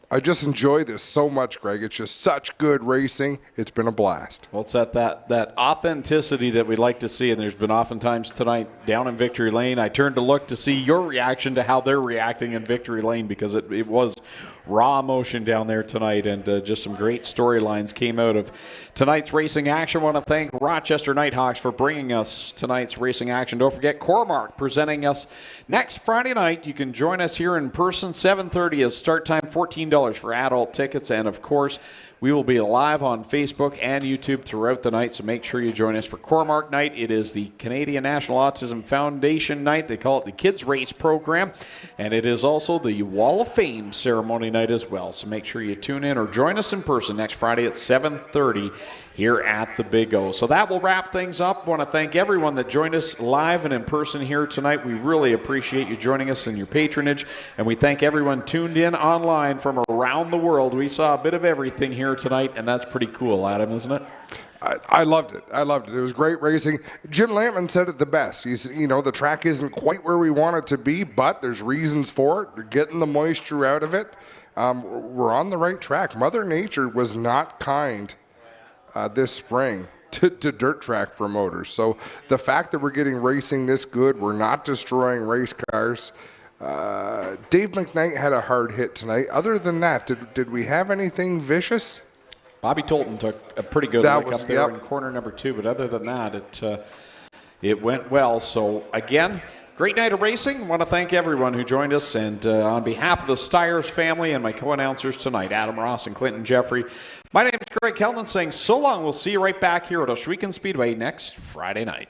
I just enjoy this so much, Greg. It's just such good racing. It's been a blast. Well, it's that authenticity that we like to see, and there's been oftentimes tonight down in Victory Lane. I turned to look to see your reaction to how they're reacting in Victory Lane, because it was raw emotion down there tonight, and just some great storylines came out of tonight's racing action. I want to thank Rochester Knighthawks for bringing us tonight's racing action. Don't forget Cormark presenting us next Friday night. You can join us here in person, 7:30 is start time, $14 for adult tickets, and of course we will be live on Facebook and YouTube throughout the night, so make sure you join us for Cormark night. It is the Canadian National Autism Foundation night. They call it the Kids Race Program, and it is also the Wall of Fame ceremony night as well. So make sure you tune in or join us in person next Friday at 7:30 here at the Big O. So that will wrap things up. I want to thank everyone that joined us live and in person here tonight. We really appreciate you joining us and your patronage, and we thank everyone tuned in online from around the world. We saw a bit of everything here tonight, and that's pretty cool, Adam, isn't it? I loved it. I loved it. It was great racing. Jim Lampman said it the best. The track isn't quite where we want it to be, but there's reasons for it. We're getting the moisture out of it. We're on the right track. Mother Nature was not kind this spring to dirt track promoters. So the fact that we're getting racing this good, we're not destroying race cars. Dave McKnight had a hard hit tonight. Other than that, did we have anything vicious? Bobby Tolton took a pretty good look up there in corner number 2, but other than that, it went well. So again, great night of racing. I want to thank everyone who joined us, and on behalf of the Stiers family and my co-announcers tonight, Adam Ross and Clinton Jeffrey, my name is Greg Kelman saying so long. We'll see you right back here at Oshwegan Speedway next Friday night.